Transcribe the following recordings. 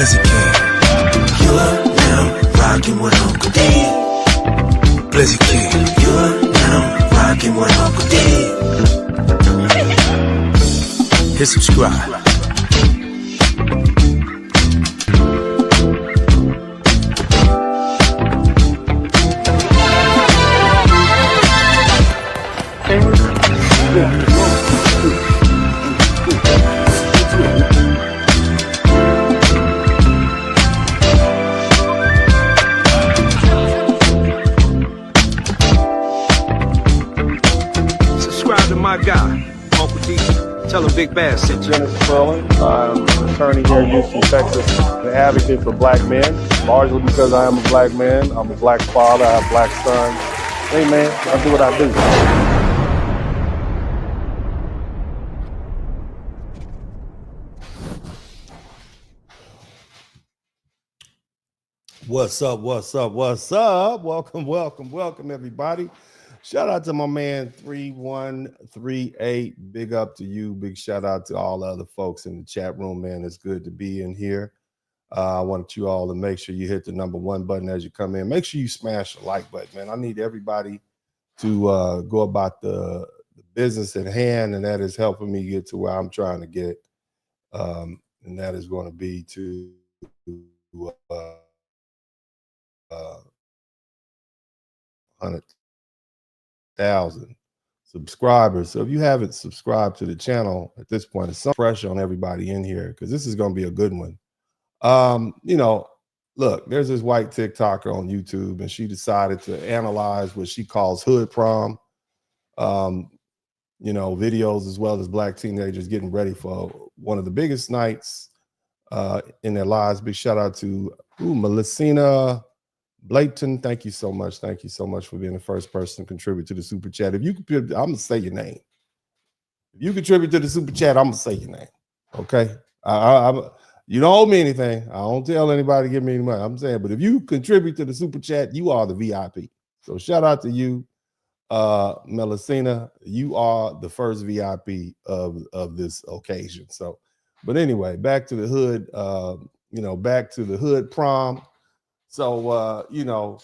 Blizzy King. You're now rocking with Uncle D. Blizzy King. You're now rocking with Uncle D. Hit subscribe. Subscribe to my guy, Uncle D. Tell him Big Bass sent you. Spurling. I'm an attorney here in Houston, Texas, an advocate for black men, largely because I am a black man. I'm a black father. I have black sons. Hey, man, I do what I do. What's up? What's up? What's up? Welcome, welcome, welcome, everybody. Shout out to my man 3138. Big up to you. Big shout out to all the other folks in the chat room, man. It's good to be in here. I want you all to make sure you hit the #1 button as you come in. Make sure you smash the like button, man. I need everybody to go about the business at hand, and that is helping me get to where I'm trying to get. And that is going to be to 100,000 subscribers. So if you haven't subscribed to the channel at this point, it's some pressure on everybody in here because this is going to be a good one. You know, look, there's this white TikToker on YouTube, and she decided to analyze what she calls hood prom, you know, videos as well as black teenagers getting ready for one of the biggest nights in their lives. Big shout out to Melisina Blayton. Thank you so much. Thank you so much for being the first person to contribute to the super chat. If you could, I'm gonna say your name. If you contribute to the super chat, I'm gonna say your name. Okay. You don't owe me anything. I don't tell anybody to give me any money. I'm saying, but if you contribute to the super chat, you are the VIP. So shout out to you, Melisina. You are the first VIP of this occasion. So, but anyway, back to the hood. You know, back to the hood prom. So, you know,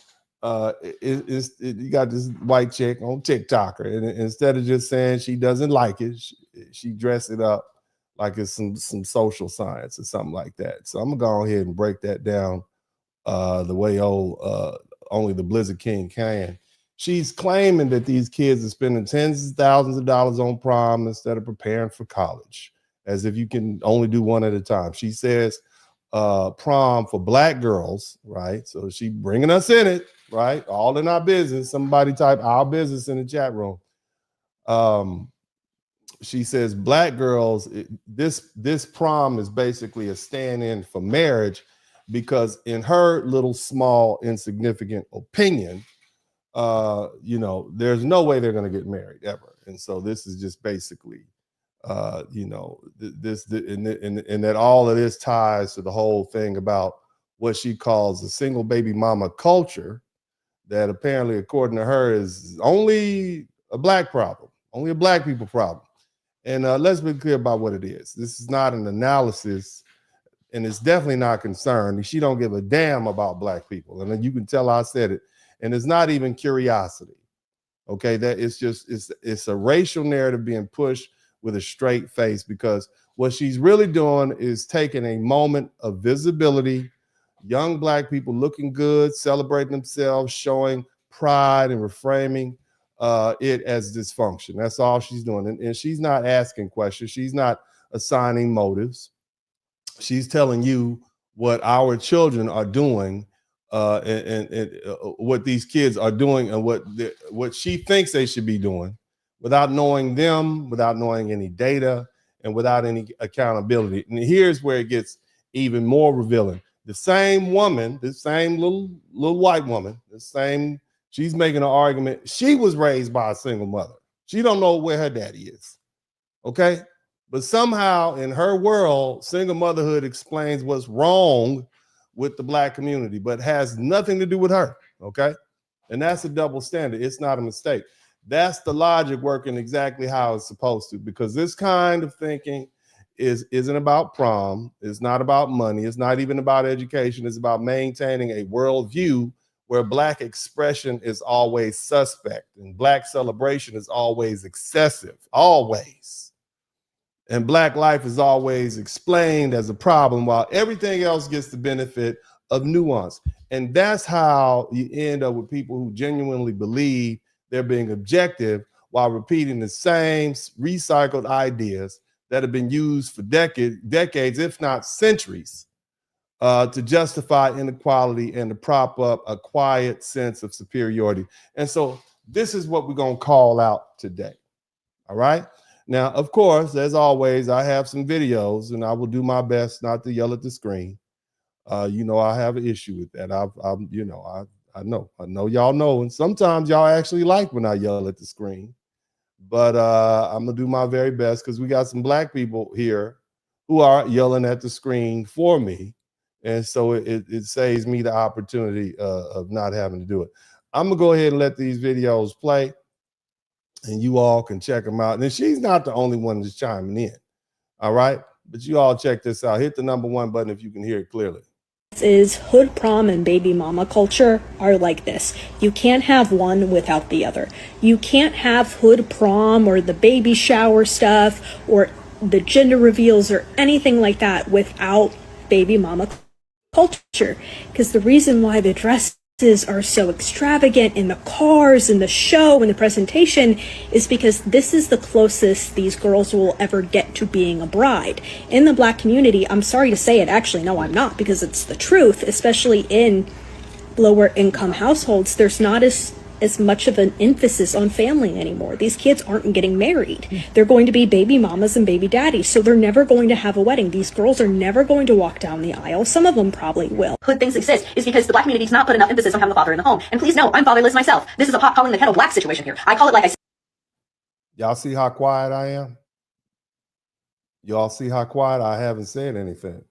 you got this white chick on TikToker, and instead of just saying she doesn't like it, she dressed it up like it's some social science or something like that. So I'm gonna go ahead and break that down the way only the Blizzard King can. She's claiming that these kids are spending tens of thousands of dollars on prom instead of preparing for college, as if you can only do one at a time. She says prom for black girls, right? So she bringing us in it, right? All in our business. Somebody type our business in the chat room. She says black girls, this prom is basically a stand-in for marriage, because in her little small insignificant opinion, you know, there's no way they're going to get married ever. And so this is just basically you know, and that all of this ties to the whole thing about what she calls the single baby mama culture, that apparently, according to her, is only a black problem, only a black people problem. And let's be clear about what it is. This is not an analysis, and it's definitely not concerned. She don't give a damn about black people, and then you can tell I said it. And it's not even curiosity. Okay, that it's just it's a racial narrative being pushed with a straight face, because what she's really doing is taking a moment of visibility, young black people looking good, celebrating themselves, showing pride, and reframing it as dysfunction. That's all she's doing. And she's not asking questions. She's not assigning motives. She's telling you what our children are doing, and what these kids are doing, and what she thinks they should be doing, without knowing them, without knowing any data, and without any accountability. And here's where it gets even more revealing. The same woman, the same little white woman, she's making an argument. She was raised by a single mother. She don't know where her daddy is. Okay? But somehow in her world, single motherhood explains what's wrong with the black community, but has nothing to do with her. Okay? And that's a double standard. It's not a mistake. That's the logic working exactly how it's supposed to, because this kind of thinking isn't about prom. It's not about money. It's not even about education. It's about maintaining a worldview where Black expression is always suspect and Black celebration is always excessive, always. And Black life is always explained as a problem while everything else gets the benefit of nuance. And that's how you end up with people who genuinely believe they're being objective while repeating the same recycled ideas that have been used for decades, if not centuries, to justify inequality and to prop up a quiet sense of superiority. And so this is what we're going to call out today. All right. Now, of course, as always, I have some videos and I will do my best not to yell at the screen. You know, I have an issue with that. I know y'all know. And sometimes y'all actually like when I yell at the screen. But I'm going to do my very best because we got some Black people here who are yelling at the screen for me. And so it saves me the opportunity of not having to do it. I'm going to go ahead and let these videos play and you all can check them out. And she's not the only one that's chiming in. All right. But you all check this out. Hit the #1 button if you can hear it clearly. Is hood prom and baby mama culture are like this. You can't have one without the other. You can't have hood prom or the baby shower stuff or the gender reveals or anything like that without baby mama culture. Because the reason why the dresses are so extravagant in the cars and the show and the presentation is because this is the closest these girls will ever get to being a bride. In the Black community, I'm sorry to say it, actually, no, I'm not, because it's the truth, especially in lower income households, there's not as much of an emphasis on family anymore. These kids aren't getting married. They're going to be baby mamas and baby daddies, so they're never going to have a wedding. These girls are never going to walk down the aisle. Some of them probably will. Hood things exist is because the Black community does not put enough emphasis on having a father in the home. And please know, I'm fatherless myself. This is a pot calling the kettle black situation here. I call it like I said. Y'all see how quiet I am? Y'all see how quiet I haven't said anything?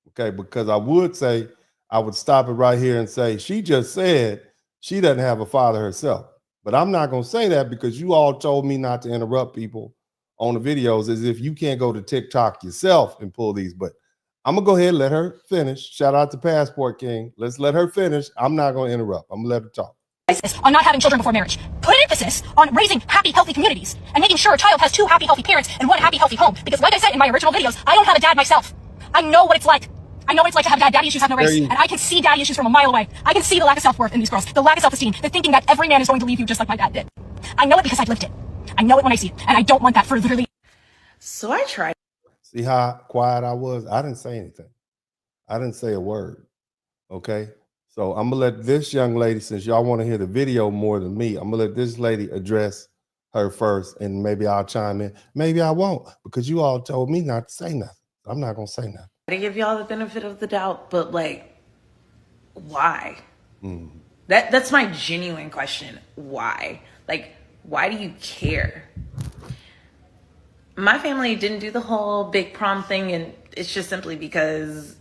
Okay, because I would say, I would stop it right here and say, she just said she doesn't have a father herself. But I'm not going to say that because you all told me not to interrupt people on the videos as if you can't go to TikTok yourself and pull these. But I'm going to go ahead and let her finish. Shout out to Passport King. Let's let her finish. I'm not going to interrupt. I'm going to let her talk. On not having children before marriage. Put emphasis on raising happy, healthy communities and making sure a child has 2 happy, healthy parents and 1 happy, healthy home. Because like I said in my original videos, I don't have a dad myself. I know what it's like. I know what it's like to have daddy issues, have no race, and I can see daddy issues from a mile away. I can see the lack of self-worth in these girls, the lack of self-esteem, the thinking that every man is going to leave you just like my dad did. I know it because I've lived it. I know it when I see it, and I don't want that for literally. So I tried. See how quiet I was? I didn't say anything. I didn't say a word. Okay? So I'm going to let this young lady, since y'all want to hear the video more than me, I'm going to let this lady address her first, and maybe I'll chime in. Maybe I won't, because you all told me not to say nothing. I'm not going to say nothing. To give y'all the benefit of the doubt, but like, why? That's my genuine question. Why? Like, why do you care? My family didn't do the whole big prom thing, and it's just simply because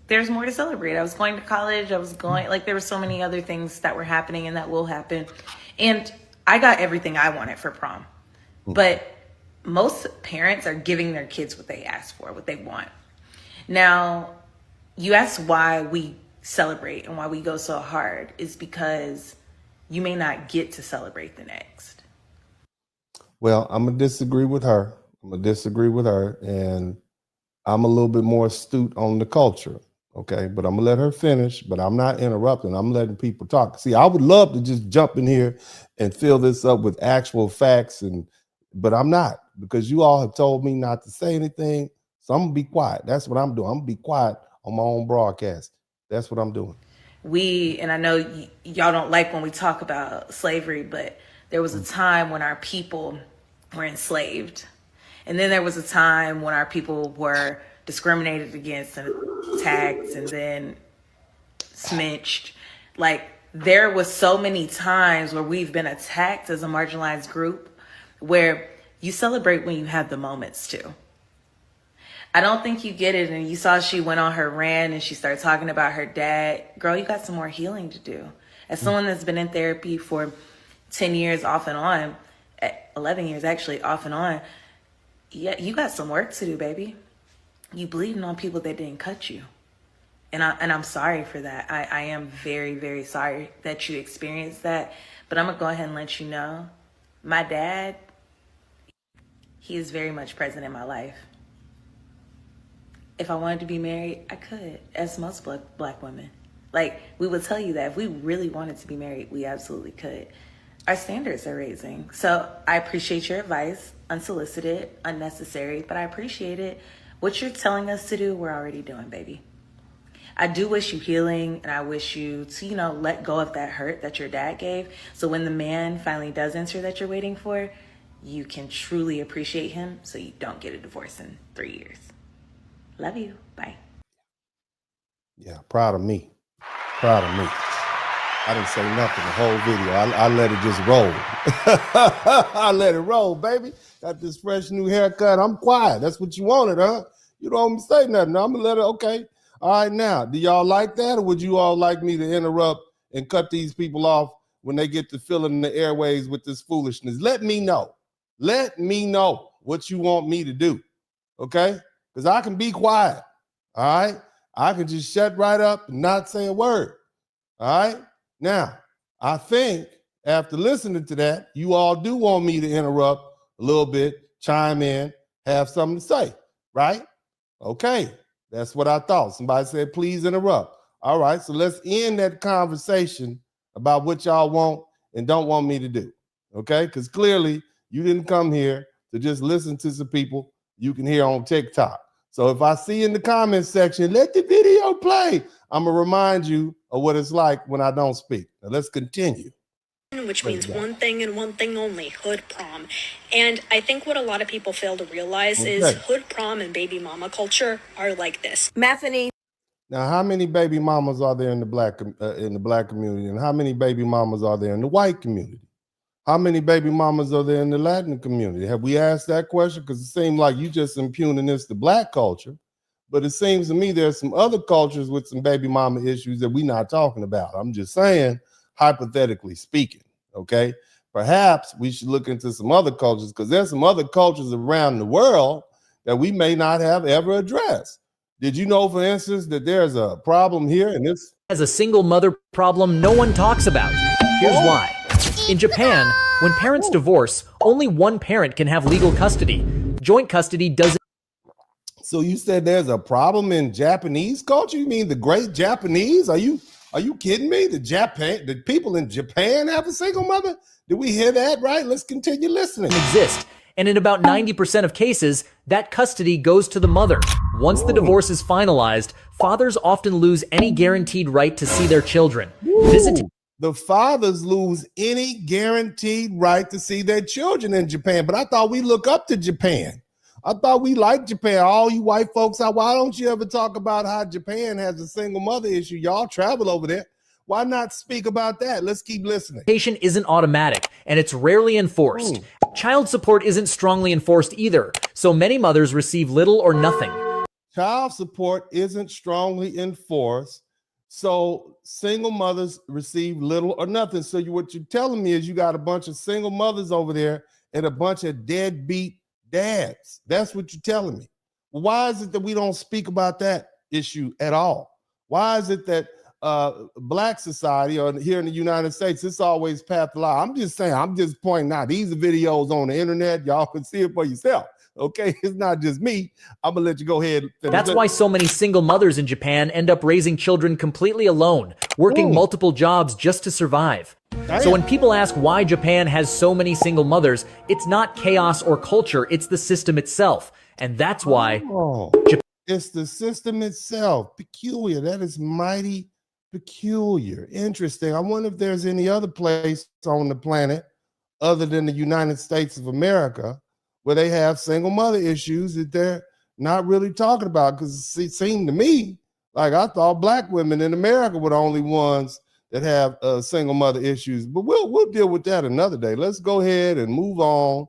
there's more to celebrate. I was going to college. There were so many other things that were happening and that will happen. And I got everything I wanted for prom. But most parents are giving their kids what they ask for, what they want. Now, you ask why we celebrate and why we go so hard is because you may not get to celebrate the next. Well, I'm going to disagree with her. And I'm a little bit more astute on the culture. Okay, but I'm going to let her finish, but I'm not interrupting. I'm letting people talk. See, I would love to just jump in here and fill this up with actual facts, but I'm not, because you all have told me not to say anything. So I'm going to be quiet. That's what I'm doing. I'm going to be quiet on my own broadcast. That's what I'm doing. And I know y'all don't like when we talk about slavery, but there was a time when our people were enslaved. And then there was a time when our people were discriminated against and attacked and then sminched. Like, there was so many times where we've been attacked as a marginalized group where you celebrate when you have the moments to. I don't think you get it. And you saw she went on her rant and she started talking about her dad. Girl, you got some more healing to do. As someone that's been in therapy for 10 years off and on, 11 years actually off and on, Yeah, you got some work to do, baby. You bleeding on people that didn't cut you. And I'm sorry for that. I am very, very sorry that you experienced that. But I'm going to go ahead and let you know, my dad, he is very much present in my life. If I wanted to be married, I could, as most black women. Like, we would tell you that if we really wanted to be married, we absolutely could. Our standards are raising. So I appreciate your advice, unsolicited, unnecessary, but I appreciate it. What you're telling us to do, we're already doing, baby. I do wish you healing, and I wish you to, let go of that hurt that your dad gave. So when the man finally does enter that you're waiting for, you can truly appreciate him so you don't get a divorce in 3 years. Love you. Bye. Yeah, proud of me. Proud of me. I didn't say nothing the whole video. I let it just roll. I let it roll, baby. Got this fresh new haircut. I'm quiet. That's what you wanted, huh? You don't want me to say nothing. I'm going to let it, okay. All right, now, do y'all like that, or would you all like me to interrupt and cut these people off when they get to filling the airways with this foolishness? Let me know. Let me know what you want me to do, okay? Because I can be quiet, all right? I can just shut right up and not say a word, all right? Now, I think after listening to that, you all do want me to interrupt a little bit, chime in, have something to say, right? Okay, that's what I thought. Somebody said, please interrupt. All right, so let's end that conversation about what y'all want and don't want me to do, okay? Because clearly you didn't come here to just listen to some people you can hear on TikTok. So if I see in the comments section, let the video play, I'm going to remind you of what it's like when I don't speak. Now let's continue. Which means one thing and one thing only, hood prom. And I think what a lot of people fail to realize is hood prom and baby mama culture are like this. Methany. Now, how many baby mamas are there in the black community, and how many baby mamas are there in the white community? How many baby mamas are there in the Latin community? Have we asked that question? Because it seems like you just impugning this to black culture, but it seems to me there's some other cultures with some baby mama issues that we're not talking about. I'm just saying, hypothetically speaking, okay? Perhaps we should look into some other cultures, because there's some other cultures around the world that we may not have ever addressed. Did you know, for instance, that there's a problem here in this? As a single mother problem no one talks about. Here's why. In Japan, when parents divorce, only one parent can have legal custody. Joint custody doesn't. So you said there's a problem in Japanese culture? You mean the great Japanese? Are you kidding me? The people in Japan have a single mother? Did we hear that right? Let's continue listening. Exist. And in about 90% of cases, that custody goes to the mother. Once the divorce is finalized, fathers often lose any guaranteed right to see their children. The fathers lose any guaranteed right to see their children in Japan. But I thought we look up to Japan. I thought we liked Japan. All you white folks, why don't you ever talk about how Japan has a single mother issue? Y'all travel over there. Why not speak about that? Let's keep listening. Education isn't automatic, and it's rarely enforced. Child support isn't strongly enforced either, so many mothers receive little or nothing. Child support isn't strongly enforced, so single mothers receive little or nothing. So what you're telling me is you got a bunch of single mothers over there and a bunch of deadbeat dads. That's what you're telling me. Why is it that we don't speak about that issue at all? Why is it that black society, or here in the United States, it's always pathological? I'm just saying, I'm just pointing out, these are videos on the internet. Y'all can see it for yourself. Okay, it's not just me. I'm gonna let you go ahead. That's why so many single mothers in Japan end up raising children completely alone, working multiple jobs just to survive. So when people ask why Japan has so many single mothers, it's not chaos or culture, it's the system itself. And that's why it's the system itself. Peculiar. That is mighty peculiar. Interesting. I wonder if there's any other place on the planet other than the United States of America where they have single mother issues that they're not really talking about, because it seemed to me like I thought black women in America were the only ones that have single mother issues. But we'll deal with that another day. Let's go ahead and move on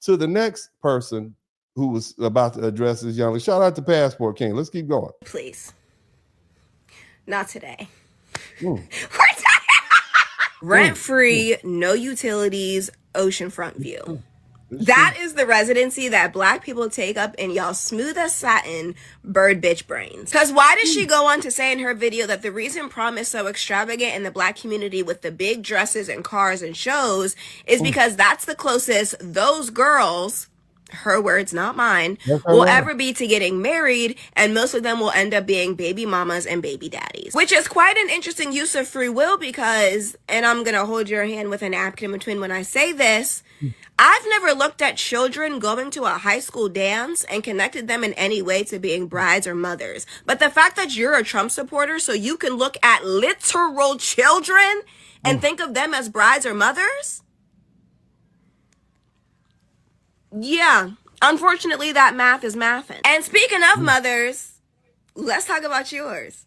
to the next person who was about to address this young lady. Shout out to Passport King. Let's keep going. Please. Not today. Mm. Rent-free, no utilities, oceanfront view. That is the residency that black people take up in y'all smooth as satin bird bitch brains. Because why does she go on to say in her video that the reason prom is so extravagant in the black community with the big dresses and cars and shows is because that's the closest those girls, her words, not mine, will ever be to getting married, and most of them will end up being baby mamas and baby daddies. Which is quite an interesting use of free will because, and I'm going to hold your hand with a napkin in between when I say this, I've never looked at children going to a high school dance and connected them in any way to being brides or mothers. But the fact that you're a Trump supporter so you can look at literal children and think of them as brides or mothers? Yeah, unfortunately that math is mathin'. And speaking of mothers, let's talk about yours.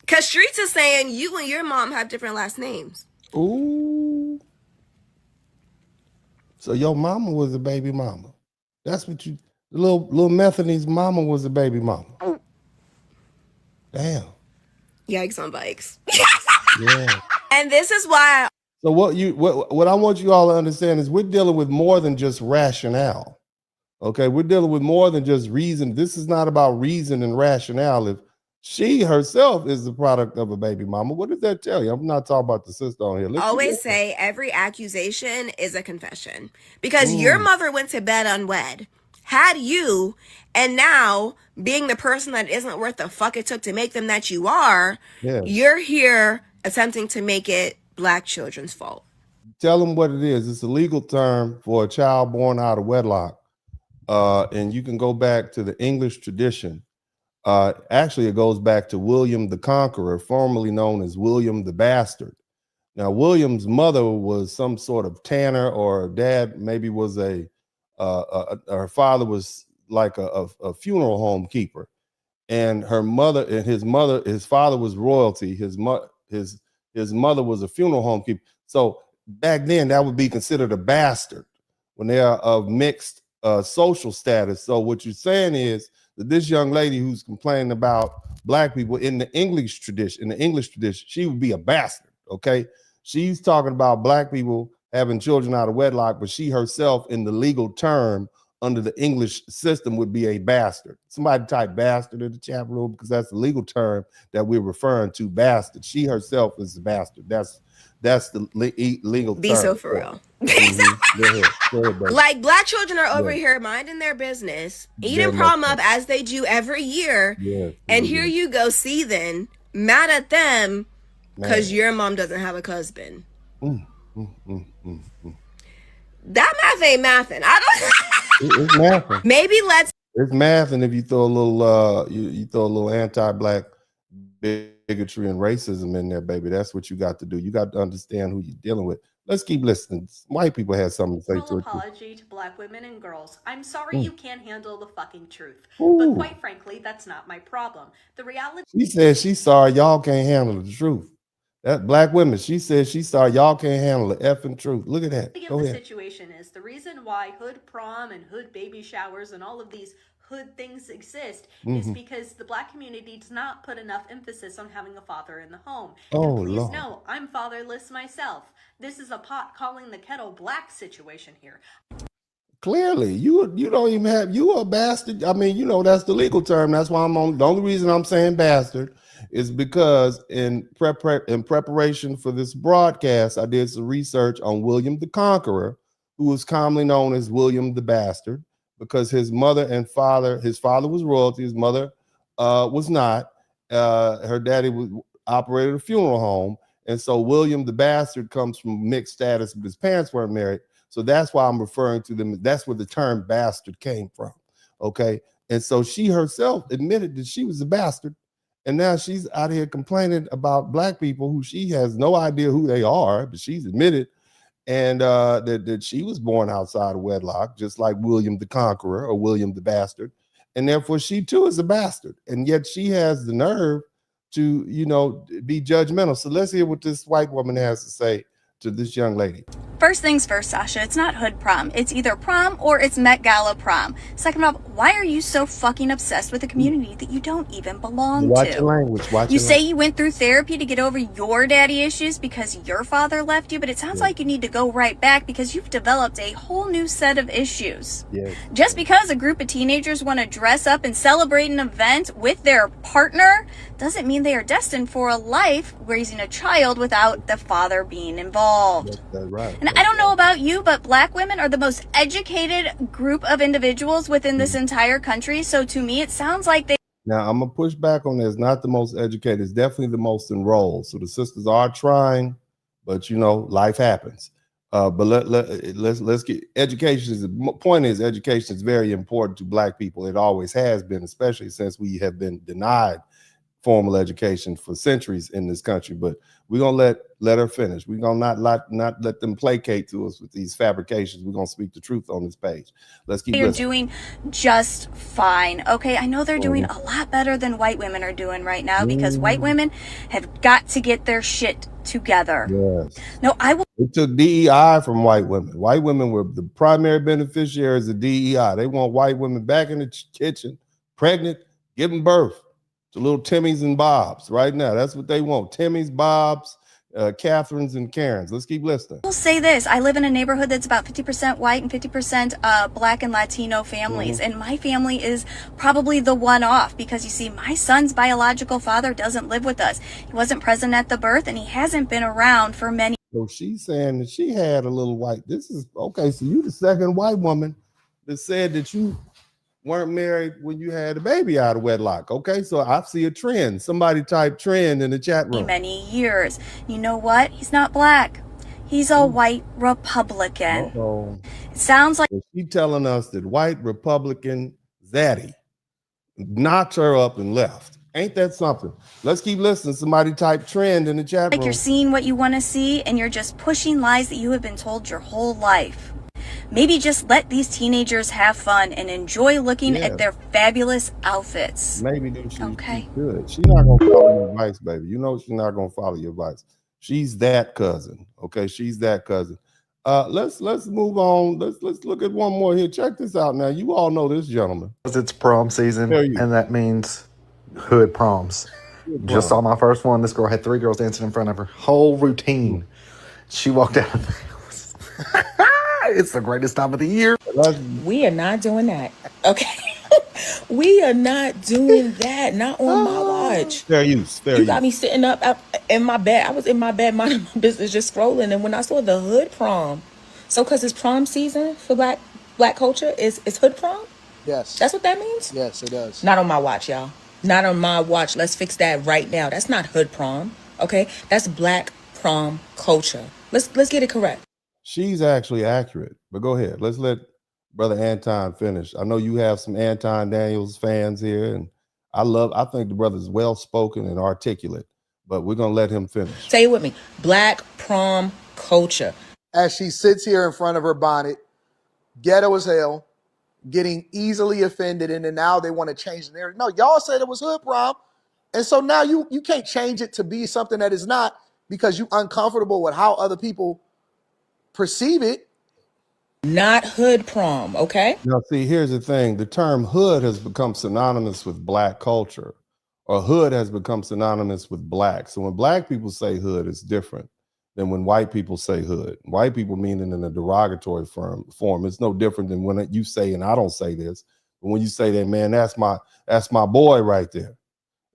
Because Streets is saying you and your mom have different last names. Ooh. So your mama was a baby mama. That's what you, little Methane's mama was a baby mama. Damn. Yikes on bikes. Yeah. And this is why. So what I want you all to understand is we're dealing with more than just rationale. Okay, we're dealing with more than just reason. This is not about reason and rationale. If she herself is the product of a baby mama, what does that tell you? I'm not talking about the sister on here. Always say every accusation is a confession. Because your mother went to bed unwed, had you, and now being the person that isn't worth the fuck it took to make them that you are, you're here attempting to make it black children's fault. Tell them what it is. It's a legal term for a child born out of wedlock. And you can go back to the English tradition. Actually, it goes back to William the Conqueror, formerly known as William the Bastard. Now, William's mother was some sort of tanner, or dad maybe was her father was like a funeral home keeper, and his father was royalty. His mother was a funeral home keeper. So back then, that would be considered a bastard when they are of mixed social status. So what you're saying is that this young lady who's complaining about black people in the English tradition, she would be a bastard. Okay, she's talking about black people having children out of wedlock, but she herself, in the legal term under the English system, would be a bastard. Somebody type bastard in the chat room, because that's the legal term that we're referring to, bastard. She herself is a bastard. That's the legal term. Be so for real. Go ahead, like black children are over here minding their business, eating prom up as they do every year. And here you go seething, mad at them because your mom doesn't have a husband. That math ain't mathin'. It's mathing. Maybe it's mathing if you throw a little you throw a little anti-black bigotry and racism in there, baby. That's what you got to do. You got to understand who you're dealing with. Let's keep listening. White people have something to say to it. Apology to black women and girls. I'm sorry you can't handle the fucking truth. But quite frankly, that's not my problem. The reality. She said she's sorry y'all can't handle the truth. That black women, she said she's sorry y'all can't handle the effing truth. Look at that. Go ahead. The situation is the reason why hood prom and hood baby showers and all of these hood things exist is because the black community does not put enough emphasis on having a father in the home. And please know, I'm fatherless myself. This is a pot calling the kettle black situation here. Clearly, you don't even have, you a bastard. I mean, that's the legal term. That's why the only reason I'm saying bastard is because in preparation for this broadcast, I did some research on William the Conqueror, who was commonly known as William the Bastard, because his mother and father, his father was royalty, his mother was not. Her daddy operated a funeral home. And so William the Bastard comes from mixed status, but his parents weren't married. So that's why I'm referring to them. That's where the term bastard came from. Okay. And so she herself admitted that she was a bastard. And now she's out here complaining about black people who she has no idea who they are, but she's admitted and that she was born outside of wedlock, just like William the Conqueror or William the Bastard. And therefore she too is a bastard. And yet she has the nerve to, be judgmental. So let's hear what this white woman has to say to this young lady. First things first, Sasha, it's not hood prom. It's either prom or it's Met Gala prom. Second off, why are you so fucking obsessed with a community that you don't even belong Watch to? your language. Watch You your say language. you went through therapy to get over your daddy issues because your father left you, but it sounds like you need to go right back because you've developed a whole new set of issues. Yes. Just because a group of teenagers want to dress up and celebrate an event with their partner doesn't mean they are destined for a life raising a child without the father being involved. That's right. And I don't know about you, but black women are the most educated group of individuals within this entire country. So to me, it sounds like they. Now I'm gonna push back on this. Not the most educated. It's definitely the most enrolled. So the sisters are trying, but you know, life happens. But let's get education. The point is, education is very important to black people. It always has been, especially since we have been denied formal education for centuries in this country. But we're gonna let her finish. We're gonna not let them placate to us with these fabrications. We're gonna speak the truth on this page. Let's keep They're listening. doing just fine. Okay, I know they're doing a lot better than white women are doing right now because white women have got to get their shit together. Yes. No, I will. It took DEI from white women. White women were the primary beneficiaries of DEI. They want white women back in the kitchen, pregnant, giving birth to little Timmys and Bobs right now. That's what they want. Timmys, Bobs, Catherines, and Karens. Let's keep listening. I'll say this. I live in a neighborhood that's about 50% white and 50% black and Latino families. And my family is probably the one off because you see, my son's biological father doesn't live with us. He wasn't present at the birth and he hasn't been around for many. So she's saying that she had a little white. This is okay. So you the second white woman that said that you weren't married when you had a baby out of wedlock. Okay, so I see a trend. Somebody type trend in the chat room. Many years. You know what? He's not black. He's a white Republican. It sounds like She's telling us that white Republican Zaddy knocked her up and left. Ain't that something? Let's keep listening. Somebody type trend in the chat room. you're seeing what you want to see and you're just pushing lies that you have been told your whole life. Maybe just let these teenagers have fun and enjoy looking at their fabulous outfits. Maybe she Okay. good. She's not gonna follow your advice, baby. You know she's not gonna follow your advice. She's that cousin. Okay, she's that cousin. Let's move on. Let's look at one more here. Check this out now. You all know this gentleman. It's prom season, and that means hood proms. Just saw my first one. This girl had 3 girls dancing in front of her. Whole routine. She walked out of the house. It's the greatest time of the year. We are not doing that. Okay. We are not doing that. Not on my watch. Fair use. You got me sitting up in my bed. I was in my bed minding my business, just scrolling. And when I saw the hood prom, so because it's prom season for black culture, is hood prom? Yes. That's what that means? Yes, it does. Not on my watch, y'all. Not on my watch. Let's fix that right now. That's not hood prom. Okay? That's black prom culture. Let's get it correct. She's actually accurate, but go ahead. Let's let Brother Anton finish. I know you have some Anton Daniels fans here, and I think the brother's well spoken and articulate, but we're gonna let him finish. Say it with me. Black prom culture. As she sits here in front of her bonnet, ghetto as hell, getting easily offended, and then now they want to change the narrative. No, y'all said it was hood prom, and so now you can't change it to be something that is not because you uncomfortable with how other people perceive it. Not hood prom, okay? Now, see, here's the thing. The term hood has become synonymous with black culture, or hood has become synonymous with black. So when black people say hood, it's different than when white people say hood. White people mean it in a derogatory form. It's no different than when you say, and I don't say this, but when you say that, man, that's my boy right there.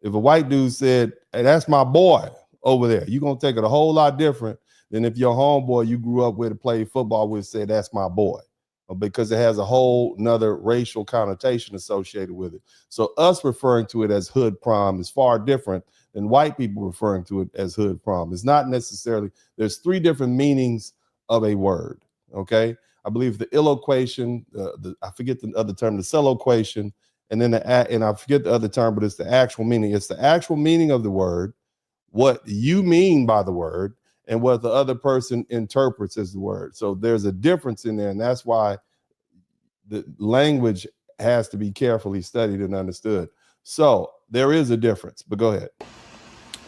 If a white dude said, hey, that's my boy over there, you're going to take it a whole lot different than if your homeboy you grew up with and played football with said, that's my boy, because it has a whole nother racial connotation associated with it. So us referring to it as hood prom is far different than white people referring to it as hood prom. It's not necessarily, there's 3 different meanings of a word, okay? I believe the illoquation, I forget the other term, the celloquation, and then and I forget the other term, but it's the actual meaning. It's the actual meaning of the word, what you mean by the word, and what the other person interprets as the word. So there's a difference in there, and that's why the language has to be carefully studied and understood. So there is a difference, but go ahead.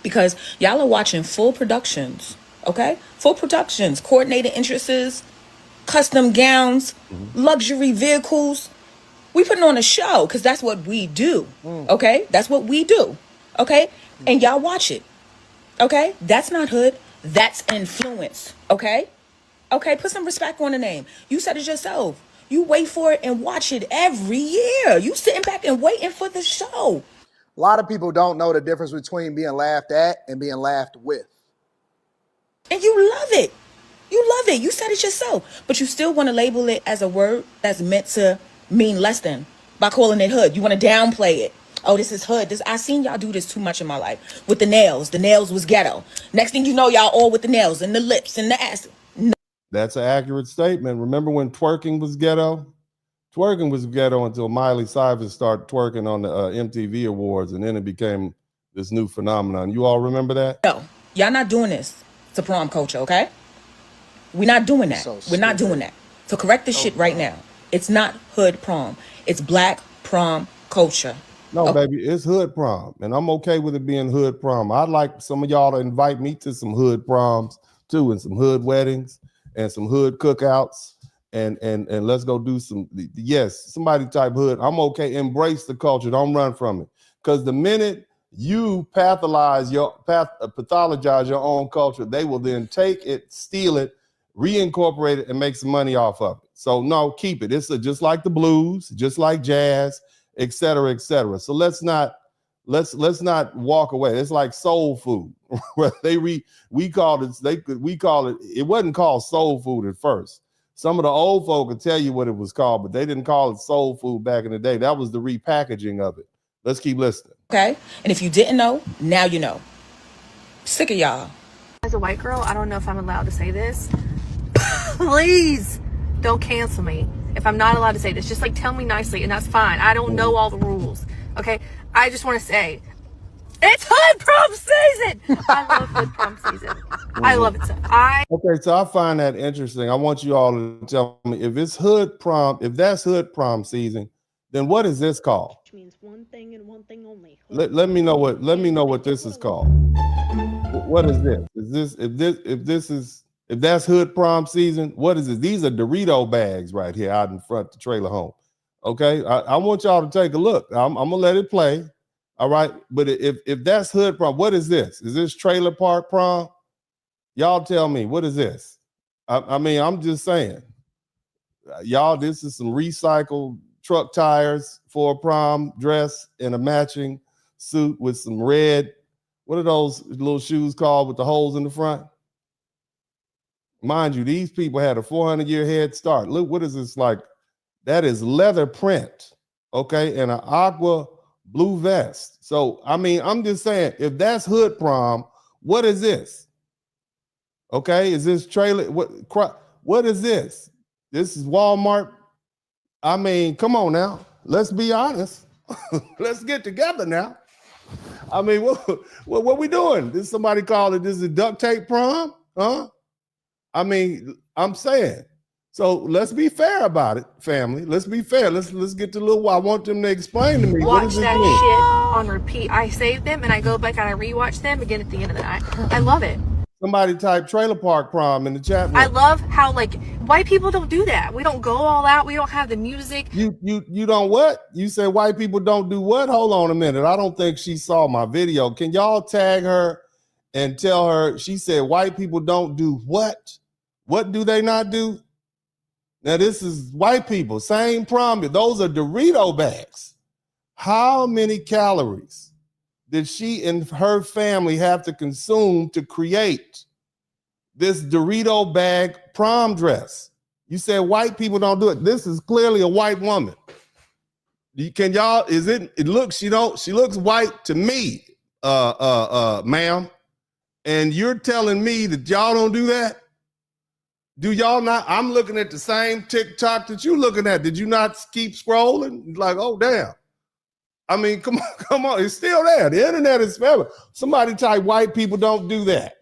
Because y'all are watching full productions, Okay? Full productions, coordinated interests, custom gowns, luxury vehicles. We putting on a show because that's what we do. Okay? That's what we do. Okay? And y'all watch it. Okay? That's not hood. That's influence. Okay? Okay, put some respect on the name. You said it yourself. You wait for it and watch it every year. You sitting back and waiting for the show. A lot of people don't know the difference between being laughed at and being laughed with. And you love it. You love it. You said it yourself. But you still want to label it as a word that's meant to mean less than by calling it hood. You want to downplay it. Oh, this is hood. I seen y'all do this too much in my life. With the nails. The nails was ghetto. Next thing you know, y'all all with the nails and the lips and the ass. No. That's an accurate statement. Remember when twerking was ghetto? Twerking was ghetto until Miley Cyrus started twerking on the MTV Awards, and then it became this new phenomenon. You all remember that? No, y'all not doing this to prom culture, okay? We're not doing that. We're not doing that. So correct this shit right now. It's not hood prom. It's black prom culture. No, baby, it's hood prom, and I'm okay with it being hood prom. I'd like some of y'all to invite me to some hood proms too, and some hood weddings and some hood cookouts, and let's go do some. Yes, somebody type hood. I'm okay. Embrace the culture. Don't run from it, because the minute you pathologize your own culture, they will then take it, steal it, reincorporate it, and make some money off of it. So no, keep it. It's just like the blues, just like jazz, et cetera, et cetera. So let's not walk away. It's like soul food. we call it. It wasn't called soul food at first. Some of the old folk could tell you what it was called, but they didn't call it soul food back in the day. That was the repackaging of it. Let's keep listening. Okay, and if you didn't know, now you know. Sick of y'all. As a white girl, I don't know if I'm allowed to say this. Please don't cancel me if I'm not allowed to say this. Just like tell me nicely, and that's fine. I don't know all the rules. Okay, I just want to say it's hood prom season. I love hood prom season. I love it. Okay, so I find that interesting. I want you all to tell me if it's hood prom, if that's hood prom season, then what is this called? Which means one thing and one thing only. Let me know what this is called. What is this? If that's hood prom season, what is it? These are Dorito bags right here out in front of the trailer home. Okay, I want y'all to take a look. I'm gonna let it play. All right, but if that's hood prom, what is this? Is this trailer park prom? Y'all tell me, what is this? I mean, I'm just saying, y'all, this is some recycled truck tires for a prom dress and a matching suit with some red, what are those little shoes called with the holes in the front? Mind you, these people had a 400-year head start. Look, what is this like? That is leather print, okay, and an aqua blue vest. So, I mean, I'm just saying, if that's hood prom, what is this? Okay, is this trailer? What is this? This is Walmart. I mean, come on now. Let's be honest. Let's get together now. I mean, what we doing? Did somebody call it, this is duct tape prom? Huh? I mean, I'm saying. So let's be fair about it, family. Let's be fair. Let's get to I want them to explain to me. Watch that shit on repeat. I save them and I go back and I rewatch them again at the end of the night. I love it. Somebody type trailer park prom in the chat room. I love how white people don't do that. We don't go all out. We don't have the music. You don't what? You said white people don't do what? Hold on a minute. I don't think she saw my video. Can y'all tag her and tell her? She said white people don't do what? What do they not do? Now this is white people. Same prom. Those are Dorito bags. How many calories did she and her family have to consume to create this Dorito bag prom dress? You said white people don't do it. This is clearly a white woman. Can y'all, she looks white to me, ma'am. And you're telling me that y'all don't do that? Do y'all not? I'm looking at the same TikTok that you looking at. Did you not keep scrolling? Like, oh, damn. I mean, come on. It's still there. The internet is forever. Somebody type white people don't do that.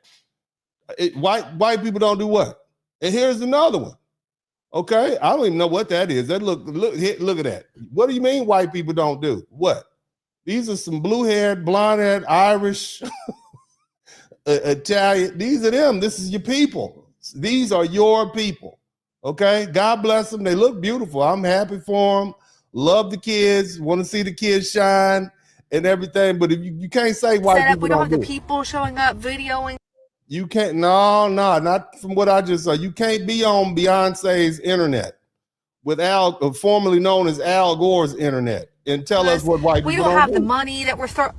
White people don't do what? And here's another one. Okay, I don't even know what that is. That look at that. What do you mean white people don't do? What? These are some blue-haired, blonde-haired, Irish Italian. These are them. This is your people. These are your people. Okay. God bless them. They look beautiful. I'm happy for them. Love the kids. Want to see the kids shine and everything. But if you can't say white people We don't don't have the do it. people showing up videoing. You can't. No, not from what I just said. You can't be on Beyonce's internet with Al, formerly known as Al Gore's internet, and tell us what white people We don't have the money that we're so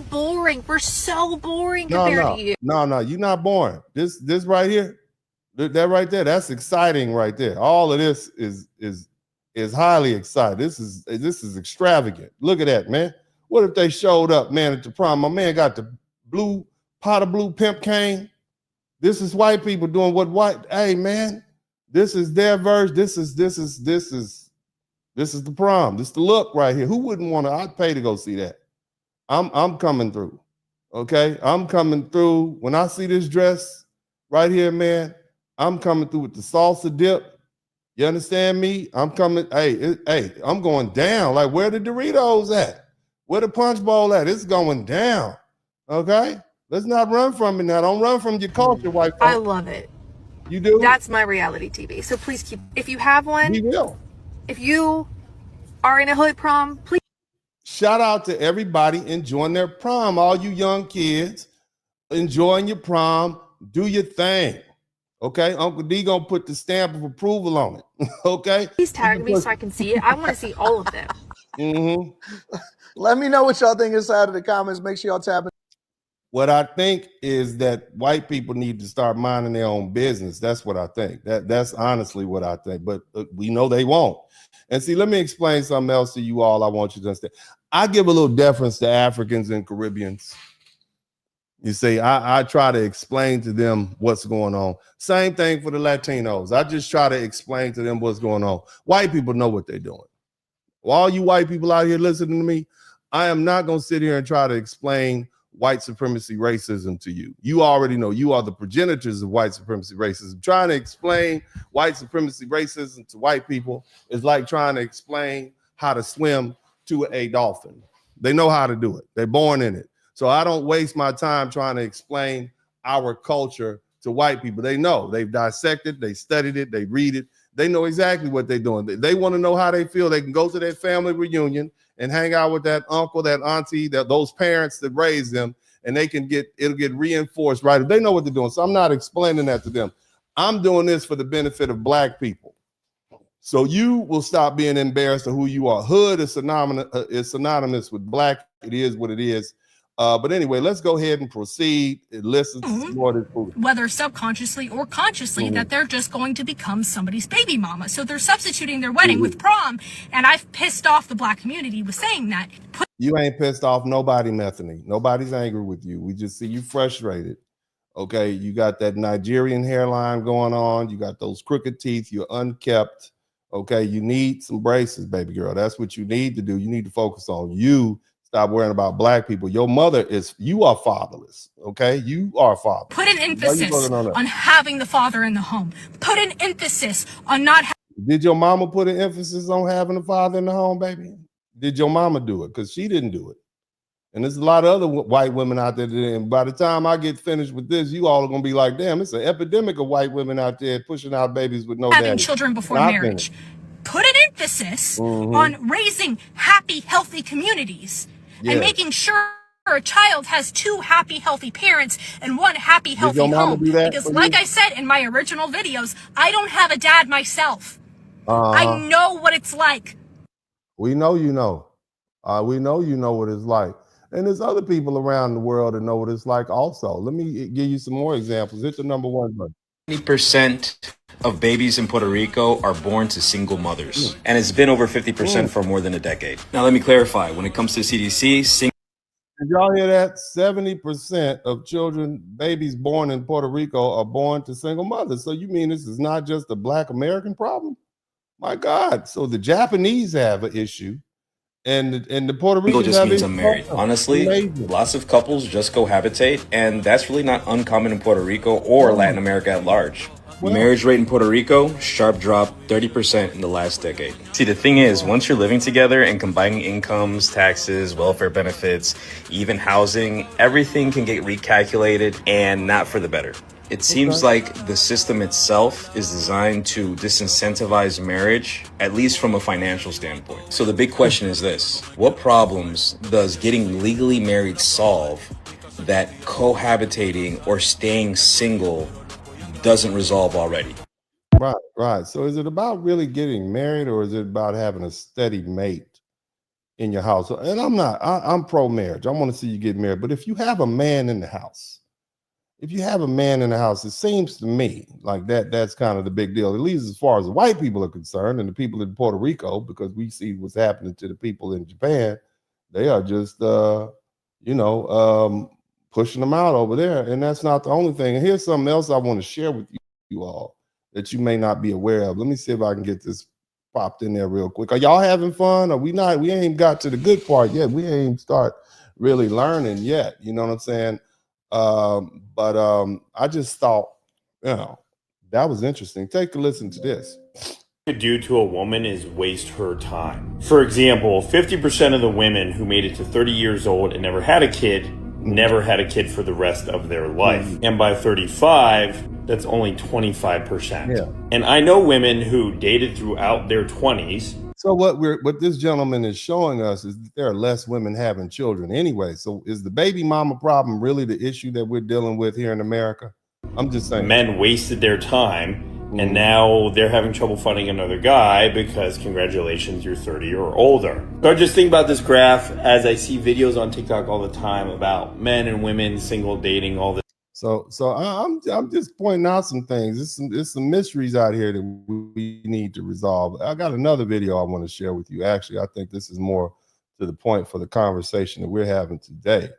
boring. We're so boring compared to you. No, you're not boring. This right here, that right there, that's exciting right there. All of this is highly exciting. This is extravagant. Look at that, man. What if they showed up, man, at the prom? My man got the pot of blue pimp cane. This is white people doing what white. Hey, man, this is their version. This is the prom. This is the look right here. Who wouldn't want to? I'd pay to go see that. I'm coming through. Okay, I'm coming through. When I see this dress right here, man, I'm coming through with the salsa dip. You understand me? I'm coming. Hey, I'm going down. Like, where the Doritos at? Where the punch bowl at? It's going down. Okay, let's not run from it now. Don't run from your culture, white folks. I love it. You do? That's my reality TV. So please keep. If you have one, we will. If you are in a hood prom, please. Shout out to everybody enjoying their prom. All you young kids enjoying your prom, do your thing. Okay, Uncle D gonna put the stamp of approval on it. Okay, please tag me so I can see it. I want to see all of them. Mm-hmm. Let me know what y'all think inside of the comments. Make sure y'all tap in. What I think is that white people need to start minding their own business. That's what I think. That's honestly what I think. But we know they won't. And see, let me explain something else to you all. I want you to understand. I give a little deference to Africans and Caribbeans. You see, I try to explain to them what's going on. Same thing for the Latinos. I just try to explain to them what's going on. White people know what they're doing. All you white people out here listening to me, I am not going to sit here and try to explain white supremacy racism to you. You already know. You are the progenitors of white supremacy racism. Trying to explain white supremacy racism to white people is like trying to explain how to swim to a dolphin. They know how to do it. They're born in it. So I don't waste my time trying to explain our culture to white people. They know. They've dissected, they studied it, they read it. They know exactly what they're doing. They want to know how they feel. They can go to their family reunion and hang out with that uncle, that auntie, those parents that raised them, and it'll get reinforced, right? They know what they're doing. So I'm not explaining that to them. I'm doing this for the benefit of black people. So you will stop being embarrassed of who you are. Hood is synonymous with black. It is what it is. But anyway, let's go ahead and proceed. Listen to more of this food. Whether subconsciously or consciously, that they're just going to become somebody's baby mama. So they're substituting their wedding with prom. And I've pissed off the black community with saying that. You ain't pissed off nobody, Methany. Nobody's angry with you. We just see you frustrated. Okay, you got that Nigerian hairline going on. You got those crooked teeth. You're unkept. Okay, you need some braces, baby girl. That's what you need to do. You need to focus on you. Stop worrying about black people. You are fatherless. Okay, you are fatherless. Put an emphasis on having the father in the home. Put an emphasis on not. Did your mama put an emphasis on having a father in the home, baby? Did your mama do it? Because she didn't do it. And there's a lot of other white women out there. And by the time I get finished with this, you all are going to be like, damn, it's an epidemic of white women out there pushing out babies with no having daddy. Children before marriage. Put an emphasis on raising happy, healthy communities. Yes. And making sure a child has two happy, healthy parents and one happy, healthy home. Because like I said in my original videos, I don't have a dad myself. I know what it's like. We know you know. We know you know what it's like. And there's other people around the world that know what it's like also. Let me give you some more examples. Hit the number one button. 20% of babies in Puerto Rico are born to single mothers. And it's been over 50% for more than a decade. Now, let me clarify. When it comes to CDC, did y'all hear that? 70% of babies born in Puerto Rico are born to single mothers. So you mean this is not just a Black American problem? My God. So the Japanese have an issue. And the Puerto Ricans just means I'm married. Honestly, lots of couples just cohabitate, and that's really not uncommon in Puerto Rico or Latin America at large. Marriage rate in Puerto Rico, sharp drop, 30% in the last decade. See, the thing is, once you're living together and combining incomes, taxes, welfare benefits, even housing, everything can get recalculated and not for the better. It seems like the system itself is designed to disincentivize marriage, at least from a financial standpoint. So the big question is this: what problems does getting legally married solve that cohabitating or staying single doesn't resolve already? Right. So is it about really getting married, or is it about having a steady mate in your house? And I'm pro-marriage. I want to see you get married. But if you have a man in the house, it seems to me like that's kind of the big deal, at least as far as the white people are concerned, and the people in Puerto Rico, because we see what's happening to the people in Japan. They are just, pushing them out over there. And that's not the only thing. And here's something else I want to share with you all that you may not be aware of. Let me see if I can get this popped in there real quick. Are y'all having fun? Or we not? We ain't got to the good part yet. We ain't start really learning yet. You know what I'm saying? But I just thought, that was interesting. Take a listen to this. Do to a woman is waste her time. For example, 50% of the women who made it to 30 years old and never had a kid for the rest of their life. And by 35, that's only 25%. Yeah. And I know women who dated throughout their 20s. So what this gentleman is showing us is that there are less women having children anyway. So is the baby mama problem really the issue that we're dealing with here in America? I'm just saying. Men wasted their time. And now they're having trouble finding another guy because, congratulations, you're 30 or older. So I just think about this graph as I see videos on TikTok all the time about men and women, single, dating, all this. So I'm just pointing out some things. There's some mysteries out here that we need to resolve. I got another video I want to share with you. Actually, I think this is more to the point for the conversation that we're having today.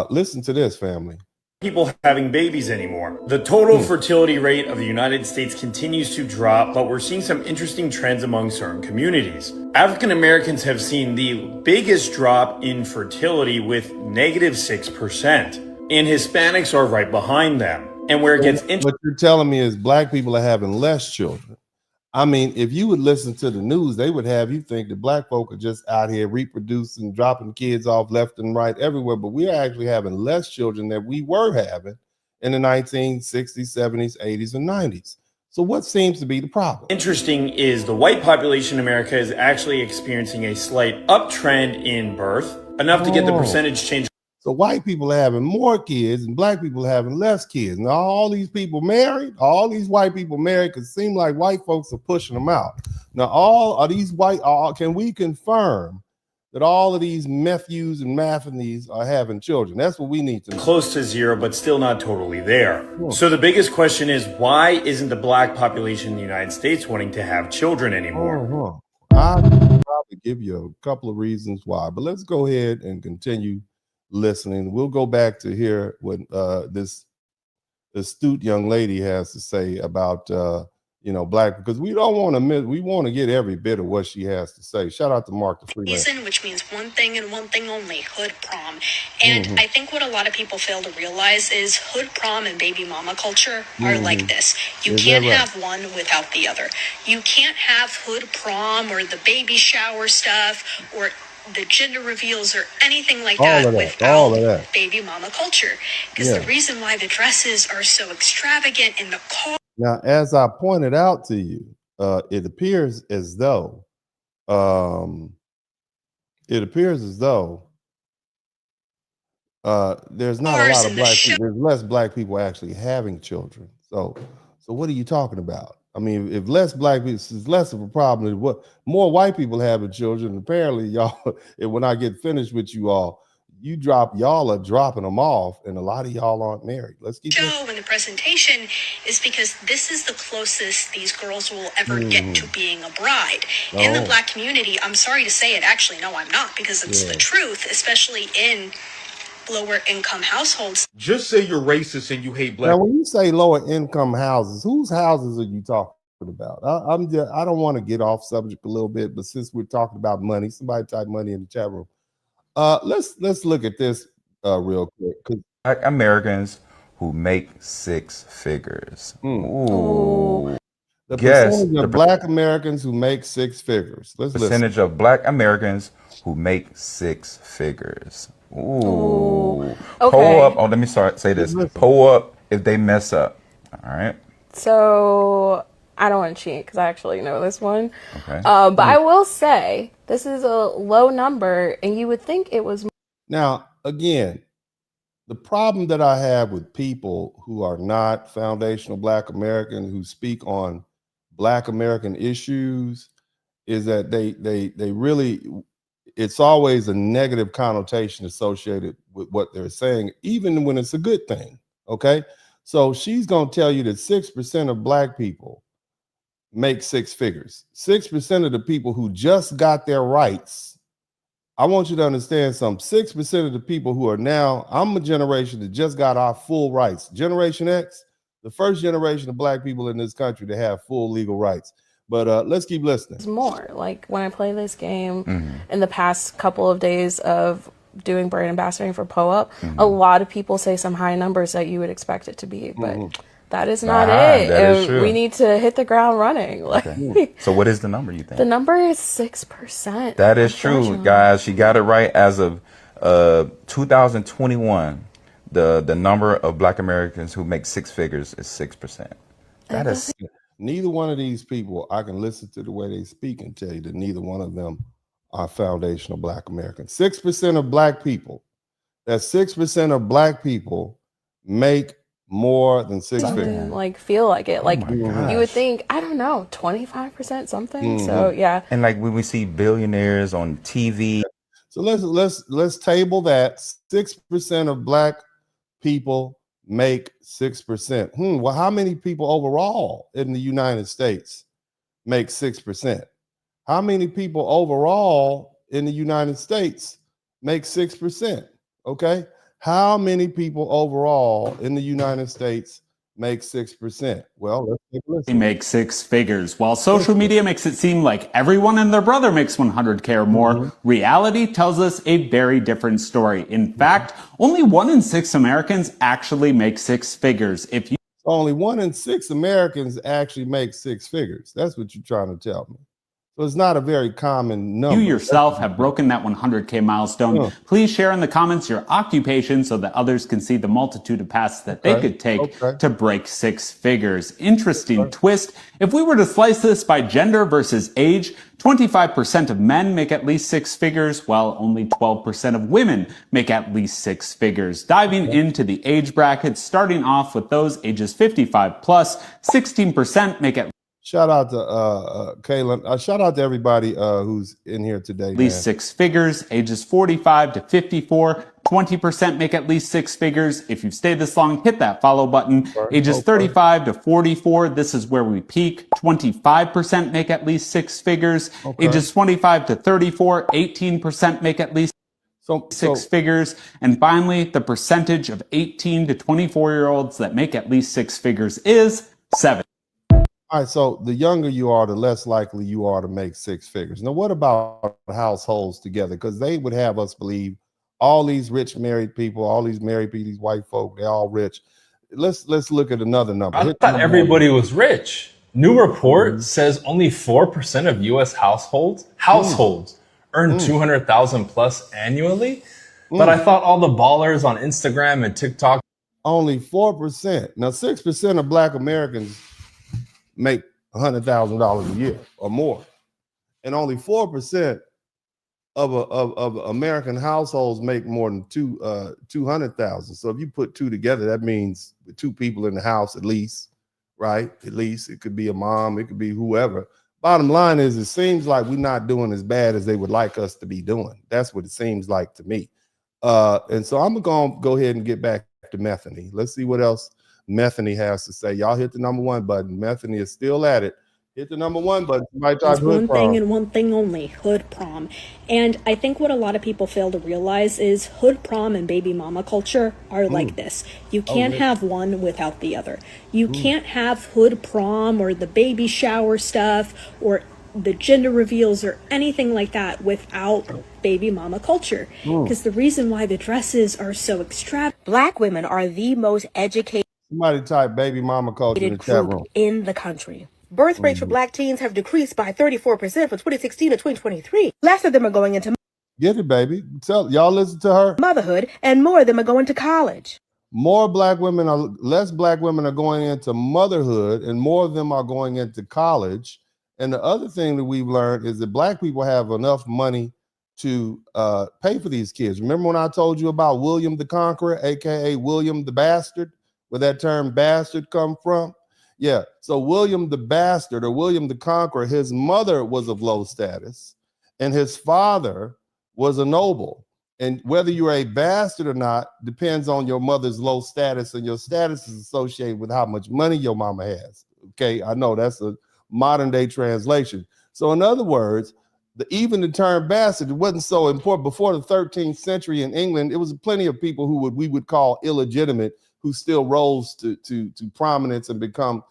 Listen to this, family. People having babies anymore. The total fertility rate of the United States continues to drop, but we're seeing some interesting trends among certain communities. African Americans have seen the biggest drop in fertility with -6%, and Hispanics are right behind them. And where it gets interesting. What you're telling me is black people are having less children. I mean, if you would listen to the news, they would have you think that black folk are just out here reproducing, dropping kids off left and right everywhere. But we're actually having less children than we were having in the 1960s, 70s, 80s, and 90s. So what seems to be the problem? Interesting is the white population in America is actually experiencing a slight uptrend in birth, enough to get the percentage change. So white people are having more kids and black people are having less kids. Now all these people married, all these white people married, because it seems like white folks are pushing them out. Now can we confirm that all of these Matthews and Mathanies are having children? That's what we need to know. Close to zero, but still not totally there. So the biggest question is, why isn't the black population in the United States wanting to have children anymore? I'll probably give you a couple of reasons why, but let's go ahead and continue listening. We'll go back to hear what this astute young lady has to say about black, because we don't want to miss. We want to get every bit of what she has to say. Shout out to Mark the Freeman. Which means one thing and one thing only: hood prom. And I think what a lot of people fail to realize is hood prom and baby mama culture are like this. You can't have one without the other. You can't have hood prom or the baby shower stuff or the gender reveals or anything like that without baby mama culture. Because the reason why the dresses are so extravagant in the car. Now, as I pointed out to you, it appears as though there's not a lot of black people. There's less black people actually having children. So what are you talking about? I mean, if less black people is less of a problem than what more white people having children, apparently y'all, when I get finished with you all, y'all are dropping them off, and a lot of y'all aren't married. Let's keep show and the presentation is because this is the closest these girls will ever get to being a bride. In the black community, I'm sorry to say it, actually, no, I'm not, because it's the truth, especially in lower income households. Just say you're racist and you hate black. Now, when you say lower income houses, whose houses are you talking about? I don't want to get off subject a little bit, but since we're talking about money, somebody type money in the chat room. Let's look at this real quick. Americans who make six figures. Ooh. The percentage of Black Americans who make six figures. Let's percentage listen. of Black Americans who make six figures. Ooh. Okay. Poll up. Oh, let me say this. Poll up if they mess up. All right. So I don't want to cheat because I actually know this one. Okay. But I will say this is a low number, and you would think it was. Now, again, the problem that I have with people who are not foundational Black Americans who speak on Black American issues is that they really, it's always a negative connotation associated with what they're saying, even when it's a good thing. Okay. So she's going to tell you that 6% of Black people make six figures. 6% of the people who just got their rights. I want you to understand something. 6% of the people who are now, I'm a generation that just got our full rights. Generation X, the first generation of Black people in this country to have full legal rights. But let's keep listening. It's more like when I play this game in the past couple of days of doing brand ambassadoring for POUP, a lot of people say some high numbers that you would expect it to be, but that is not it. That is true. We need to hit the ground running. Okay. So what is the number you think? The number is 6%. That is true, guys. She got it right. As of 2021, the number of Black Americans who make six figures is 6%. That is. Neither one of these people, I can listen to the way they speak and tell you that neither one of them are foundational Black Americans. 6% of Black people, that's 6% of Black people make more than six figures. Like feel like it. Like you would think, I don't know, 25% something. So yeah. And like when we see billionaires on TV. So let's table that. 6% of Black people make 6%. Well, how many people overall in the United States make 6%? How many people overall in the United States make 6%? Okay. How many people overall in the United States make 6%? Well, let's take a listen. They make six figures. While social media makes it seem like everyone and their brother makes 100K or more, reality tells us a very different story. In fact, only 1 in 6 Americans actually make six figures. Only 1 in 6 Americans actually make six figures. That's what you're trying to tell me. So it's not a very common number. You yourself have broken that 100K milestone. Please share in the comments your occupation so that others can see the multitude of paths that they could take to break six figures. Interesting twist. If we were to slice this by gender versus age, 25% of men make at least six figures, while only 12% of women make at least six figures. Diving into the age brackets, starting off with those ages 55 plus, 16% make at Shout out to Kaylin. Shout out to everybody who's in here today. At least six figures, ages 45 to 54. 20% make at least six figures. If you've stayed this long, hit that follow button. Ages 35 to 44, this is where we peak. 25% make at least six figures. Ages 25 to 34, 18% make at least six figures. And finally, the percentage of 18 to 24-year-olds that make at least six figures is 7. All right, so the younger you are, the less likely you are to make six figures. Now, what about households together? Because they would have us believe all these rich married people, all these married people, these white folk, they're all rich. Let's look at another number. I thought everybody was rich. New report says only 4% of U.S. households earn 200,000 plus annually. But I thought all the ballers on Instagram and TikTok. Only 4%. Now, 6% of Black Americans make $100,000 a year or more, and only 4% of American households make more than 200,000. So if you put two together, that means with two people in the house at least, right? At least it could be a mom, it could be whoever. Bottom line is, it seems like we're not doing as bad as they would like us to be doing. That's what it seems like to me. And so I'm gonna go ahead and get back to Methany. Let's see what else Methany has to say. Y'all hit the number 1 button. Methany is still at it. Hit the number 1 button. It's one thing and one thing only: hood prom. And I think what a lot of people fail to realize is hood prom and baby mama culture are like this. You can't have one without the other. You can't have hood prom or the baby shower stuff or the gender reveals or anything like that without baby mama culture. Because the reason why the dresses are so extravagant. Black women are the most educated Somebody type baby mama culture in the chat room. in the country. Birth rates for Black teens have decreased by 34% from 2016 to 2023. Less of them are going into Get it, baby. Tell y'all, listen to her. motherhood, and more of them are going to college. Less black women are going into motherhood, and more of them are going into college. And the other thing that we've learned is that black people have enough money to pay for these kids. Remember when I told you about William the Conqueror, aka William the Bastard, where that term bastard come from? Yeah. So William the Bastard, or William the Conqueror, his mother was of low status, and his father was a noble. And whether you're a bastard or not depends on your mother's low status, and your status is associated with how much money your mama has. Okay, I know that's a modern day translation. So in other words, even the term bastard, it wasn't so important. Before the 13th century in England, it was plenty of people who we would call illegitimate, who still rose to prominence and become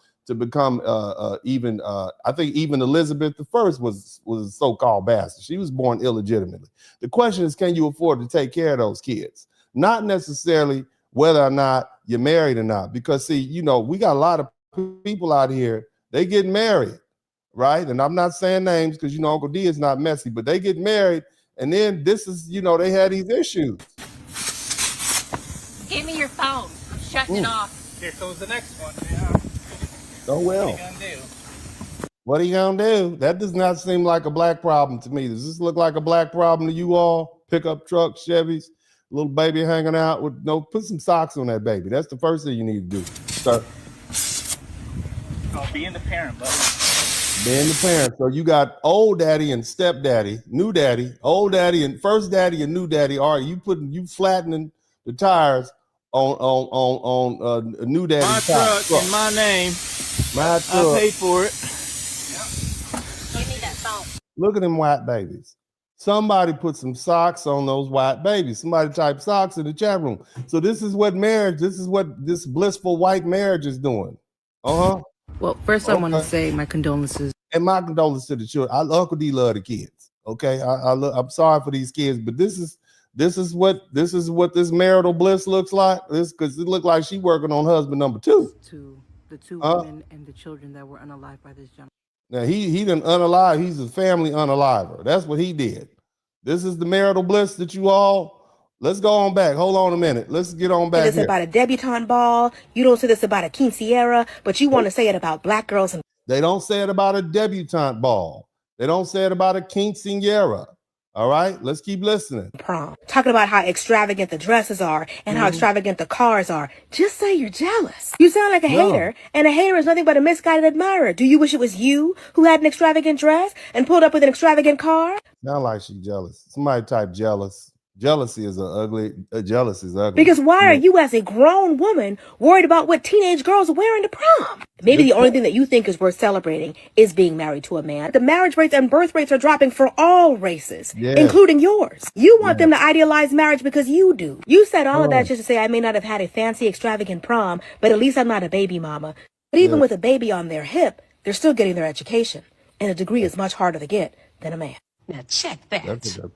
even I think even Elizabeth I was a so-called bastard. She was born illegitimately. The question is, can you afford to take care of those kids? Not necessarily whether or not you're married or not, because see, you know, we got a lot of people out here, they get married, right? And I'm not saying names because, you know, Uncle D is not messy, but they get married, and then this is, you know, they had these issues. Give me your phone. I'm shutting it off. Here comes the next one. Oh well. What are you gonna do? What are you gonna do? That does not seem like a black problem to me. Does this look like a black problem to you all? Pickup trucks, Chevys, little baby hanging out with put some socks on that baby. That's the first thing you need to do, sir. Oh, being the parent, buddy. Being the parent. So you got old daddy and stepdaddy, new daddy, old daddy and first daddy and new daddy. All right, you flattening the tires on a new daddy. My truck in my name. My truck. I paid for it. Give me that phone. Look at them white babies. Somebody put some socks on those white babies. Somebody type socks in the chat room. So this is what this blissful white marriage is doing. Well, first I want to say my condolences. And my condolences to the children. Uncle D love the kids. Okay, I'm sorry for these kids, but this is what this marital bliss looks like. Because it looked like she working on husband number 2. To the 2 women and the children that were unalived by this gentleman. Now he didn't unalive. He's a family unaliver. That's what he did. This is the marital bliss that you all. Let's go on back. Hold on a minute. Let's get on back. It's about a debutante ball. You don't say this about a quinceañera, but you want to say it about black girls. They don't say it about a debutante ball. They don't say it about a quinceañera. All right, let's keep listening. Prom. Talking about how extravagant the dresses are and how extravagant the cars are. Just say you're jealous. You sound like a hater, and a hater is nothing but a misguided admirer. Do you wish it was you who had an extravagant dress and pulled up with an extravagant car? Sound like she's jealous. Somebody type jealous. Jealousy is ugly. Because why are you, as a grown woman, worried about what teenage girls are wearing to prom? Maybe the only thing that you think is worth celebrating is being married to a man. The marriage rates and birth rates are dropping for all races, including yours. You want them to idealize marriage because you do. You said all of that just to say I may not have had a fancy, extravagant prom, but at least I'm not a baby mama. But even with a baby on their hip, they're still getting their education. And a degree is much harder to get than a man. Now check that.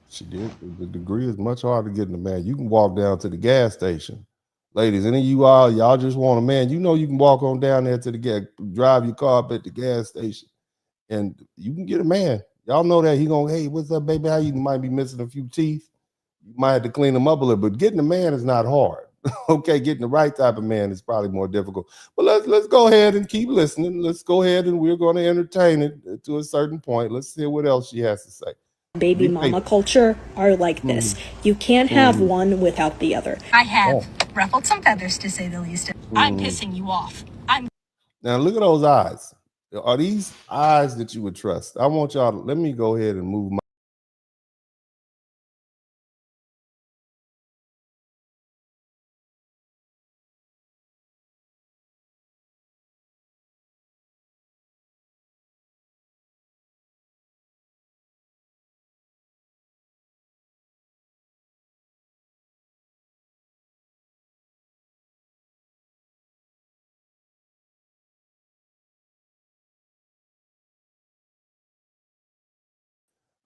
She did. The degree is much harder to get in a man. You can walk down to the gas station. Ladies, any of y'all just want a man. You know you can walk on down there to the gas, drive your car up at the gas station, and you can get a man. Y'all know that he gonna, hey, what's up, baby? How you might be missing a few teeth. You might have to clean them up a little, but getting a man is not hard. Okay, getting the right type of man is probably more difficult. But let's go ahead and keep listening. Let's go ahead and we're going to entertain it to a certain point. Let's see what else she has to say. Baby mama culture are like this. You can't have one without the other. I have ruffled some feathers, to say the least. I'm pissing you off. Now look at those eyes. Are these eyes that you would trust? I want y'all to, let me go ahead and move my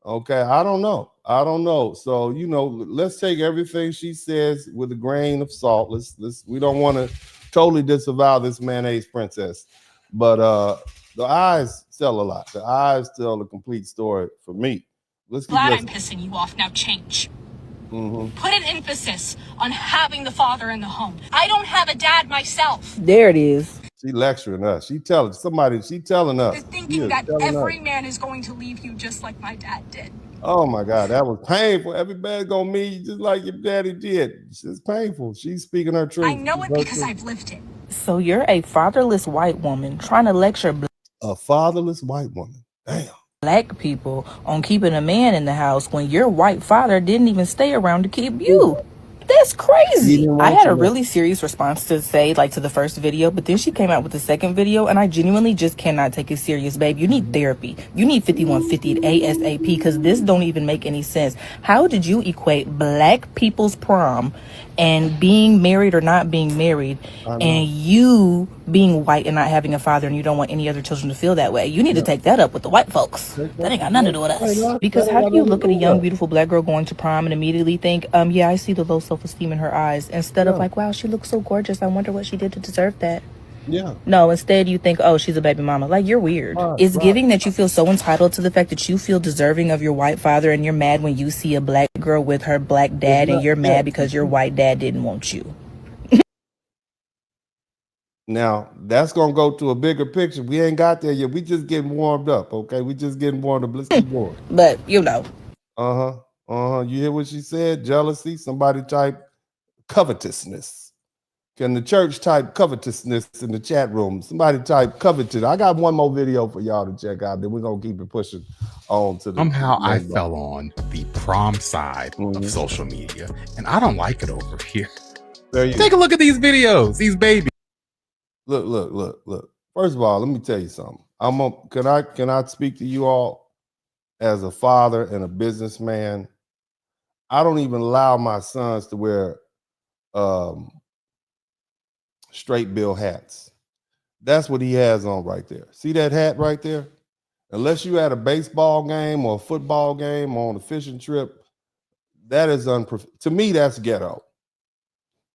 Okay, I don't know. So, you know, let's take everything she says with a grain of salt. We don't want to totally disavow this mayonnaise princess, but the eyes tell a lot. The eyes tell the complete story for me. Let's keep Glad I'm listening. pissing you off. Now change. Mm-hmm. Put an emphasis on having the father in the home. I don't have a dad myself. There it is. She lecturing us. She telling us. They're thinking that every man is going to leave you just like my dad did. Oh my God, that was painful. Everybody's gonna meet you just like your daddy did. It's painful. She's speaking her truth. I know it because I've lived it. So you're a fatherless white woman trying to lecture a fatherless white woman. Damn. Black people on keeping a man in the house when your white father didn't even stay around to keep you. That's crazy. I had a really serious response to say, like, to the first video, but then she came out with the second video, and I genuinely just cannot take it serious, babe. You need therapy. You need 5150 ASAP, because this don't even make any sense. How did you equate black people's prom and being married or not being married, and you being white and not having a father, and you don't want any other children to feel that way? You need to take that up with the white folks. That ain't got nothing to do with us. Because how do you look at a young, beautiful black girl going to prom and immediately think, yeah, I see the low self-esteem in her eyes, instead of like, wow, she looks so gorgeous. I wonder what she did to deserve that. Yeah. No, instead you think, oh, she's a baby mama. Like, you're weird. It's giving that you feel so entitled to the fact that you feel deserving of your white father, and you're mad when you see a black girl with her black dad, and you're mad because your white dad didn't want you. Now, that's going to go to a bigger picture. We ain't got there yet. We just getting warmed up, okay? We just getting warmed up. Let's keep going. But, you know. You hear what she said? Jealousy. Somebody type covetousness. Can the church type covetousness in the chat room? Somebody type covetous. I got one more video for y'all to check out. Then we're going to keep it pushing on to the... Somehow I fell on the prom side of social media, and I don't like it over here. Take a look at these videos, these babies. Look. First of all, let me tell you something. Can I speak to you all as a father and a businessman? I don't even allow my sons to wear straight bill hats. That's what he has on right there. See that hat right there? Unless you at a baseball game or a football game or on a fishing trip, that is to me, that's ghetto.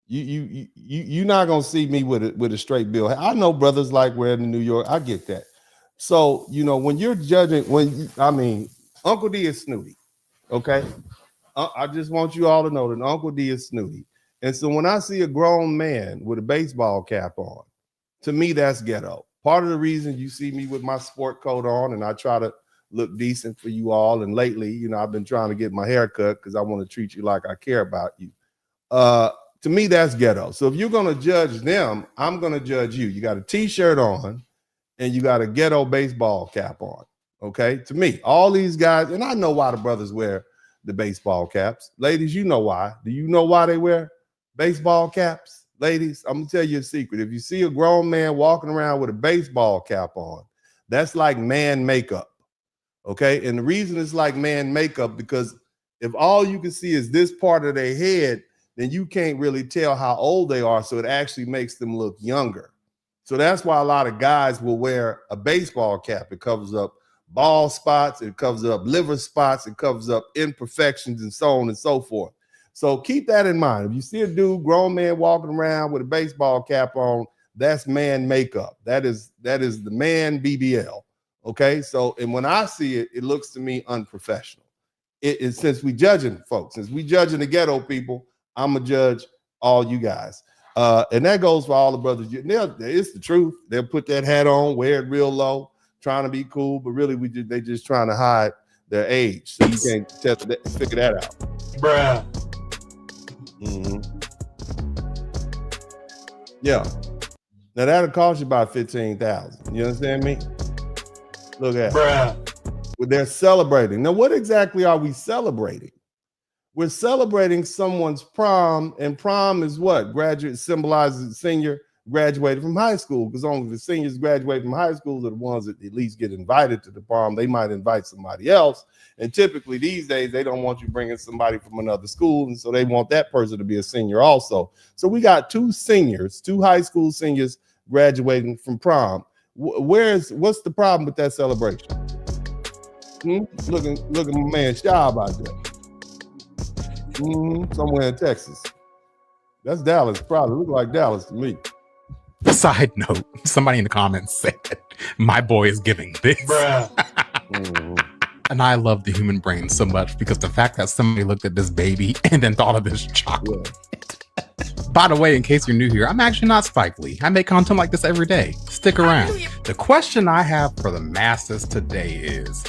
You're not gonna see me with a straight bill hat. I know brothers like wearing in New York. I get that. So, you know, when you're judging, Uncle D is snooty. Okay. I just want you all to know that Uncle D is snooty. And so when I see a grown man with a baseball cap on, to me, that's ghetto. Part of the reason you see me with my sport coat on and I try to look decent for you all. And lately, you know, I've been trying to get my hair cut because I want to treat you like I care about you. To me, that's ghetto. So if you're going to judge them, I'm going to judge you. You got a t-shirt on and you got a ghetto baseball cap on. Okay. To me, all these guys, and I know why the brothers wear the baseball caps. Ladies, you know why. Do you know why they wear baseball caps? Ladies, I'm gonna tell you a secret. If you see a grown man walking around with a baseball cap on, that's like man makeup. Okay. And the reason it's like man makeup, because if all you can see is this part of their head, then you can't really tell how old they are. So it actually makes them look younger. So that's why a lot of guys will wear a baseball cap. It covers up bald spots, it covers up liver spots, it covers up imperfections, and so on and so forth. So keep that in mind. If you see a dude, grown man walking around with a baseball cap on, that's man makeup. That is the man BBL. Okay. So, and when I see it, it looks to me unprofessional. Since we judging folks, since we judging the ghetto people, I'm gonna judge all you guys. And that goes for all the brothers. It's the truth. They'll put that hat on, wear it real low, trying to be cool, but really they just trying to hide their age. So you can't figure that out. Bruh. Yeah. Now that'll cost you about $15,000. You understand me? Look at it. They're celebrating. Now, what exactly are we celebrating? We're celebrating someone's prom, and prom is what? Graduate symbolizes senior graduated from high school, because only the seniors graduate from high school are the ones that at least get invited to the prom. They might invite somebody else. And typically these days, they don't want you bringing somebody from another school. And so they want that person to be a senior also. So we got two high school seniors graduating from prom. What's the problem with that celebration? Looking my man Shab out there. Somewhere in Texas. That's Dallas, probably. Look like Dallas to me. Side note, somebody in the comments said, my boy is giving this. And I love the human brain so much because the fact that somebody looked at this baby and then thought of this chocolate. By the way, in case you're new here, I'm actually not Spike Lee. I make content like this every day. Stick around. The question I have for the masses today is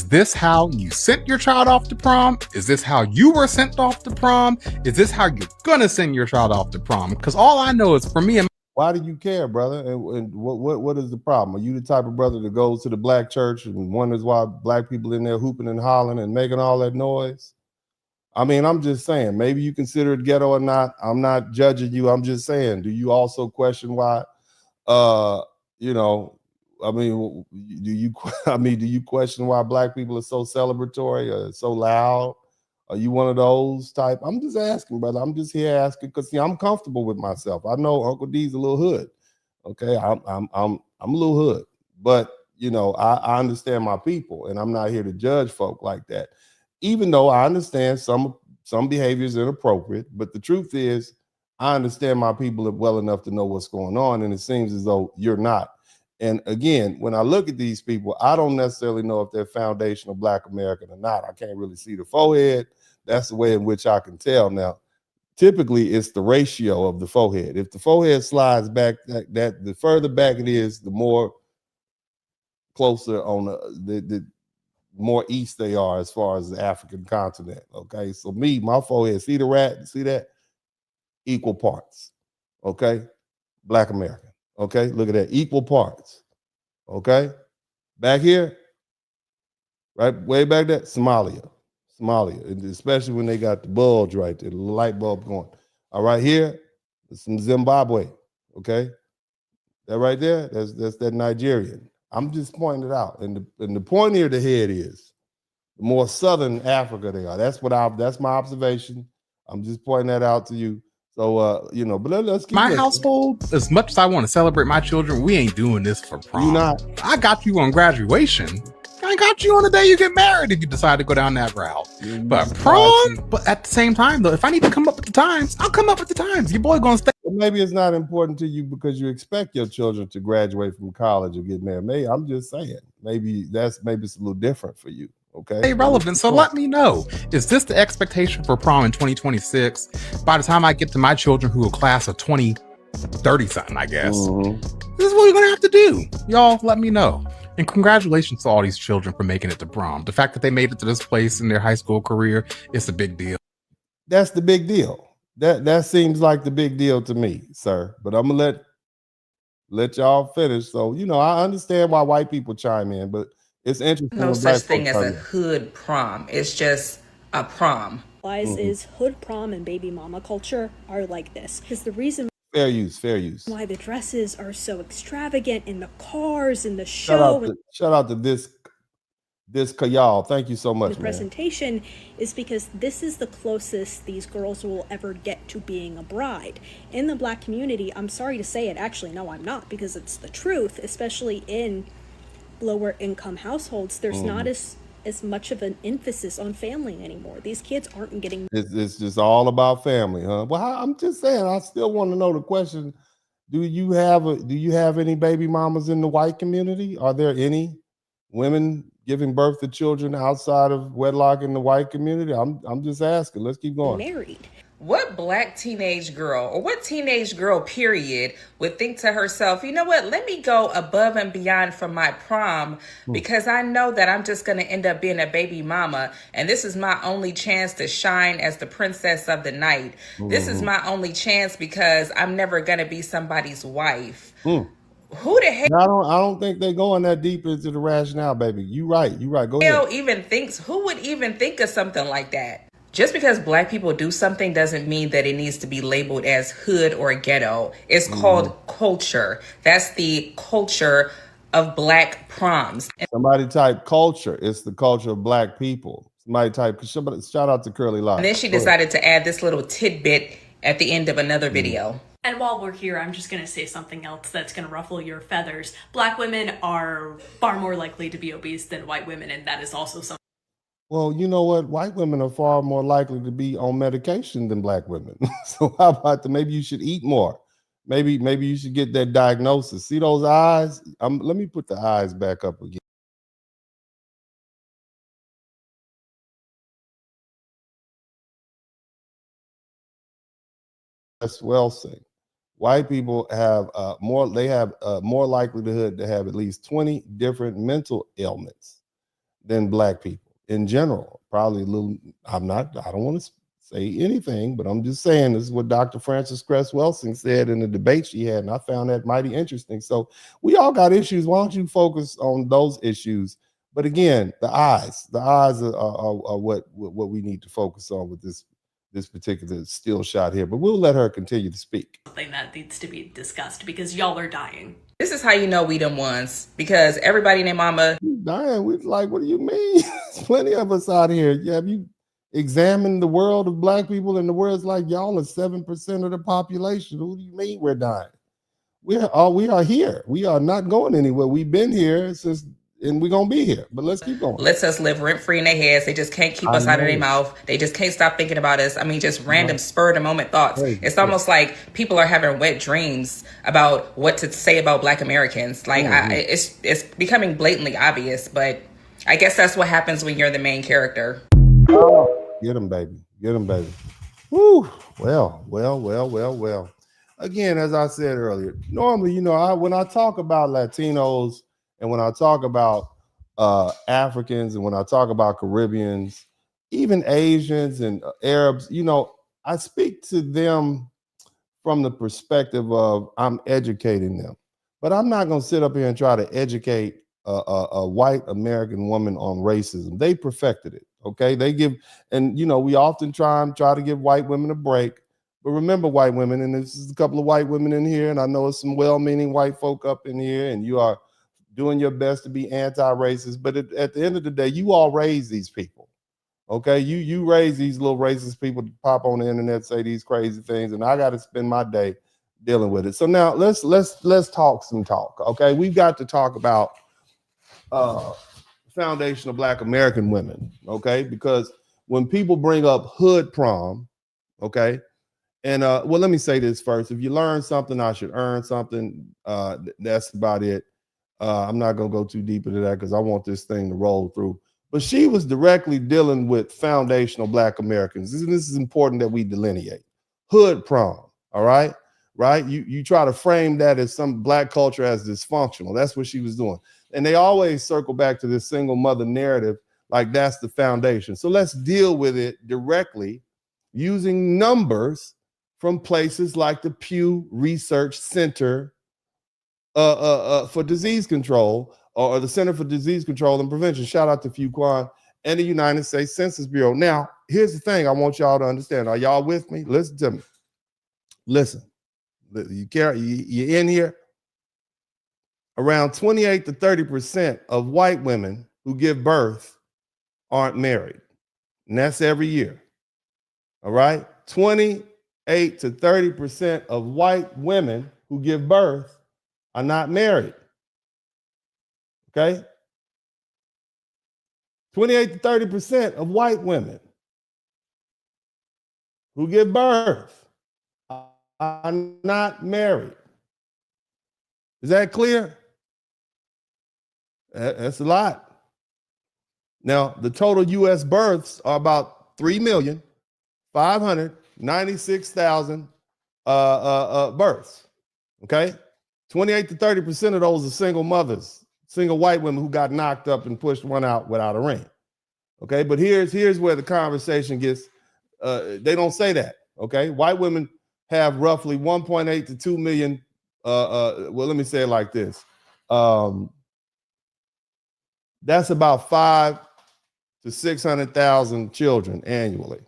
this how you sent your child off to prom? Is this how you were sent off to prom? Is this how you're gonna send your child off to prom? Because all I know is for me and why do you care, brother? And what is the problem? Are you the type of brother that goes to the black church and wonders why black people in there hooping and hollering and making all that noise? I mean, I'm just saying, maybe you consider it ghetto or not. I'm not judging you. I'm just saying, do you also question why, you know, I mean, do you question why black people are so celebratory or so loud? Are you one of those type? I'm just asking, brother. I'm just here asking because I'm comfortable with myself. I know Uncle D's a little hood. Okay, I'm a little hood, but you know, I understand my people, and I'm not here to judge folk like that. Even though I understand some behavior is inappropriate, but the truth is, I understand my people well enough to know what's going on, and it seems as though you're not. And again, when I look at these people, I don't necessarily know if they're foundational Black American or not. I can't really see the forehead. That's the way in which I can tell. Now, typically, it's the ratio of the forehead. If the forehead slides back, that the further back it is, the more closer on the more east they are as far as the African continent. Okay, so my forehead, see the rat, see that? Equal parts. Okay, Black American. Okay, look at that, equal parts. Okay, back here, right, way back there, Somalia, and especially when they got the bulge right there, the light bulb going. All right, here, some Zimbabwe. Okay, that right there, that's that Nigerian. I'm just pointing it out, and the pointier the head is, the more southern Africa they are. That's my observation. I'm just pointing that out to you. So you know, but let's keep my listening. household, as much as I want to celebrate my children, we ain't doing this for prom. You not? I got you on graduation. I got you on the day you get married if you decide to go down that route. But prom, but at the same time though, if I need to come up with the times, I'll come up with the times. Your boy gonna stay. But maybe it's not important to you because you expect your children to graduate from college or get married. Maybe I'm just saying, maybe it's a little different for you. Okay, relevant. So let me know, is this the expectation for prom in 2026? By the time I get to my children who are class of 2030 something, I guess. This is what we're gonna have to do. Y'all let me know. And congratulations to all these children for making it to prom. The fact that they made it to this place in their high school career, it's a big deal. That's the big deal. That seems like the big deal to me, sir. But I'm gonna let y'all finish. So, you know, I understand why white people chime in, but it's interesting. No such thing as a hood prom. It's just a prom. Is hood prom and baby mama culture are like this. Because the reason fair use. Why the dresses are so extravagant in the cars, in the show. Shout out to this Kayal. Thank you so much. The presentation is because this is the closest these girls will ever get to being a bride. In the Black community, I'm sorry to say it, actually, no, I'm not, because it's the truth, especially in lower income households, there's not as much of an emphasis on family anymore. These kids aren't getting. It's just all about family, huh? Well, I'm just saying. I still want to know the question: do you have any baby mamas in the white community? Are there any women giving birth to children outside of wedlock in the white community? I'm just asking. Let's keep going. Married. What Black teenage girl, or what teenage girl period, would think to herself, you know what, let me go above and beyond for my prom because I know that I'm just going to end up being a baby mama and this is my only chance to shine as the princess of the night. This is my only chance because I'm never going to be somebody's wife. Who the heck? I don't think they're going that deep into the rationale, baby. You right. Go ahead. Who would even think of something like that? Just because Black people do something doesn't mean that it needs to be labeled as hood or ghetto. It's called culture. That's the culture of Black proms. Somebody type culture. It's the culture of Black people. Somebody type, shout out to Curly Locke. And then she decided to add this little tidbit at the end of another video. And while we're here, I'm just going to say something else that's going to ruffle your feathers. Black women are far more likely to be obese than white women, and that is also something. Well, you know what? White women are far more likely to be on medication than black women. So how about maybe you should eat more? Maybe you should get that diagnosis. See those eyes? Let me put the eyes back up again. That's well said. White people have more likelihood to have at least 20 different mental ailments than black people in general. Probably a little, I don't want to say anything, but I'm just saying this is what Dr. Frances Cress Welsing said in the debate she had, and I found that mighty interesting. So we all got issues. Why don't you focus on those issues? But again, the eyes are what we need to focus on with this particular still shot here. But we'll let her continue to speak. Something that needs to be discussed because y'all are dying. This is how you know we them ones, because everybody and their mama. Dying, we like, what do you mean? There's plenty of us out here. Yeah, have you examined the world of black people? And the world's like, y'all are 7% of the population. Who do you mean we're dying? We are here. We are not going anywhere. We've been here since, and we're gonna be here. But let's keep going. Lets us live rent free in their heads. They just can't keep us out of their mouth. They just can't stop thinking about us. I mean, just random spur of the moment thoughts. It's almost like people are having wet dreams about what to say about Black Americans. Like it's becoming blatantly obvious. But I guess that's what happens when you're the main character. Get them, baby. Get them, baby. Woo. Well. Again, as I said earlier, normally, when I talk about Latinos and when I talk about Africans and when I talk about Caribbeans, even Asians and Arabs, I speak to them from the perspective of I'm educating them. But I'm not going to sit up here and try to educate a white American woman on racism. They perfected it, okay? They give, and we often try to give white women a break. But remember, white women, and this is a couple of white women in here, and I know it's some well-meaning white folk up in here, and you are doing your best to be anti-racist. But at the end of the day, you all raise these people, okay? You raise these little racist people to pop on the internet, say these crazy things, and I got to spend my day dealing with it. So now let's talk some talk, okay? We've got to talk about foundational Black American women, okay? Because when people bring up hood prom, okay? And well, let me say this first. If you learn something, I should earn something. That's about it. I'm not going to go too deep into that because I want this thing to roll through. But she was directly dealing with foundational Black Americans. This is important that we delineate. Hood prom, all right? Right? You try to frame that as some Black culture as dysfunctional. That's what she was doing. And they always circle back to this single mother narrative, like that's the foundation. So let's deal with it directly using numbers from places like the Pew Research Center for Disease Control, or the Center for Disease Control and Prevention. Shout out to Fuquan and the United States Census Bureau. Now, here's the thing I want y'all to understand. Are y'all with me? Listen to me. Listen. You're in here? Around 28 to 30% of white women who give birth aren't married. And that's every year. All right? 28 to 30% of white women who give birth are not married. Okay? 28 to 30% of white women who give birth are not married. Is that clear? That's a lot. Now, the total U.S. births are about 3,596,000 births. Okay? 28 to 30% of those are single mothers, single white women who got knocked up and pushed one out without a ring. Okay? But here's where the conversation gets, they don't say that. Okay? White women have roughly 1.8 to 2 million, well, let me say it like this. That's about 5 to 600,000 children annually.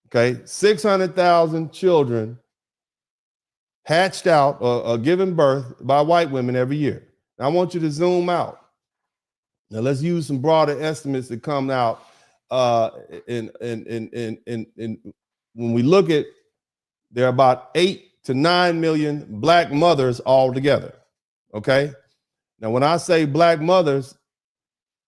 Okay, 600,000 children hatched out or given birth by white women every year. Now, I want you to zoom out. Now, let's use some broader estimates that come out. When we look at, there are about 8 to 9 million black mothers altogether. Okay. Now, when I say black mothers,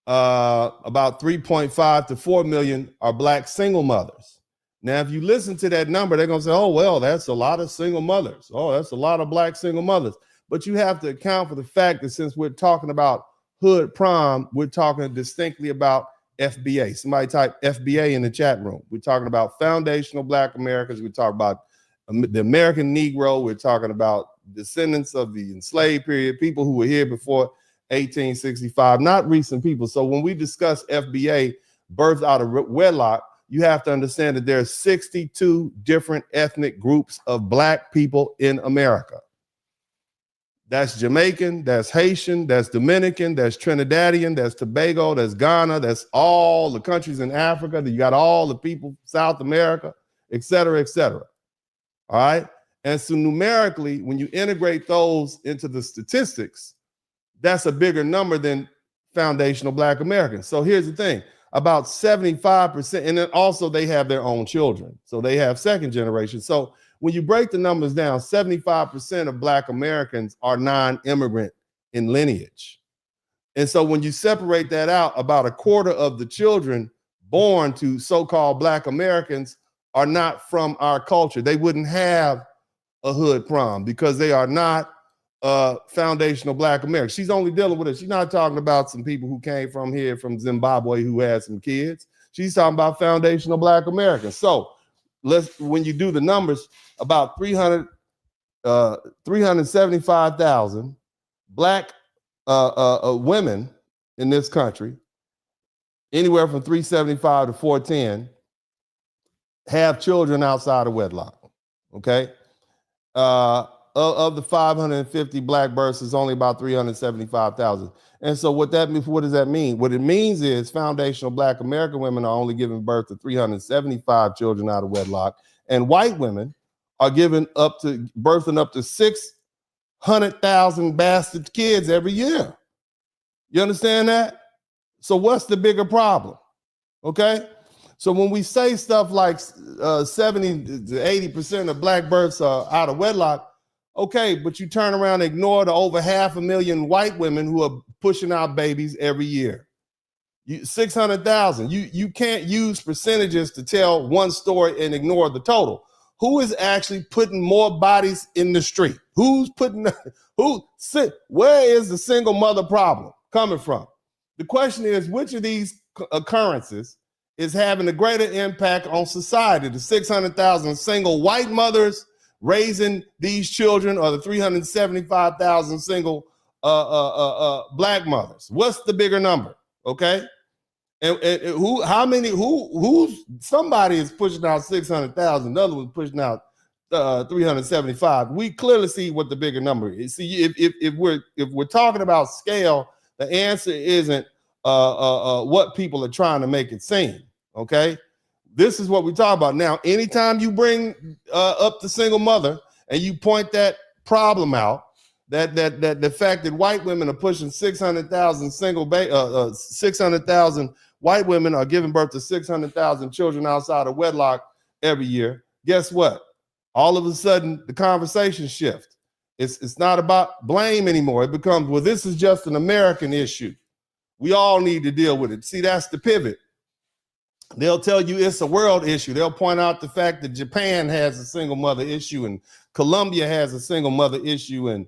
about 3.5 to 4 million are black single mothers. Now, if you listen to that number, they're going to say, oh, well, that's a lot of single mothers. Oh, that's a lot of black single mothers. But you have to account for the fact that since we're talking about hood prom, we're talking distinctly about FBA. Somebody type FBA in the chat room. We're talking about foundational black Americans. We talk about the American Negro. We're talking about descendants of the enslaved period, people who were here before 1865, not recent people. So when we discuss FBA, birth out of wedlock, you have to understand that there are 62 different ethnic groups of black people in America. That's Jamaican, that's Haitian, that's Dominican, that's Trinidadian, that's Tobago, that's Ghana, that's all the countries in Africa. You got all the people, South America, et cetera, et cetera. All right. And so numerically, when you integrate those into the statistics, that's a bigger number than foundational black Americans. So here's the thing, about 75%, and then also they have their own children. So they have second generation. So when you break the numbers down, 75% of black Americans are non-immigrant in lineage. And so when you separate that out, about a quarter of the children born to so-called black Americans are not from our culture. They wouldn't have a hood prom because they are not foundational black Americans. She's only dealing with it. She's not talking about some people who came from here from Zimbabwe who had some kids. She's talking about foundational black Americans. So when you do the numbers, about 375,000 black women in this country, anywhere from 375 to 410, have children outside of wedlock. Okay. Of the 550 black births, is only about 375,000. And so what does that mean? What it means is foundational black American women are only giving birth to 375 children out of wedlock, and white women are birthing up to 600,000 bastard kids every year. You understand that? So what's the bigger problem? Okay. So when we say stuff like 70 to 80% of black births are out of wedlock, okay, but you turn around and ignore the over 500,000 white women who are pushing out babies every year. 600,000. You can't use percentages to tell one story and ignore the total. Who is actually putting more bodies in the street? Where is the single mother problem coming from? The question is, which of these occurrences is having a greater impact on society? The 600,000 single white mothers raising these children, or the 375,000 single black mothers? What's the bigger number? Okay. And somebody is pushing out 600,000, another one's pushing out 375. We clearly see what the bigger number is. See, if we're talking about scale, the answer isn't what people are trying to make it seem. Okay. This is what we talk about. Now, anytime you bring up the single mother and you point that problem out, that the fact that white women are pushing 600,000 600,000 white women are giving birth to 600,000 children outside of wedlock every year, guess what? All of a sudden, the conversation shifts. It's not about blame anymore. It becomes, well, this is just an American issue. We all need to deal with it. See, that's the pivot. They'll tell you it's a world issue. They'll point out the fact that Japan has a single mother issue, and Colombia has a single mother issue, and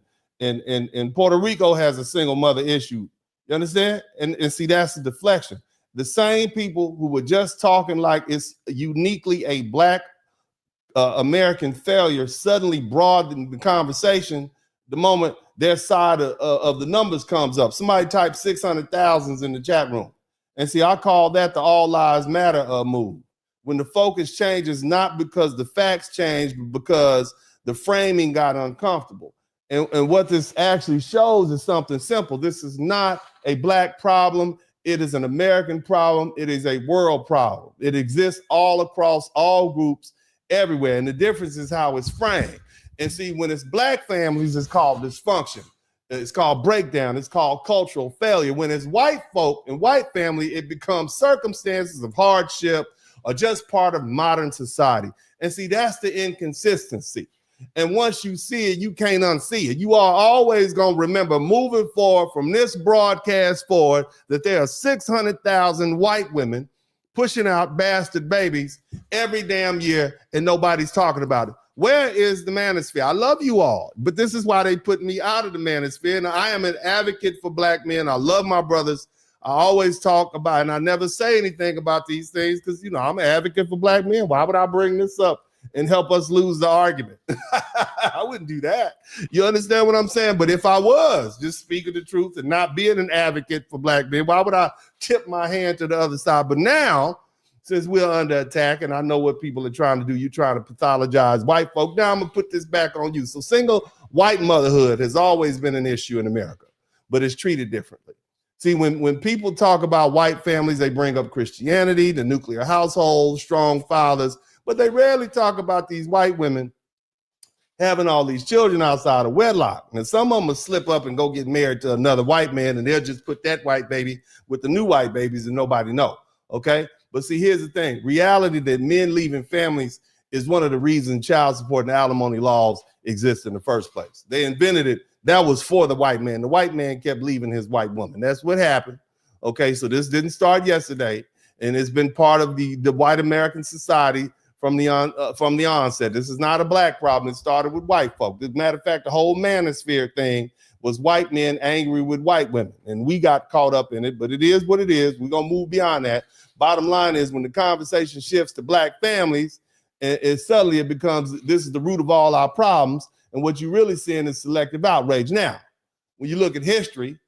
Puerto Rico has a single mother issue. You understand? And see, that's the deflection. The same people who were just talking like it's uniquely a black American failure suddenly broaden the conversation the moment their side of the numbers comes up. Somebody type 600,000 in the chat room. And see, I call that the all lives matter move. When the focus changes, not because the facts change, but because the framing got uncomfortable. And what this actually shows is something simple. This is not a black problem. It is an American problem. It is a world problem. It exists all across all groups everywhere. And the difference is how it's framed. And see, when it's black families, it's called dysfunction. It's called breakdown. It's called cultural failure. When it's white folk and white family, it becomes circumstances of hardship or just part of modern society. And see, that's the inconsistency. And once you see it, you can't unsee it. You are always going to remember moving forward from this broadcast forward that there are 600,000 white women pushing out bastard babies every damn year and nobody's talking about it. Where is the manosphere? I love you all, but this is why they put me out of the manosphere. And I am an advocate for black men. I love my brothers. I always talk about, and I never say anything about these things because, you know, I'm an advocate for black men. Why would I bring this up and help us lose the argument? I wouldn't do that. You understand what I'm saying? But if I was just speaking the truth and not being an advocate for black men, why would I tip my hand to the other side? But now, since we're under attack and I know what people are trying to do, you're trying to pathologize white folk. Now I'm going to put this back on you. So single white motherhood has always been an issue in America, but it's treated differently. See, when people talk about white families, they bring up Christianity, the nuclear household, strong fathers, but they rarely talk about these white women having all these children outside of wedlock. And some of them will slip up and go get married to another white man, and they'll just put that white baby with the new white babies and nobody know, okay? But see, here's the thing. Reality that men leaving families is one of the reasons child support and alimony laws exist in the first place. They invented it. That was for the white man. The white man kept leaving his white woman. That's what happened. Okay, so this didn't start yesterday, and it's been part of the white American society from the onset. This is not a black problem. It started with white folk. As a matter of fact, the whole manosphere thing was white men angry with white women, and we got caught up in it, but it is what it is. We're going to move beyond that. Bottom line is when the conversation shifts to black families, and suddenly it becomes, this is the root of all our problems. And what you're really seeing is selective outrage. Now, when you look at history,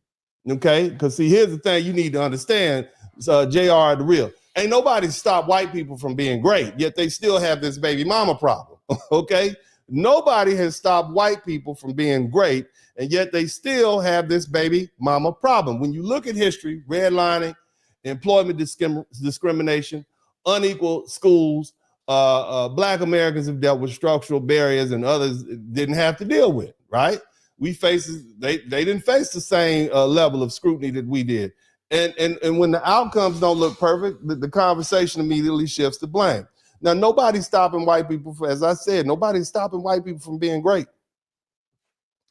okay, because see, here's the thing you need to understand, JR the real. Ain't nobody stopped white people from being great, yet they still have this baby mama problem, okay? Nobody has stopped white people from being great, and yet they still have this baby mama problem. When you look at history, redlining, employment discrimination, unequal schools, black Americans have dealt with structural barriers and others didn't have to deal with, right? They didn't face the same level of scrutiny that we did. And when the outcomes don't look perfect, the conversation immediately shifts to blame. Now, nobody's stopping white people, as I said, nobody's stopping white people from being great.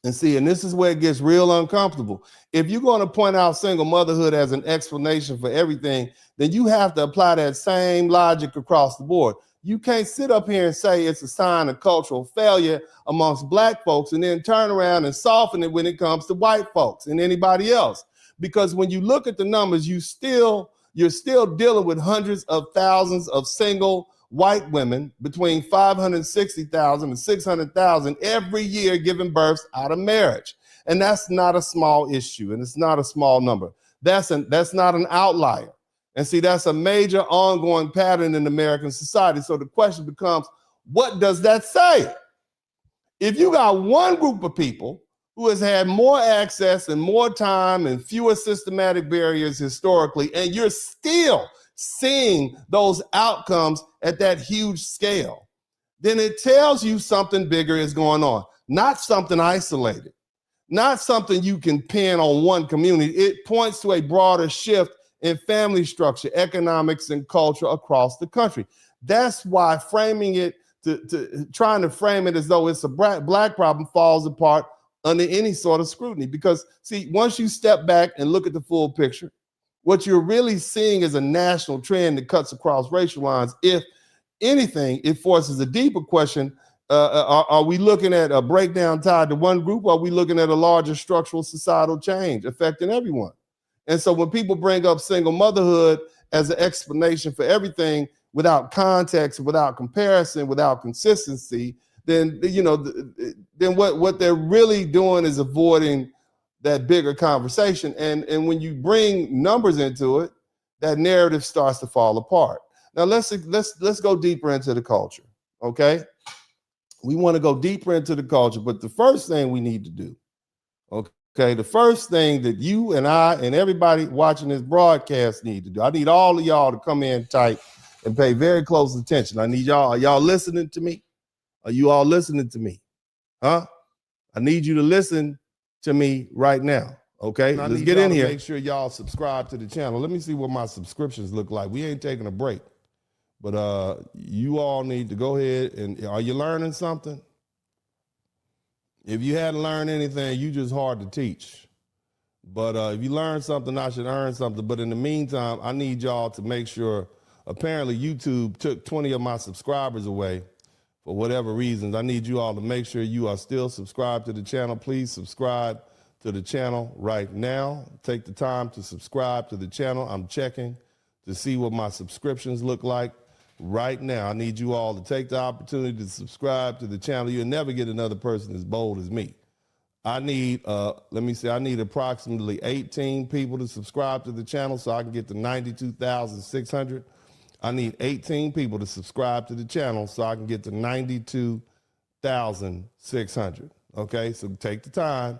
And see, and this is where it gets real uncomfortable. If you're going to point out single motherhood as an explanation for everything, then you have to apply that same logic across the board. You can't sit up here and say it's a sign of cultural failure amongst black folks and then turn around and soften it when it comes to white folks and anybody else. Because when you look at the numbers, you're still dealing with hundreds of thousands of single white women, between 560,000 and 600,000 every year giving birth out of marriage. And that's not a small issue, and it's not a small number. That's not an outlier. And see, that's a major ongoing pattern in American society. So the question becomes, what does that say? If you got one group of people who has had more access and more time and fewer systematic barriers historically, and you're still seeing those outcomes at that huge scale, then it tells you something bigger is going on, not something isolated, not something you can pin on one community. It points to a broader shift in family structure, economics, and culture across the country. That's why framing it, trying to frame it as though it's a black problem falls apart under any sort of scrutiny. Because see, once you step back and look at the full picture, what you're really seeing is a national trend that cuts across racial lines. If anything, it forces a deeper question. Are we looking at a breakdown tied to one group, or are we looking at a larger structural societal change affecting everyone? And so when people bring up single motherhood as an explanation for everything without context, without comparison, without consistency, then what they're really doing is avoiding that bigger conversation. And when you bring numbers into it, that narrative starts to fall apart. Now let's go deeper into the culture, okay? We want to go deeper into the culture, but the first thing we need to do, okay, the first thing that you and I and everybody watching this broadcast need to do, I need all of y'all to come in tight and pay very close attention. I need y'all, are y'all listening to me? Are you all listening to me? Huh? I need you to listen to me right now, okay? Let's get in here. Make sure y'all subscribe to the channel. Let me see what my subscriptions look like. We ain't taking a break, but you all need to go ahead and, are you learning something? If you hadn't learned anything, you just hard to teach. But if you learn something, I should earn something. But in the meantime, I need y'all to make sure. Apparently, YouTube took 20 of my subscribers away for whatever reasons. I need you all to make sure you are still subscribed to the channel. Please subscribe to the channel right now. Take the time to subscribe to the channel. I'm checking to see what my subscriptions look like right now. I need you all to take the opportunity to subscribe to the channel. You'll never get another person as bold as me. I need, I need approximately 18 people to subscribe to the channel so I can get to 92,600. I need 18 people to subscribe to the channel so I can get to 92,600. Okay, so take the time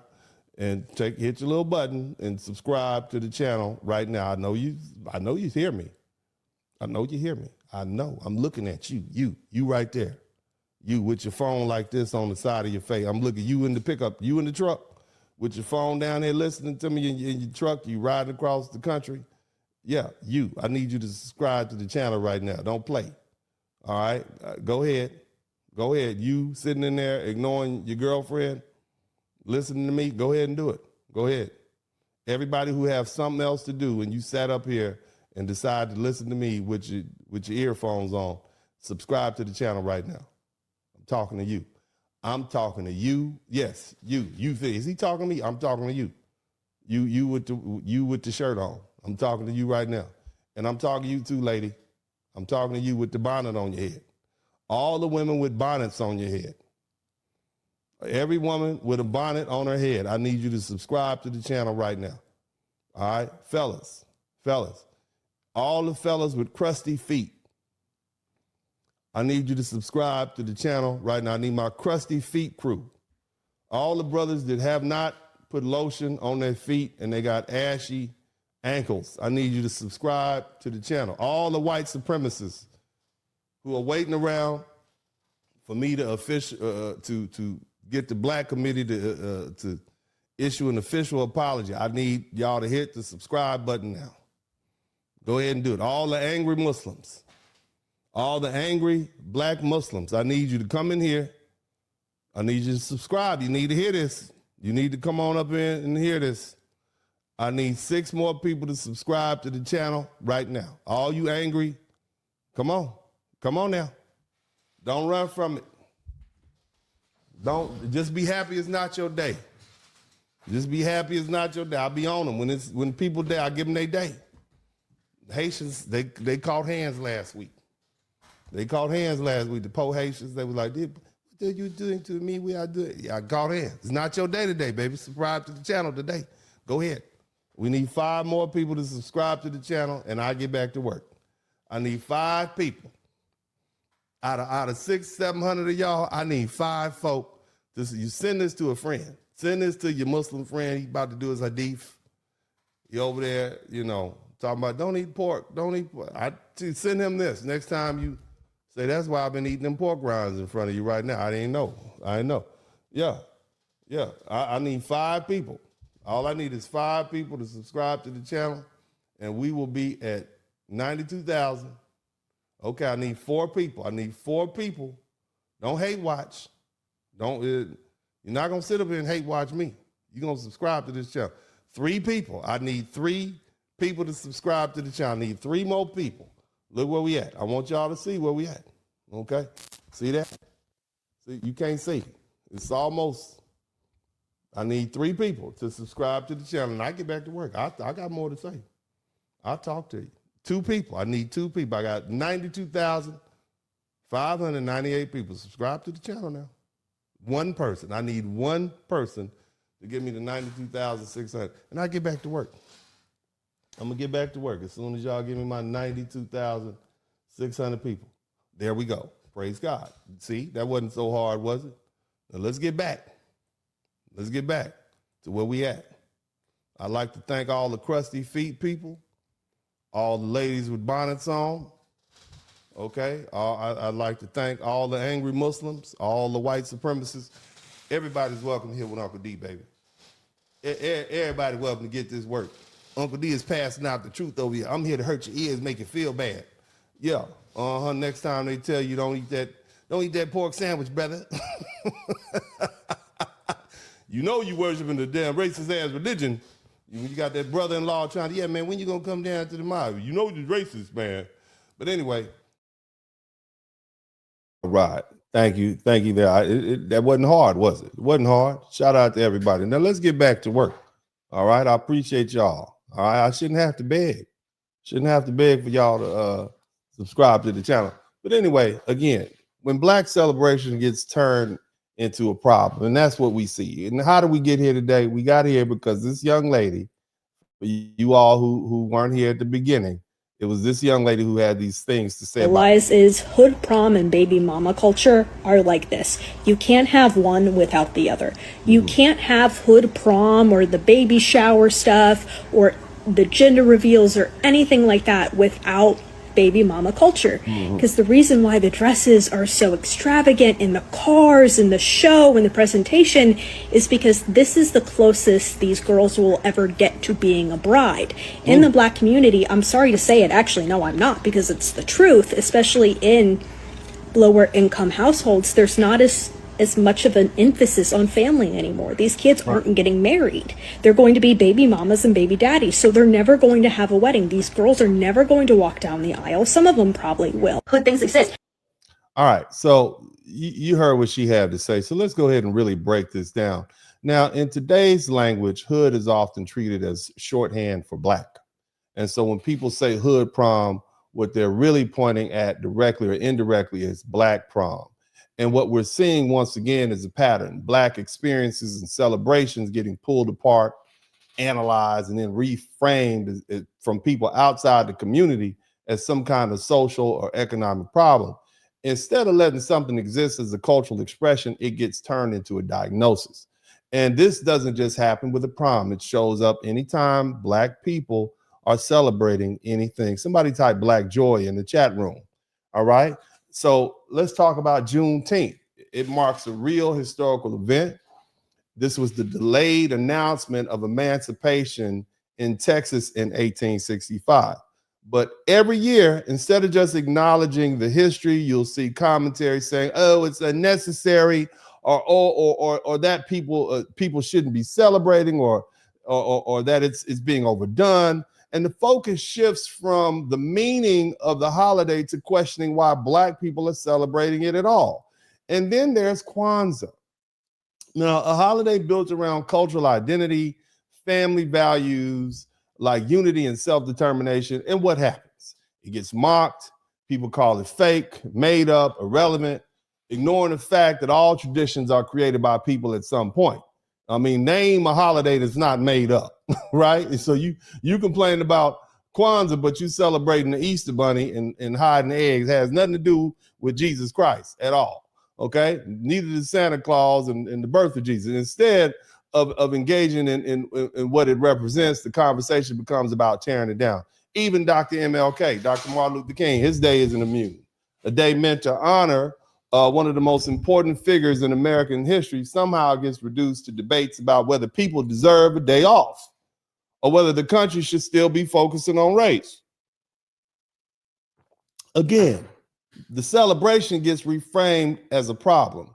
and hit your little button and subscribe to the channel right now. I know you hear me. I know you hear me. I know. I'm looking at you. You right there. You with your phone like this on the side of your face. I'm looking you in the pickup, you in the truck with your phone down there listening to me in your truck. You riding across the country. Yeah, you. I need you to subscribe to the channel right now. Don't play. All right. Go ahead. Go ahead. You sitting in there ignoring your girlfriend, listening to me. Go ahead and do it. Go ahead. Everybody who have something else to do and you sat up here and decide to listen to me with your earphones on, subscribe to the channel right now. I'm talking to you. I'm talking to you. Yes, you. Is he talking to me? I'm talking to you. You with the shirt on. I'm talking to you right now. And I'm talking to you too, lady. I'm talking to you with the bonnet on your head. All the women with bonnets on your head. Every woman with a bonnet on her head. I need you to subscribe to the channel right now. All right, fellas. All the fellas with crusty feet. I need you to subscribe to the channel right now. I need my crusty feet crew. All the brothers that have not put lotion on their feet and they got ashy ankles. I need you to subscribe to the channel. All the white supremacists who are waiting around for me to to get the black committee to issue an official apology. I need y'all to hit the subscribe button now. Go ahead and do it. All the angry Muslims, all the angry black Muslims, I need you to come in here. I need you to subscribe. You need to hear this. You need to come on up in and hear this. I need 6 more people to subscribe to the channel right now. All you angry, come on. Come on now. Don't run from it. Don't just be happy it's not your day. Just be happy it's not your day. I'll be on them. When people die, I give them their day. Haitians, they caught hands last week. The poor Haitians, they was like, what are you doing to me? We are doing. Yeah, I caught hands. It's not your day today, baby. Subscribe to the channel today. Go ahead. We need 5 more people to subscribe to the channel, and I get back to work. I need 5 people. Out of 600-700 of y'all, I need 5 folk. You send this to a friend. Send this to your Muslim friend. He about to do his hadith. He over there, talking about don't eat pork. Send him this. Next time you say, that's why I've been eating them pork rinds in front of you right now. I didn't know. Yeah. I need 5 people. All I need is 5 people to subscribe to the channel, and we will be at 92,000. Okay, I need 4 people. Don't hate watch. You're not gonna sit up here and hate watch me. You're gonna subscribe to this channel. 3 people. I need 3 people to subscribe to the channel. I need 3 more people. Look where we at. I want y'all to see where we at. Okay, see that? See, you can't see. It's almost. I need 3 people to subscribe to the channel, and I get back to work. I got more to say. I'll talk to you. 2 people. I need 2 people. I got 92,598 people. Subscribe to the channel now. 1 person. I need 1 person to get me to 92,600, and I get back to work. I'm gonna get back to work as soon as y'all give me my 92,600 people. There we go. Praise God. See, that wasn't so hard, was it? Now let's get back. Let's get back to where we at. I'd like to thank all the crusty feet people, all the ladies with bonnets on. Okay. I'd like to thank all the angry Muslims, all the white supremacists. Everybody's welcome here with Uncle D, baby. Everybody welcome to get this work. Uncle D is passing out the truth over here. I'm here to hurt your ears, make you feel bad. Yeah. Next time they tell you don't eat that pork sandwich, brother. You know you worshiping the damn racist ass religion. You got that brother-in-law trying to, yeah, man, when you gonna come down to the mob? You know you're racist, man. But anyway, right. Thank you there. That wasn't hard, was it? It wasn't hard. Shout out to everybody. Now let's get back to work. All right, I appreciate y'all. All right, I shouldn't have to beg. Shouldn't have to beg for y'all to subscribe to the channel. But anyway, again, when Black celebration gets turned into a problem, and that's what we see. And how do we get here today? We got here because this young lady, for you all who weren't here at the beginning, it was this young lady who had these things to say about Realize is hood prom and baby mama culture are like this. You can't have one without the other. You can't have hood prom or the baby shower stuff or the gender reveals or anything like that without baby mama culture. Because the reason why the dresses are so extravagant in the cars and the show and the presentation is because this is the closest these girls will ever get to being a bride. In the Black community, I'm sorry to say it, actually, no, I'm not, because it's the truth, especially in lower income households, there's not as much of an emphasis on family anymore. These kids aren't getting married. They're going to be baby mamas and baby daddies, so they're never going to have a wedding. These girls are never going to walk down the aisle. Some of them probably will. Hood things exist. All right, so you heard what she had to say. So let's go ahead and really break this down. Now, in today's language, hood is often treated as shorthand for Black. And so when people say hood prom, what they're really pointing at directly or indirectly is Black prom. And what we're seeing once again is a pattern. Black experiences and celebrations getting pulled apart, analyzed, and then reframed from people outside the community as some kind of social or economic problem. Instead of letting something exist as a cultural expression, it gets turned into a diagnosis. And this doesn't just happen with a prom. It shows up anytime Black people are celebrating anything. Somebody type Black joy in the chat room. All right. So let's talk about Juneteenth. It marks a real historical event. This was the delayed announcement of emancipation in Texas in 1865. But every year, instead of just acknowledging the history, you'll see commentary saying, "Oh, it's unnecessary," or that people shouldn't be celebrating, or that it's being overdone. And the focus shifts from the meaning of the holiday to questioning why Black people are celebrating it at all. And then there's Kwanzaa. Now, a holiday built around cultural identity, family values, like unity and self-determination. And what happens? It gets mocked. People call it fake, made up, irrelevant, ignoring the fact that all traditions are created by people at some point. I mean, name a holiday that's not made up, right? And so you complain about Kwanzaa, but you celebrating the Easter bunny and hiding eggs has nothing to do with Jesus Christ at all, okay? Neither does Santa Claus and the birth of Jesus. Instead of engaging in what it represents, the conversation becomes about tearing it down. Even Dr. MLK, Dr. Martin Luther King, his day isn't immune. A day meant to honor one of the most important figures in American history somehow gets reduced to debates about whether people deserve a day off or whether the country should still be focusing on race. Again, the celebration gets reframed as a problem.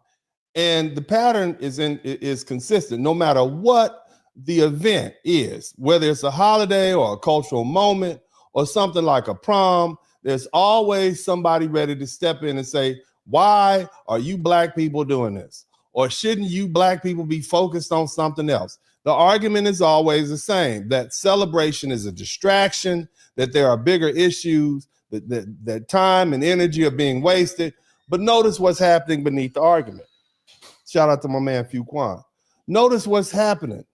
And the pattern is consistent no matter what the event is, whether it's a holiday or a cultural moment or something like a prom. There's always somebody ready to step in and say, why are you Black people doing this? Or shouldn't you Black people be focused on something else? The argument is always the same, that celebration is a distraction, that there are bigger issues, that time and energy are being wasted. But notice what's happening beneath the argument. Shout out to my man, Phu Quan. Notice what's happening.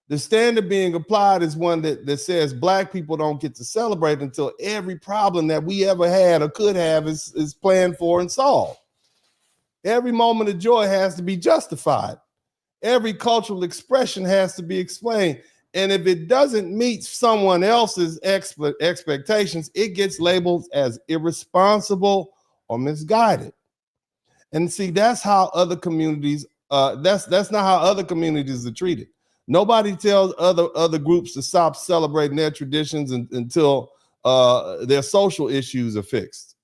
The standard being applied is one that says Black people don't get to celebrate until every problem that we ever had or could have is planned for and solved. Every moment of joy has to be justified. Every cultural expression has to be explained. And if it doesn't meet someone else's expectations, it gets labeled as irresponsible or misguided. And see, that's how other communities, that's not how other communities are treated. Nobody tells other groups to stop celebrating their traditions until their social issues are fixed.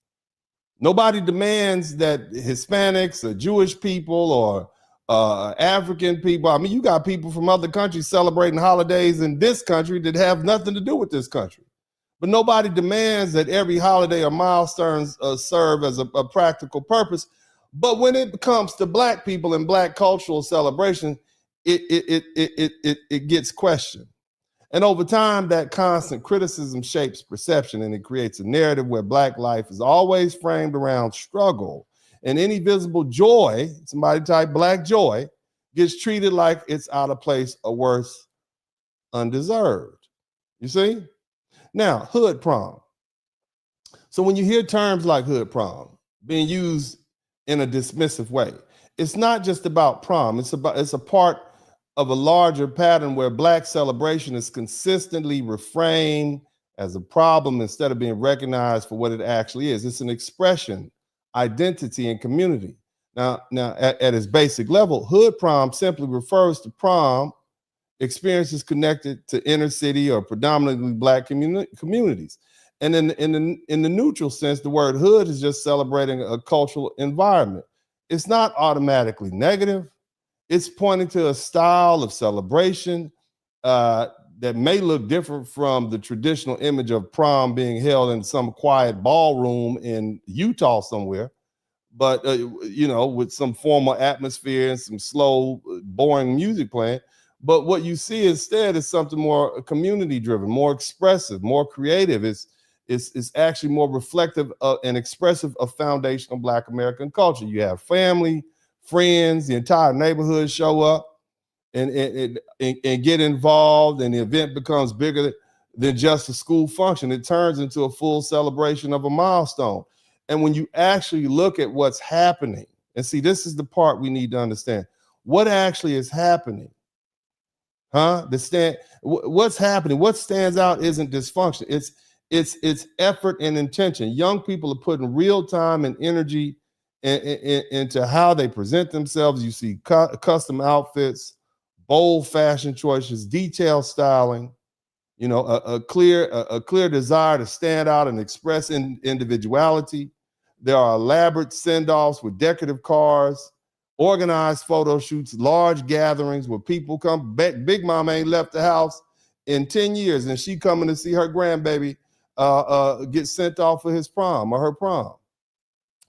Nobody demands that Hispanics or Jewish people or African people. I mean, you got people from other countries celebrating holidays in this country that have nothing to do with this country. But nobody demands that every holiday or milestones serve as a practical purpose. But when it comes to Black people and Black cultural celebration, it gets questioned. And over time, that constant criticism shapes perception, and it creates a narrative where Black life is always framed around struggle. And any visible joy, somebody type Black joy, gets treated like it's out of place or worse, undeserved. You see? Now, hood prom. So when you hear terms like hood prom being used in a dismissive way, it's not just about prom. It's a part of a larger pattern where Black celebration is consistently reframed as a problem instead of being recognized for what it actually is. It's an expression, identity, and community. Now at its basic level, hood prom simply refers to prom experiences connected to inner city or predominantly Black communities. And in the neutral sense, the word hood is just celebrating a cultural environment. It's not automatically negative. It's pointing to a style of celebration that may look different from the traditional image of prom being held in some quiet ballroom in Utah somewhere, but with some formal atmosphere and some slow, boring music playing. But what you see instead is something more community-driven, more expressive, more creative. It's actually more reflective and expressive of foundational Black American culture. You have family, friends, the entire neighborhood show up and get involved, and the event becomes bigger than just a school function. It turns into a full celebration of a milestone. And when you actually look at what's happening, and see, this is the part we need to understand. What actually is happening? What's happening? What stands out isn't dysfunction. It's effort and intention. Young people are putting real time and energy into how they present themselves. You see custom outfits, bold fashion choices, detailed styling, a clear desire to stand out and express individuality. There are elaborate send-offs with decorative cars, organized photo shoots, large gatherings where people come back. Big Mama ain't left the house in 10 years, and she coming to see her grandbaby get sent off for his prom or her prom.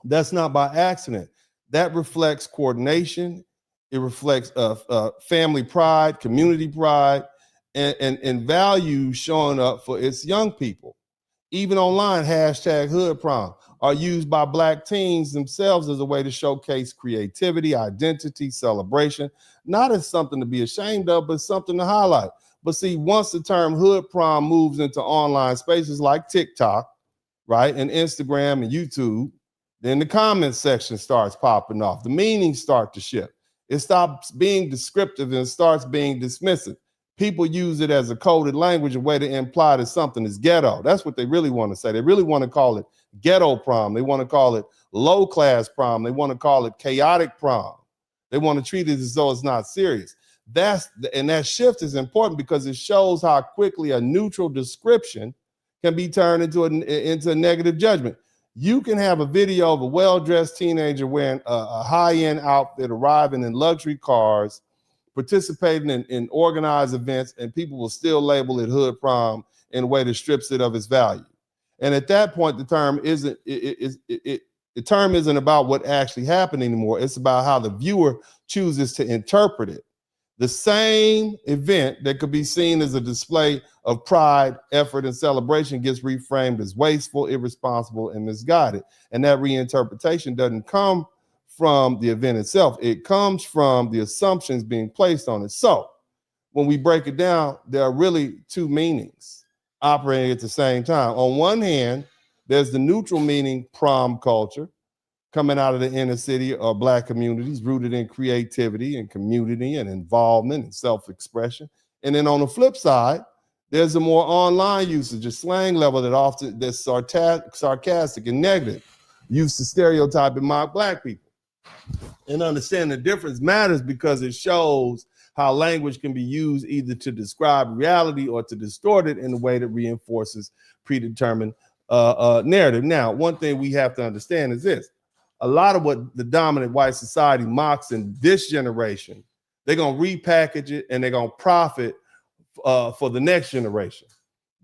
That's not by accident. That reflects coordination. It reflects family pride, community pride, and values showing up for its young people. Even online, hashtag hood prom are used by Black teens themselves as a way to showcase creativity, identity, celebration, not as something to be ashamed of, but something to highlight. But see, once the term hood prom moves into online spaces like TikTok, right, and Instagram and YouTube, then the comments section starts popping off. The meanings start to shift. It stops being descriptive and starts being dismissive. People use it as a coded language, a way to imply that something is ghetto. That's what they really want to say. They really want to call it ghetto prom. They want to call it low class prom. They want to call it chaotic prom. They want to treat it as though it's not serious. And that shift is important because it shows how quickly a neutral description can be turned into a negative judgment. You can have a video of a well-dressed teenager wearing a high-end outfit, arriving in luxury cars, participating in organized events, and people will still label it hood prom in a way that strips it of its value. And at that point, the term isn't about what actually happened anymore. It's about how the viewer chooses to interpret it. The same event that could be seen as a display of pride, effort, and celebration gets reframed as wasteful, irresponsible, and misguided. And that reinterpretation doesn't come from the event itself. It comes from the assumptions being placed on it. So when we break it down, there are really two meanings operating at the same time. On one hand, there's the neutral meaning, prom culture, coming out of the inner city or Black communities, rooted in creativity and community and involvement and self-expression. And then on the flip side, there's a more online usage, a slang level that's sarcastic and negative, used to stereotype and mock Black people. And understand the difference matters because it shows how language can be used either to describe reality or to distort it in a way that reinforces predetermined narrative. Now, one thing we have to understand is this. a lot of what the dominant white society mocks in this generation, they're going to repackage it and they're going to profit for the next generation.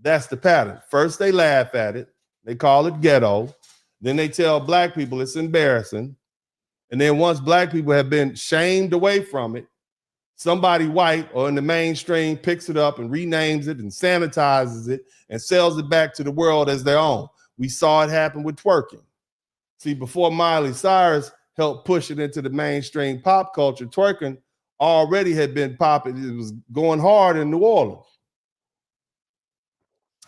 That's the pattern. First, they laugh at it. They call it ghetto. Then they tell black people it's embarrassing. And then once black people have been shamed away from it, somebody white or in the mainstream picks it up and renames it and sanitizes it and sells it back to the world as their own. We saw it happen with twerking. See, before Miley Cyrus helped push it into the mainstream pop culture, twerking already had been popping. It was going hard in New Orleans.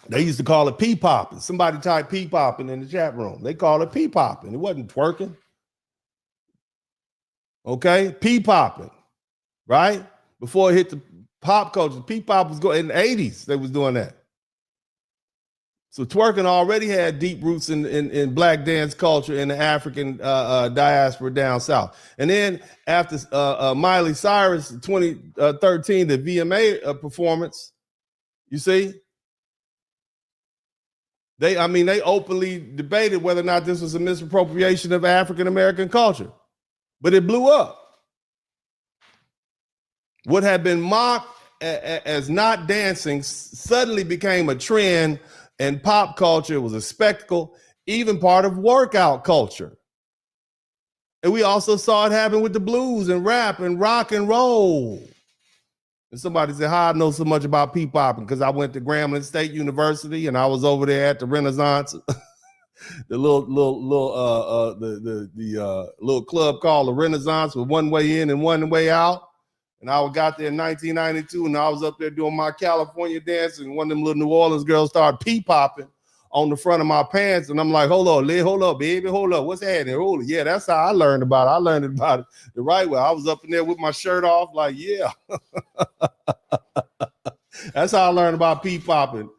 They used to call it pee-popping. Somebody typed pee-popping in the chat room. They call it pee-popping. It wasn't twerking. Okay? Pee-popping, right? Before it hit the pop culture, pee-pop was going in the 80s. They was doing that. So twerking already had deep roots in black dance culture in the African diaspora down south. And then after Miley Cyrus 2013, the VMA performance, you see, they openly debated whether or not this was a misappropriation of African American culture, but it blew up. What had been mocked as not dancing suddenly became a trend. And pop culture was a spectacle, even part of workout culture. And we also saw it happen with the blues and rap and rock and roll. And somebody said, how I know so much about pee-popping? Because I went to Grambling State University and I was over there at the Renaissance, the little club called the Renaissance with one way in and one way out. And I got there in 1992, and I was up there doing my California dance, and one of them little New Orleans girls started pee-popping on the front of my pants, and I'm like, hold up, baby, hold up, what's happening? Hold it. Yeah, that's how I learned about it. I learned about it the right way. I was up in there with my shirt off, like, yeah. That's how I learned about pee-popping.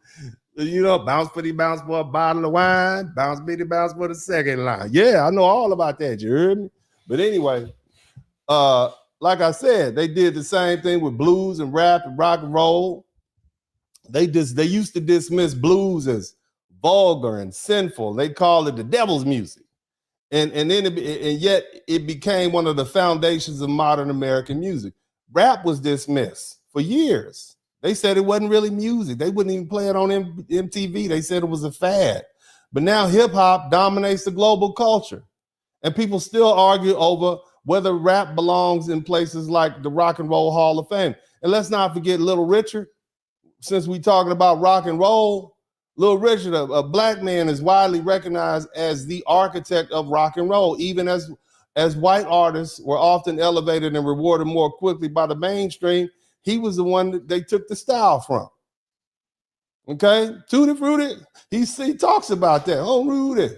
You know, bounce bitty bounce for a bottle of wine, bounce bitty bounce for the second line. Yeah, I know all about that, you heard me? But anyway, like I said, they did the same thing with blues and rap and rock and roll. They used to dismiss blues as vulgar and sinful. They called it the devil's music. And yet it became one of the foundations of modern American music. Rap was dismissed for years. They said it wasn't really music. They wouldn't even play it on MTV. They said it was a fad. But now hip hop dominates the global culture. And people still argue over whether rap belongs in places like the Rock and Roll Hall of Fame. And let's not forget Little Richard. Since we're talking about rock and roll, Little Richard, a black man, is widely recognized as the architect of rock and roll, even as white artists were often elevated and rewarded more quickly by the mainstream. He was the one that they took the style from. Okay? Tutti Frutti, he talks about that. Oh, Rudy.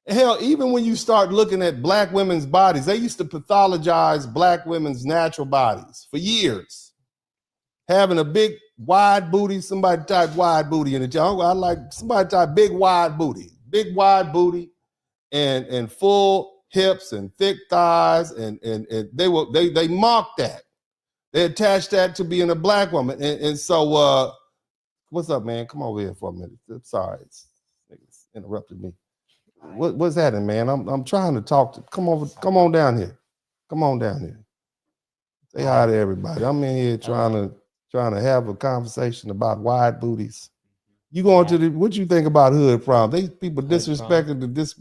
Hell, even when you start looking at black women's bodies, they used to pathologize black women's natural bodies for years. Having a big wide booty, somebody type wide booty in the chat. I like somebody type big wide booty and full hips and thick thighs, and they mocked that. They attached that to being a black woman. And so what's up, man? Come over here for a minute. I'm sorry, it's interrupted me. What's happening, man? I'm trying to talk to. Come on down here. Come on down here. Say hi to everybody. I'm in here trying to have a conversation about wide booties. You going to what you think about hood prom? They people disrespecting this.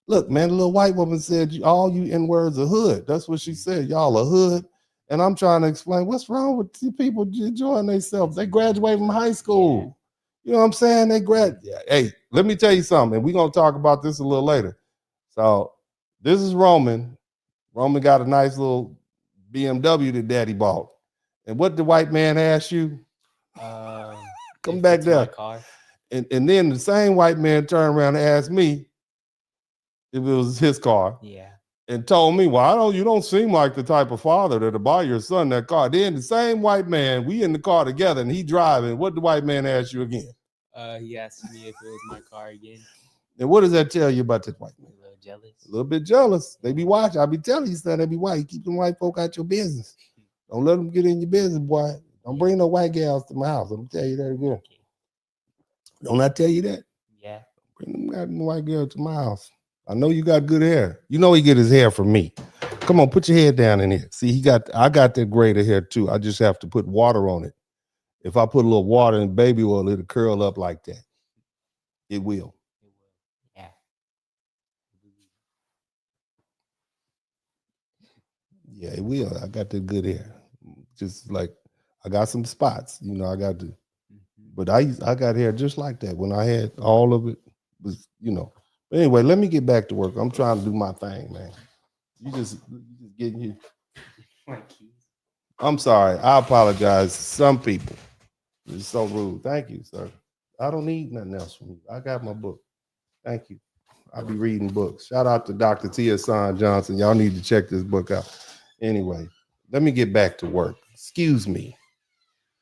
Look, man, the little white woman said all you N-words are hood. That's what she said. Y'all are hood. And I'm trying to explain what's wrong with people enjoying themselves. They graduate from high school. You know what I'm saying? Hey, let me tell you something, and we're going to talk about this a little later. So this is Roman. Roman got a nice little BMW that daddy bought. And what the white man asked you? Come back there. And then the same white man turned around and asked me if it was his car. Yeah. And told me, well, you don't seem like the type of father that'll buy your son that car. Then the same white man, we in the car together and he driving. What the white man asked you again? He asked me if it was my car again. And what does that tell you about this white man? A little jealous. A little bit jealous. They be watching. I be telling you, son, they be white. Keep them white folk out your business. Don't let them get in your business, boy. Don't bring no white gals to my house. I'm gonna tell you that again. Okay. Don't I tell you that? Yeah. Bring them white girls to my house. I know you got good hair. You know he get his hair from me. Come on, put your head down in here. See, I got that greater hair too. I just have to put water on it. If I put a little water and baby oil, it'll curl up like that. It will. Yeah. Yeah, it will. I got the good hair. Just like I got some spots, you know, I got to, but I got hair just like that when I had all of it was, you know. Anyway, let me get back to work. I'm trying to do my thing, man. You just getting you. I'm sorry. I apologize. Some people. It's so rude. Thank you, sir. I don't need nothing else from you. I got my book. Thank you. I'll be reading books. Shout out to Dr. Tia San Johnson. Y'all need to check this book out. Anyway, let me get back to work. Excuse me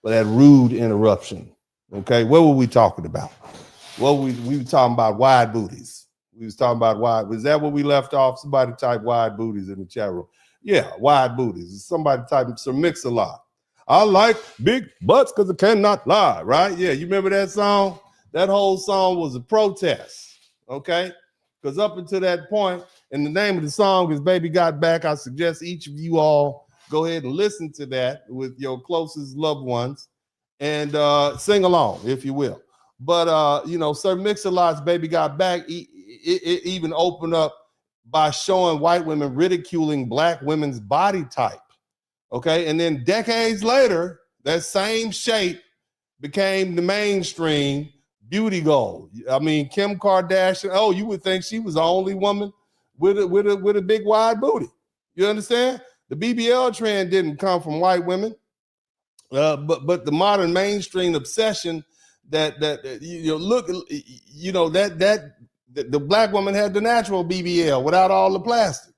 for that rude interruption. Okay, what were we talking about? Well, we were talking about wide booties. We was talking about wide. Was that what we left off? Somebody type wide booties in the chat room. Yeah, wide booties. Somebody type Sir Mix-a-Lot. I like big butts because I cannot lie, right? Yeah, you remember that song? That whole song was a protest, okay? Because up until that point, and the name of the song is Baby Got Back. I suggest each of you all go ahead and listen to that with your closest loved ones and sing along, if you will. But, you know, Sir Mix-a-Lot's Baby Got Back, it even opened up by showing white women ridiculing black women's body type. Okay, and then decades later, that same shape became the mainstream beauty goal. I mean, Kim Kardashian. Oh, you would think she was the only woman with a big wide booty. You understand? The BBL trend didn't come from white women, but the modern mainstream obsession that you know, look, you know, that the black woman had the natural BBL without all the plastic.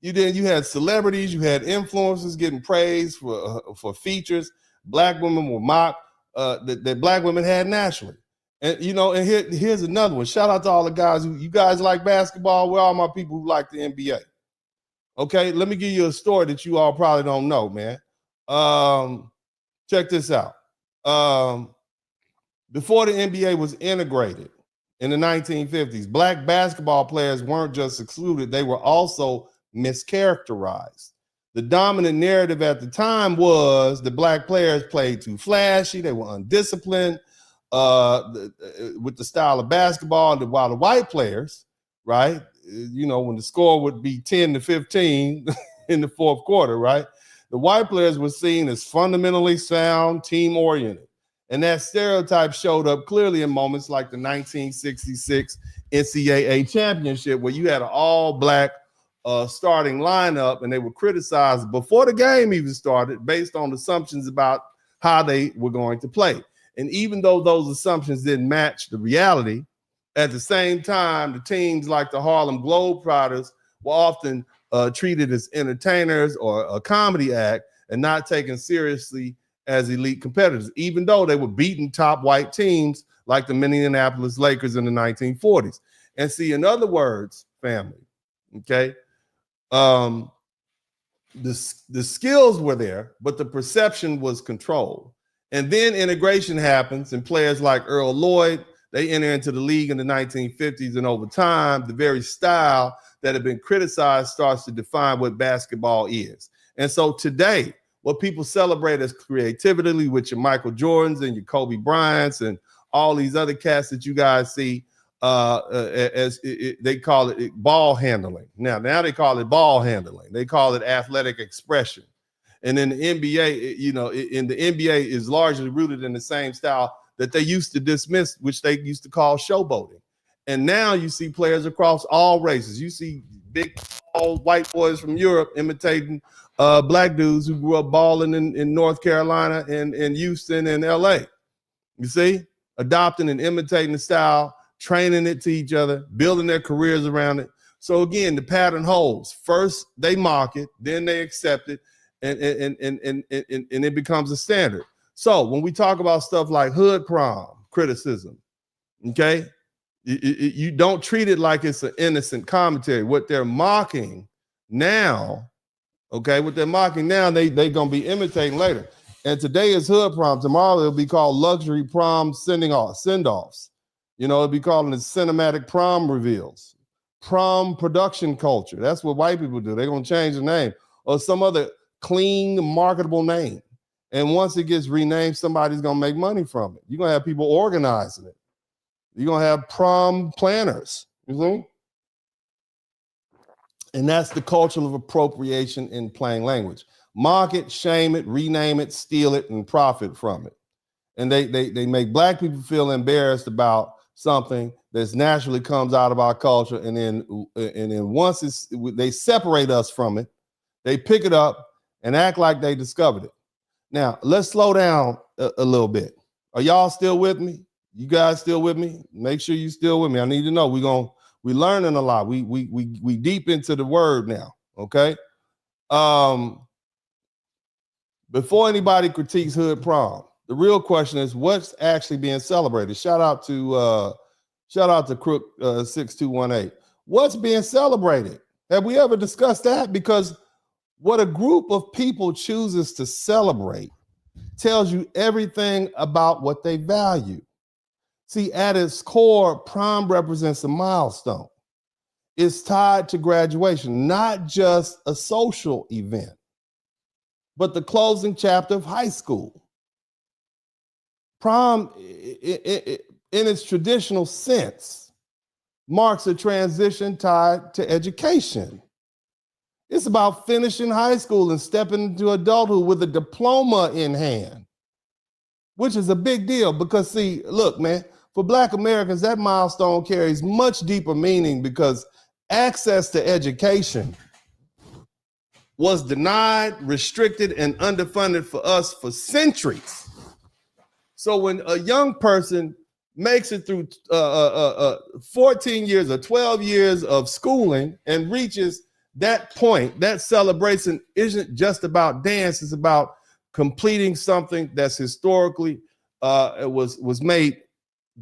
You had celebrities, you had influencers getting praised for features. Black women were mocked that black women had naturally. And you know, and here's another one. Shout out to all the guys you guys like basketball. Where all my people who like the NBA? Okay, let me give you a story that you all probably don't know, man. Check this out. Before the NBA was integrated in the 1950s, black basketball players weren't just excluded, they were also mischaracterized. The dominant narrative at the time was the black players played too flashy, they were undisciplined with the style of basketball, while the white players, right, you know, when the score would be 10-15 in the fourth quarter, right, the white players were seen as fundamentally sound, team-oriented. And that stereotype showed up clearly in moments like the 1966 NCAA championship, where you had an all-black starting lineup, and they were criticized before the game even started based on assumptions about how they were going to play. And even though those assumptions didn't match the reality, at the same time, the teams like the Harlem Globetrotters were often treated as entertainers or a comedy act and not taken seriously as elite competitors, even though they were beating top white teams like the Minneapolis Lakers in the 1940s. And see, in other words, family, okay, the skills were there, but the perception was controlled. And then integration happens, and players like Earl Lloyd, they enter into the league in the 1950s, and over time, the very style that had been criticized starts to define what basketball is. And so today, what people celebrate as creativity with your Michael Jordans and your Kobe Bryants and all these other cats that you guys see, they call it ball handling. Now they call it ball handling. They call it athletic expression. And in the NBA, you know, in the NBA is largely rooted in the same style that they used to dismiss, which they used to call showboating. And now you see players across all races. You see big, tall white boys from Europe imitating black dudes who grew up balling in North Carolina and Houston and LA. You see, adopting and imitating the style, training it to each other, building their careers around it. So again, the pattern holds. First, they mock it, then they accept it, and it becomes a standard. So when we talk about stuff like hood prom criticism, okay, you don't treat it like it's an innocent commentary. What they're mocking now, okay, what they're mocking now, they're going to be imitating later. And today is hood prom. Tomorrow it'll be called luxury prom send-offs. You know, it'll be called the cinematic prom reveals. prom production culture. That's what white people do. They're going to change the name or some other clean, marketable name. And once it gets renamed, somebody's going to make money from it. You're going to have people organizing it. You're going to have prom planners. You see? And that's the culture of appropriation in plain language. Mock it, shame it, rename it, steal it, and profit from it. And they make black people feel embarrassed about something that naturally comes out of our culture. And then once they separate us from it, they pick it up and act like they discovered it. Now, let's slow down a little bit. Are y'all still with me? You guys still with me? Make sure you still with me. I need to know. We're learning a lot. We deep into the word now, okay? Before anybody critiques hood prom, the real question is what's actually being celebrated. Shout out to Crook 6218. What's being celebrated? Have we ever discussed that? Because what a group of people chooses to celebrate tells you everything about what they value. See, at its core, prom represents a milestone. It's tied to graduation, not just a social event, but the closing chapter of high school. Prom, in its traditional sense, marks a transition tied to education. It's about finishing high school and stepping into adulthood with a diploma in hand, which is a big deal because, see, look, man, for Black Americans, that milestone carries much deeper meaning because access to education was denied, restricted, and underfunded for us for centuries. So when a young person makes it through 14 years or 12 years of schooling and reaches that point, that celebration isn't just about dance, it's about completing something that's historically was made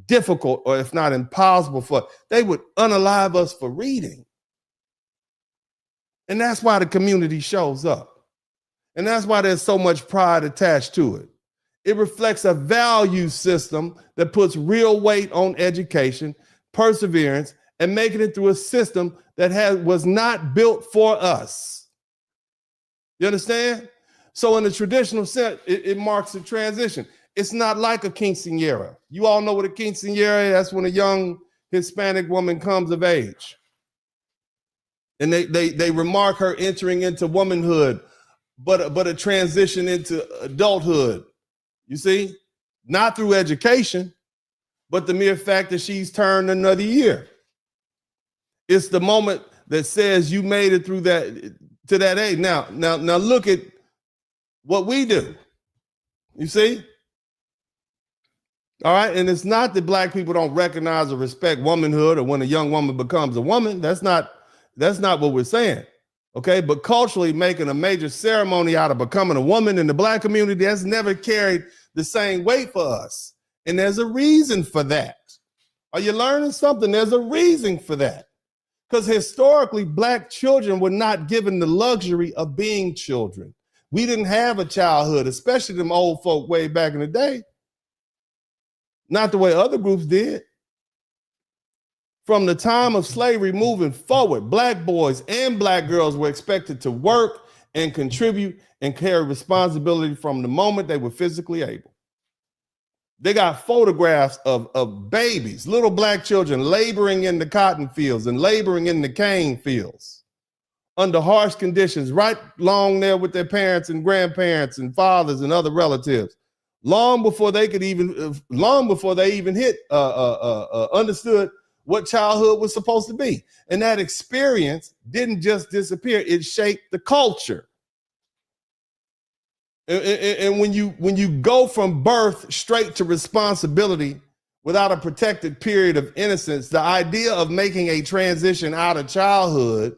difficult or if not impossible for. They would unalive us for reading. And that's why the community shows up. And that's why there's so much pride attached to it. It reflects a value system that puts real weight on education, perseverance, and making it through a system that was not built for us. You understand? So in the traditional sense, it marks a transition. It's not like a quinceañera. You all know what a quinceañera is. That's when a young Hispanic woman comes of age. And they remark her entering into womanhood, but a transition into adulthood. You see? Not through education, but the mere fact that she's turned another year. It's the moment that says you made it through that to that age. Now look at what we do. You see? All right. And it's not that Black people don't recognize or respect womanhood or when a young woman becomes a woman. That's not what we're saying. Okay. But culturally making a major ceremony out of becoming a woman in the Black community has never carried the same weight for us. And there's a reason for that. Are you learning something? There's a reason for that. Because historically, Black children were not given the luxury of being children. We didn't have a childhood, especially them old folk way back in the day. Not the way other groups did. From the time of slavery moving forward, Black boys and Black girls were expected to work and contribute and carry responsibility from the moment they were physically able. They got photographs of babies, little Black children laboring in the cotton fields and laboring in the cane fields under harsh conditions, right along there with their parents and grandparents and fathers and other relatives, long before they even hit understood what childhood was supposed to be. And that experience didn't just disappear, it shaped the culture. And when you go from birth straight to responsibility without a protected period of innocence, the idea of making a transition out of childhood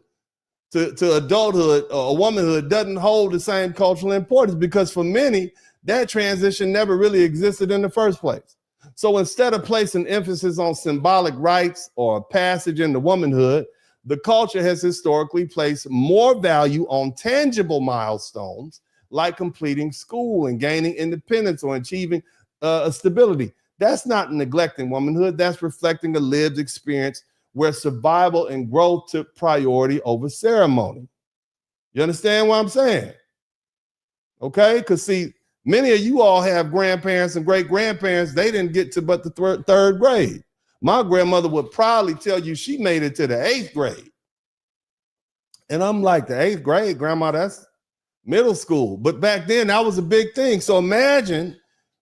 to adulthood or womanhood doesn't hold the same cultural importance because for many, that transition never really existed in the first place. So instead of placing emphasis on symbolic rites or passage into womanhood, the culture has historically placed more value on tangible milestones like completing school and gaining independence or achieving a stability. That's not neglecting womanhood. That's reflecting a lived experience where survival and growth took priority over ceremony. You understand what I'm saying? Okay, because see, many of you all have grandparents and great-grandparents, they didn't get to but the third grade. My grandmother would proudly tell you she made it to the 8th grade. And I'm like, the 8th grade, Grandma, that's middle school. But back then, that was a big thing. So imagine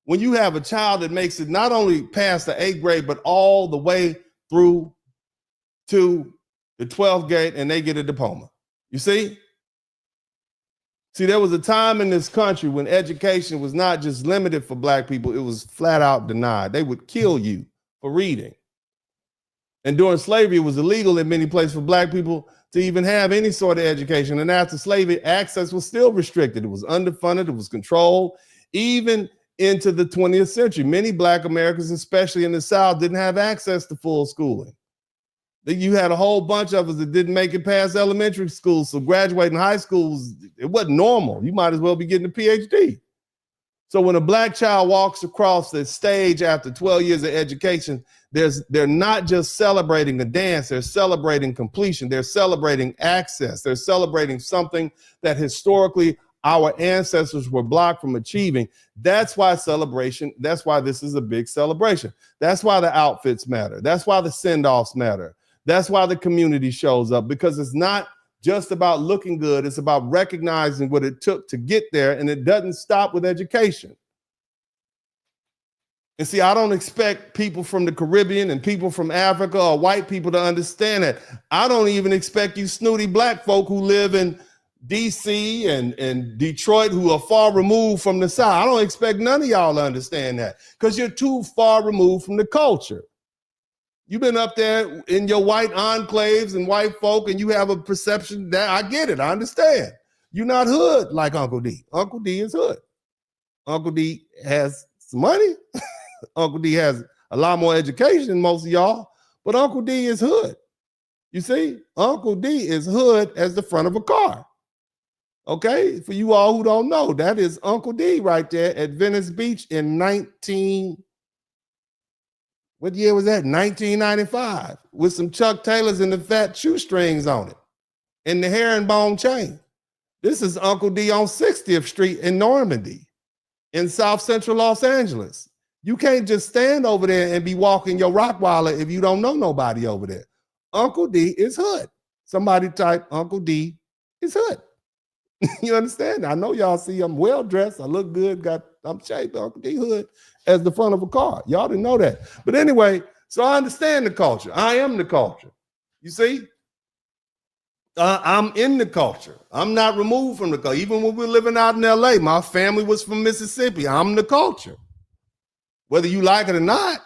when you have a child that makes it not only past the 8th grade, but all the way through to the 12th grade and they get a diploma. You see? See, there was a time in this country when education was not just limited for Black people, it was flat out denied. They would kill you for reading. And during slavery, it was illegal in many places for Black people to even have any sort of education. And after slavery, access was still restricted. It was underfunded, it was controlled. Even into the 20th century, many Black Americans, especially in the South, didn't have access to full schooling. You had a whole bunch of us that didn't make it past elementary school. So graduating high school, it wasn't normal. You might as well be getting a PhD. So when a Black child walks across the stage after 12 years of education, they're not just celebrating a dance, they're celebrating completion, they're celebrating access, they're celebrating something that historically our ancestors were blocked from achieving. That's why celebration, that's why this is a big celebration. That's why the outfits matter. That's why the send-offs matter. That's why the community shows up, because it's not just about looking good. It's about recognizing what it took to get there, and it doesn't stop with education. And see, I don't expect people from the Caribbean and people from Africa or white people to understand that. I don't even expect you snooty Black folk who live in DC and Detroit who are far removed from the South. I don't expect none of y'all to understand that because you're too far removed from the culture. You've been up there in your white enclaves and white folk, and you have a perception that I get it. I understand. You're not hood like Uncle D. Uncle D is hood. Uncle D has some money. Uncle D has a lot more education than most of y'all, but Uncle D is hood. You see, Uncle D is hood as the front of a car. Okay, for you all who don't know, that is Uncle D right there at Venice Beach in what year was that? 1995, with some Chuck Taylors and the fat shoestrings on it and the herringbone chain. This is Uncle D on 60th Street in Normandy in South Central Los Angeles. You can't just stand over there and be walking your Rottweiler if you don't know nobody over there. Uncle D is hood. Somebody type Uncle D is hood. You understand? I know y'all see I'm well dressed. I look good. I'm shaped. Uncle D hood as the front of a car. Y'all didn't know that. But anyway, so I understand the culture. I am the culture. You see? I'm in the culture. I'm not removed from the culture. Even when we're living out in LA, my family was from Mississippi. I'm the culture. Whether you like it or not.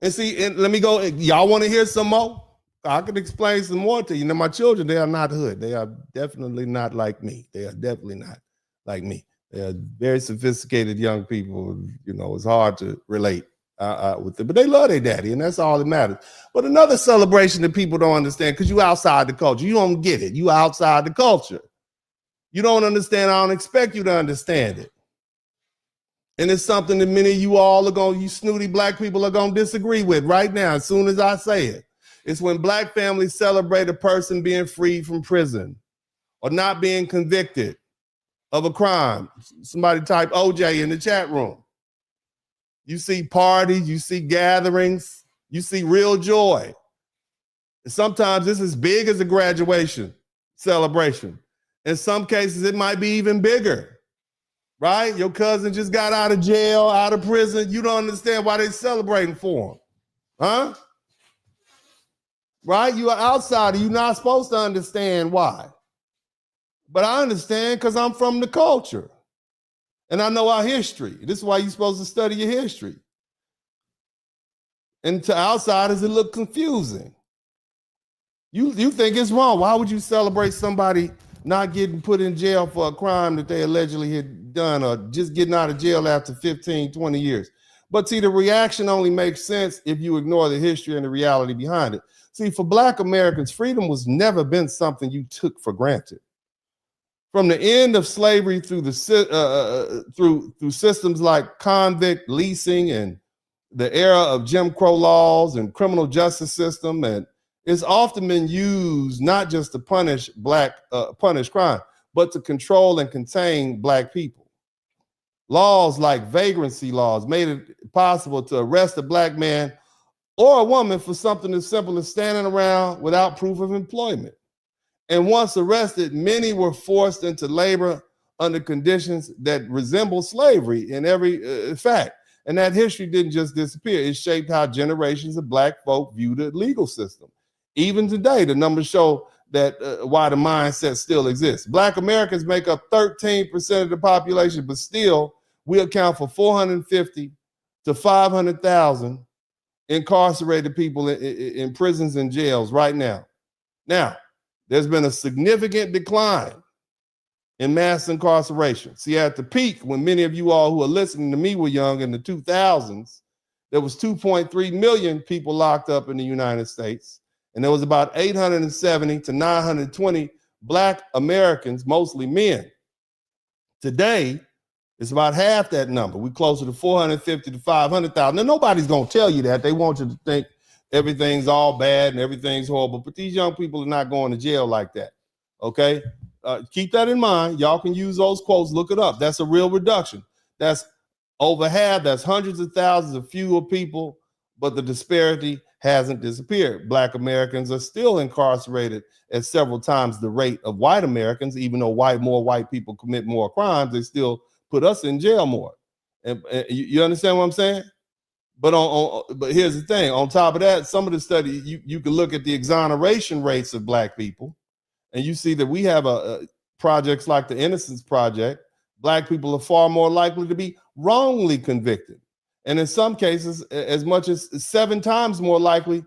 And see, and let me go. Y'all want to hear some more? I can explain some more to you. You know, my children, they are not hood. They are definitely not like me. They are definitely not like me. They are very sophisticated young people. You know, it's hard to relate with them, but they love their daddy, and that's all that matters. But another celebration that people don't understand, because you outside the culture, you don't get it. You outside the culture. You don't understand. I don't expect you to understand it. And it's something that many of you all are going, you snooty Black people are going to disagree with right now as soon as I say it. It's when Black families celebrate a person being freed from prison or not being convicted of a crime. Somebody type OJ in the chat room. You see parties, you see gatherings, you see real joy. And sometimes it's as big as a graduation celebration. In some cases, it might be even bigger, right? Your cousin just got out of jail, out of prison. You don't understand why they're celebrating for him, huh? Right? You are outsider. You're not supposed to understand why. But I understand because I'm from the culture. And I know our history. This is why you're supposed to study your history. And to outsiders, it look confusing. You think it's wrong. Why would you celebrate somebody not getting put in jail for a crime that they allegedly had done or just getting out of jail after 15, 20 years? But see, the reaction only makes sense if you ignore the history and the reality behind it. See, for Black Americans, freedom was never been something you took for granted. From the end of slavery through through systems like convict leasing and the era of Jim Crow laws and criminal justice system, and it's often been used not just to punish crime, but to control and contain Black people. Laws like vagrancy laws made it possible to arrest a Black man or a woman for something as simple as standing around without proof of employment. And once arrested, many were forced into labor under conditions that resemble slavery in every fact. And that history didn't just disappear. It shaped how generations of Black folk view the legal system. Even today, the numbers show that why the mindset still exists. Black Americans make up 13% of the population, but still we account for 450 to 500,000 incarcerated people in prisons and jails right now. Now, there's been a significant decline in mass incarceration. See, at the peak, when many of you all who are listening to me were young in the 2000s, there was 2.3 million people locked up in the United States, and there was about 870 to 920 Black Americans, mostly men. Today, it's about half that number. We're closer to 450 to 500,000. Now, nobody's going to tell you that. They want you to think everything's all bad and everything's horrible, but these young people are not going to jail like that, okay? Keep that in mind. Y'all can use those quotes. Look it up. That's a real reduction. That's over half. That's hundreds of thousands of fewer people, but the disparity hasn't disappeared. Black Americans are still incarcerated at several times the rate of white Americans. Even though more white people commit more crimes, they still put us in jail more. And you understand what I'm saying? But but here's the thing. On top of that, some of the study, you can look at the exoneration rates of Black people, and you see that we have projects like the Innocence Project. Black people are far more likely to be wrongly convicted, and in some cases, as much as 7 times more likely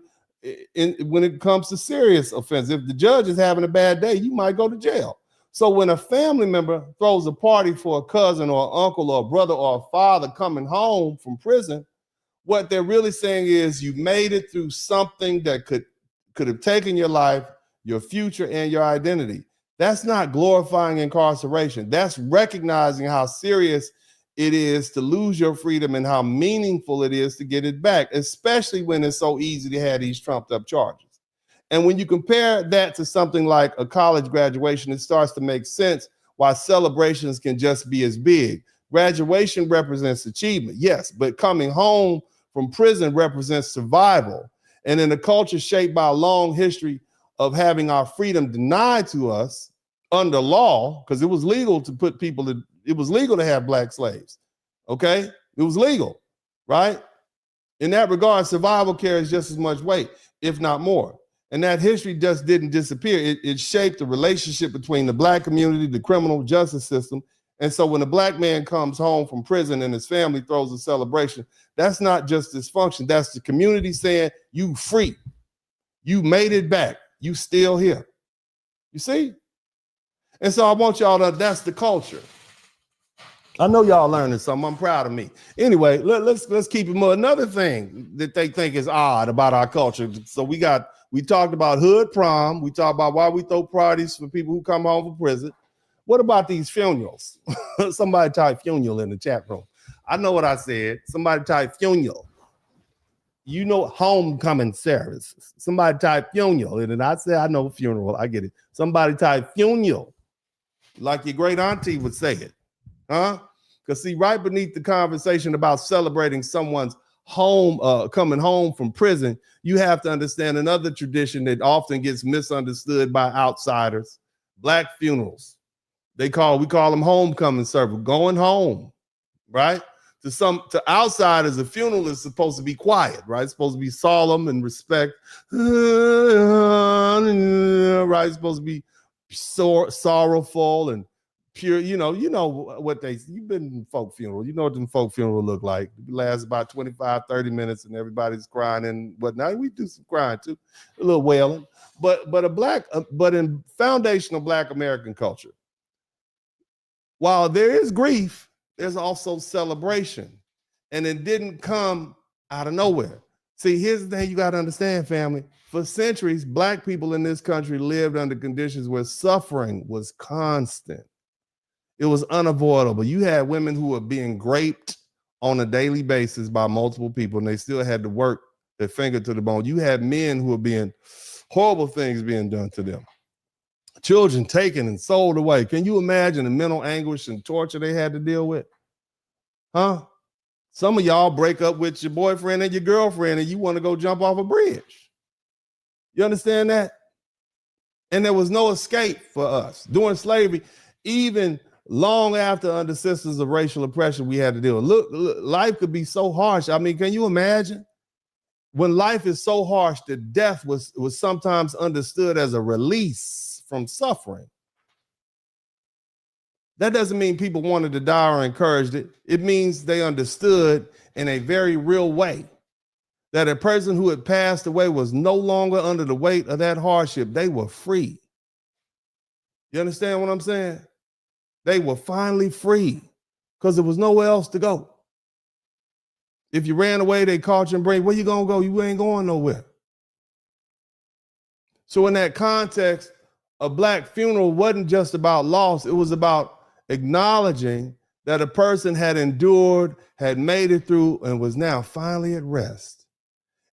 when it comes to serious offense. If the judge is having a bad day, you might go to jail. So when a family member throws a party for a cousin or an uncle or a brother or a father coming home from prison, what they're really saying is you made it through something that could have taken your life, your future, and your identity. That's not glorifying incarceration. That's recognizing how serious it is to lose your freedom and how meaningful it is to get it back, especially when it's so easy to have these trumped up charges. And when you compare that to something like a college graduation, it starts to make sense why celebrations can just be as big. Graduation represents achievement, yes, but coming home from prison represents survival. And in a culture shaped by a long history of having our freedom denied to us under law, because it was legal to put people in, it was legal to have Black slaves, okay? It was legal, right? In that regard, survival carries just as much weight, if not more. And that history just didn't disappear. It shaped the relationship between the Black community, the criminal justice system. And so when a Black man comes home from prison and his family throws a celebration, that's not just dysfunction. That's the community saying, you free. You made it back. You still here. You see? And so I want y'all to, that's the culture. I know y'all learning something. I'm proud of me. Anyway, let's keep it more. Another thing that they think is odd about our culture. So we talked about hood prom. We talked about why we throw parties for people who come home from prison. What about these funerals? Somebody type funeral in the chat room. I know what I said. Somebody type funeral. You know, homecoming service. Somebody type funeral. And then I said, I know funeral. I get it. Somebody type funeral. Like your great auntie would say it. Huh? Because see, right beneath the conversation about celebrating someone's home, coming home from prison, you have to understand another tradition that often gets misunderstood by outsiders. Black funerals. We call them homecoming service, going home, right? To outsiders, a funeral is supposed to be quiet, right? It's supposed to be solemn and respect, right? It's supposed to be sorrowful and pure. You know what you've been in folk funeral. You know what them folk funeral look like. It lasts about 25, 30 minutes and everybody's crying and whatnot. We do some crying too, a little wailing. But in foundational Black American culture, while there is grief, there's also celebration. And it didn't come out of nowhere. See, here's the thing you got to understand, family. For centuries, Black people in this country lived under conditions where suffering was constant. It was unavoidable. You had women who were being raped on a daily basis by multiple people, and they still had to work their finger to the bone. You had men who were being horrible things being done to them. Children taken and sold away. Can you imagine the mental anguish and torture they had to deal with? Huh? Some of y'all break up with your boyfriend and your girlfriend and you want to go jump off a bridge. You understand that? And there was no escape for us. During slavery, even long after under systems of racial oppression, we had to deal with. Look, life could be so harsh. I mean, can you imagine? When life is so harsh that death was sometimes understood as a release from suffering. That doesn't mean people wanted to die or encouraged it. It means they understood in a very real way that a person who had passed away was no longer under the weight of that hardship. They were free. You understand what I'm saying? They were finally free because there was nowhere else to go. If you ran away, they caught you and bring, where you gonna go? You ain't going nowhere. So in that context, a Black funeral wasn't just about loss. It was about acknowledging that a person had endured, had made it through, and was now finally at rest.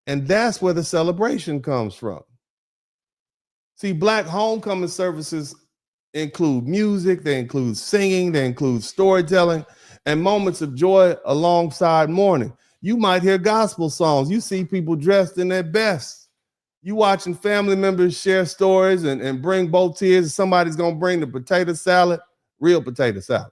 And that's where the celebration comes from. See, Black homecoming services include music, they include singing, they include storytelling, and moments of joy alongside mourning. You might hear gospel songs. You see people dressed in their best. You watching family members share stories and bring both tears. Somebody's gonna bring the potato salad, real potato salad.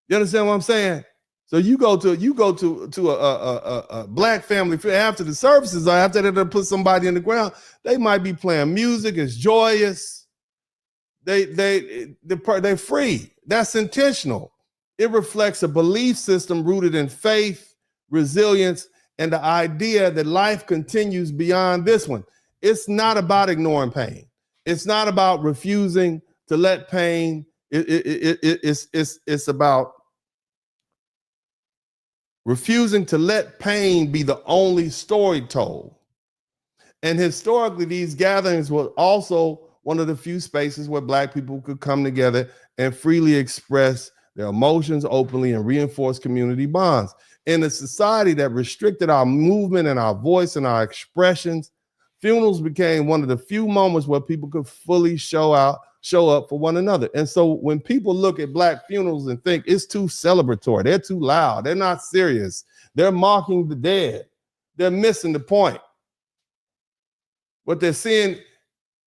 You understand what I'm saying? So you go to a Black family after the services, or after they put somebody in the ground, they might be playing music. It's joyous. They're free. That's intentional. It reflects a belief system rooted in faith, resilience, and the idea that life continues beyond this one. It's not about ignoring pain. It's not about refusing to let pain. It's about refusing to let pain be the only story told. And historically, these gatherings were also one of the few spaces where Black people could come together and freely express their emotions openly and reinforce community bonds. In a society that restricted our movement and our voice and our expressions, funerals became one of the few moments where people could fully show up for one another. And so when people look at Black funerals and think it's too celebratory, they're too loud, they're not serious, they're mocking the dead, they're missing the point. What they're seeing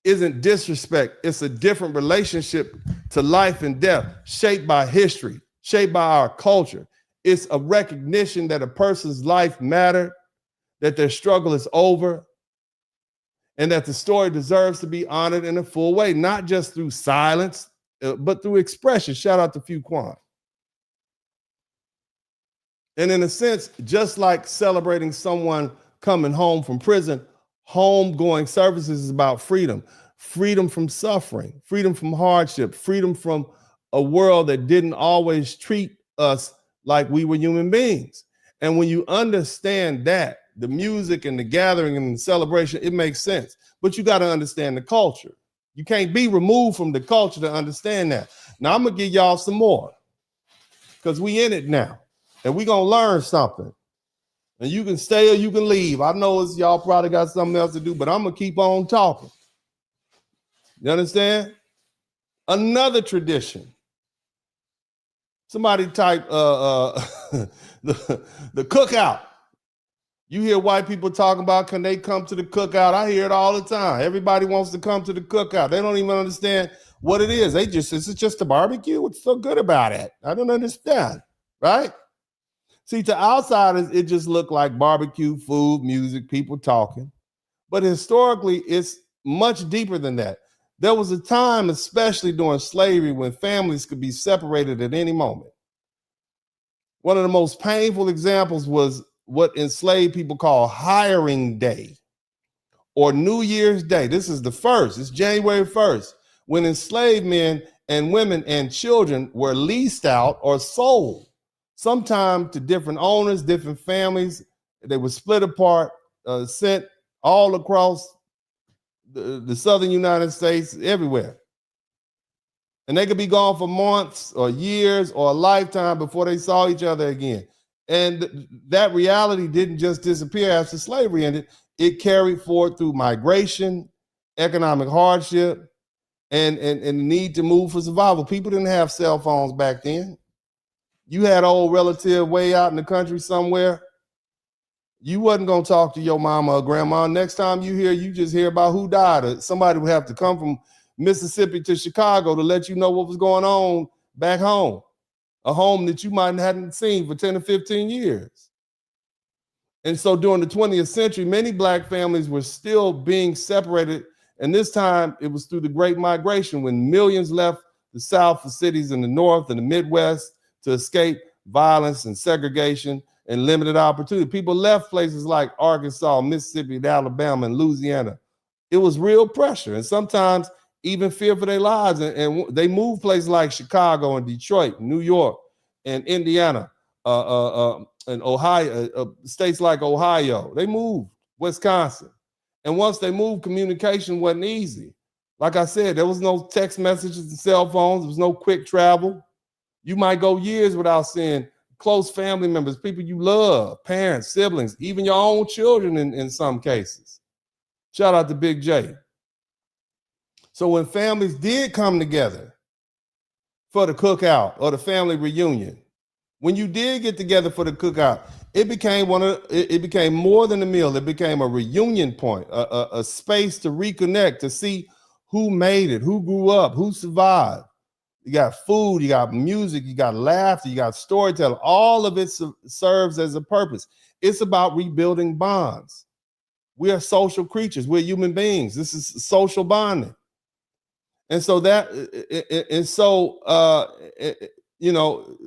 isn't disrespect. It's a different relationship to life and death, shaped by history, shaped by our culture. It's a recognition that a person's life mattered, that their struggle is over, and that the story deserves to be honored in a full way, not just through silence, but through expression. Shout out to Phu Quan. And in a sense, just like celebrating someone coming home from prison, homegoing services is about freedom. Freedom from suffering, freedom from hardship, freedom from a world that didn't always treat us like we were human beings. And when you understand that, the music and the gathering and the celebration, it makes sense. But you got to understand the culture. You can't be removed from the culture to understand that. Now I'm gonna give y'all some more, because we in it now, and we gonna learn something. And you can stay or you can leave. I know y'all probably got something else to do, but I'm gonna keep on talking. You understand? Another tradition. Somebody type the cookout. You hear white people talking about, can they come to the cookout? I hear it all the time. Everybody wants to come to the cookout. They don't even understand what it is. It's just a barbecue. What's so good about it? I don't understand, right? See, to outsiders, it just looked like barbecue, food, music, people talking. But historically, it's much deeper than that. There was a time, especially during slavery, when families could be separated at any moment. One of the most painful examples was what enslaved people call hiring day or New Year's Day. This is the first, it's January 1st, when enslaved men and women and children were leased out or sold, sometimes to different owners, different families. They were split apart, sent all across the southern United States, everywhere. And they could be gone for months or years or a lifetime before they saw each other again. And that reality didn't just disappear after slavery ended. It carried forward through migration, economic hardship, and the need to move for survival. People didn't have cell phones back then. You had an old relative way out in the country somewhere. You wasn't going to talk to your mama or grandma. Next time you just hear about who died. Or somebody would have to come from Mississippi to Chicago to let you know what was going on back home. A home that you might hadn't seen for 10 or 15 years. And so during the 20th century, many Black families were still being separated. And this time it was through the Great Migration when millions left the South for cities in the North and the Midwest to escape violence and segregation and limited opportunity. People left places like Arkansas, Mississippi, Alabama, and Louisiana. It was real pressure and sometimes even fear for their lives. And they moved places like Chicago and Detroit, New York, and Indiana, and Ohio, states like Ohio. They moved, Wisconsin. And once they moved, communication wasn't easy. Like I said, there was no text messages and cell phones. There was no quick travel. You might go years without seeing close family members, people you love, parents, siblings, even your own children in some cases. Shout out to Big J. So when families did come together for the cookout or the family reunion, when you did get together for the cookout, it became more than a meal. It became a reunion point, a space to reconnect, to see who made it, who grew up, who survived. You got food, you got music, you got laughter, you got storytelling. All of it serves as a purpose. It's about rebuilding bonds. We are social creatures. We're human beings. This is social bonding. And so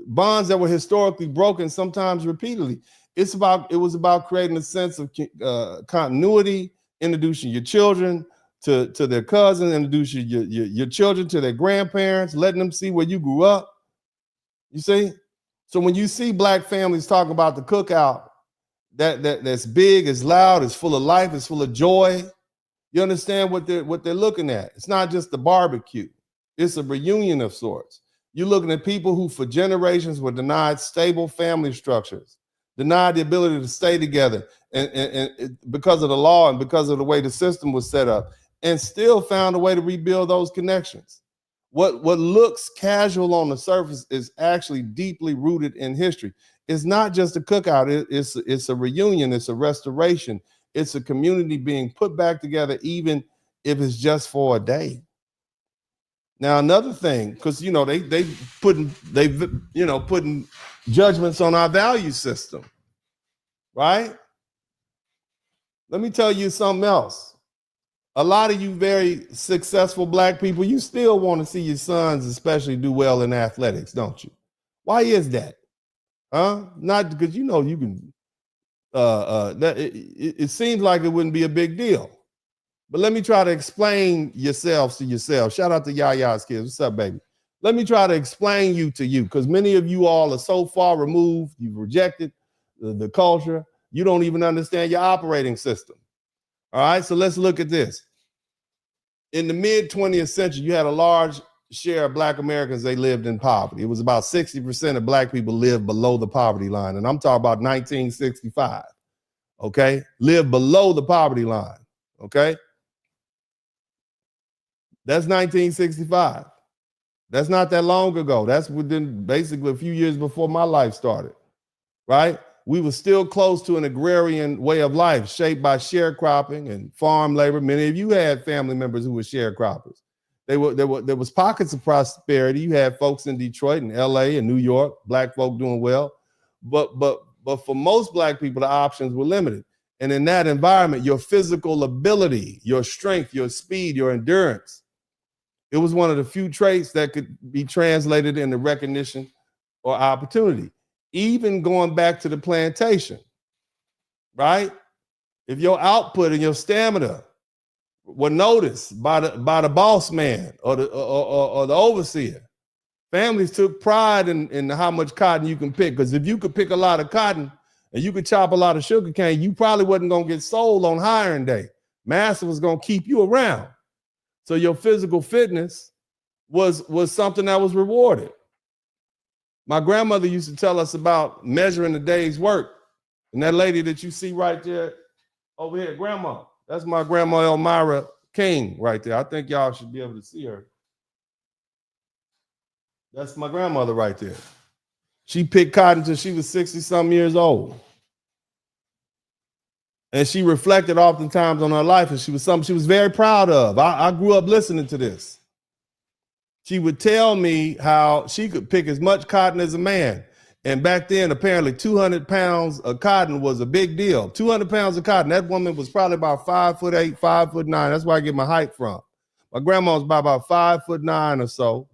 bonds that were historically broken, sometimes repeatedly. It was about creating a sense of continuity, introducing your children to their cousins, introducing your children to their grandparents, letting them see where you grew up. You see? So when you see Black families talking about the cookout, that's big, it's loud, it's full of life, it's full of joy, you understand what they're looking at. It's not just the barbecue. It's a reunion of sorts. You're looking at people who for generations were denied stable family structures, denied the ability to stay together and because of the law and because of the way the system was set up, and still found a way to rebuild those connections. What looks casual on the surface is actually deeply rooted in history. It's not just a cookout, it's a reunion, it's a restoration, it's a community being put back together, even if it's just for a day. Now, another thing, because they putting judgments on our value system, right? Let me tell you something else. A lot of you very successful Black people, you still want to see your sons especially do well in athletics, don't you? Why is that? Huh? Not because you can. It seems like it wouldn't be a big deal. But let me try to explain yourselves to yourself. Shout out to Yaya's kids. What's up, baby? Let me try to explain you to you, because many of you all are so far removed. You've rejected the culture. You don't even understand your operating system. All right, so let's look at this. In the mid-20th century, you had a large share of Black Americans, they lived in poverty. It was about 60% of Black people lived below the poverty line. And I'm talking about 1965, okay? Lived below the poverty line, okay? That's 1965. That's not that long ago. That's within basically a few years before my life started, right? We were still close to an agrarian way of life shaped by sharecropping and farm labor. Many of you had family members who were sharecroppers. There was pockets of prosperity. You had folks in Detroit and LA and New York, Black folk doing well. But for most Black people, the options were limited. And in that environment, your physical ability, your strength, your speed, your endurance, it was one of the few traits that could be translated into recognition or opportunity. Even going back to the plantation, right? If your output and your stamina were noticed by the boss man or the overseer, families took pride in how much cotton you can pick. Because if you could pick a lot of cotton and you could chop a lot of sugar cane, you probably wasn't gonna get sold on hiring day. Master was gonna keep you around. So your physical fitness was something that was rewarded. My grandmother used to tell us about measuring the day's work. And that lady that you see right there over here, grandma, that's my grandma Elmira King right there. I think y'all should be able to see her. That's my grandmother right there. She picked cotton until she was 60-some years old. And she reflected oftentimes on her life, and she was something she was very proud of. I grew up listening to this. She would tell me how she could pick as much cotton as a man. And back then, apparently 200 pounds of cotton was a big deal. 200 pounds of cotton. That woman was probably about 5'8", 5'9". That's where I get my height from. My grandma was about 5'9" or so.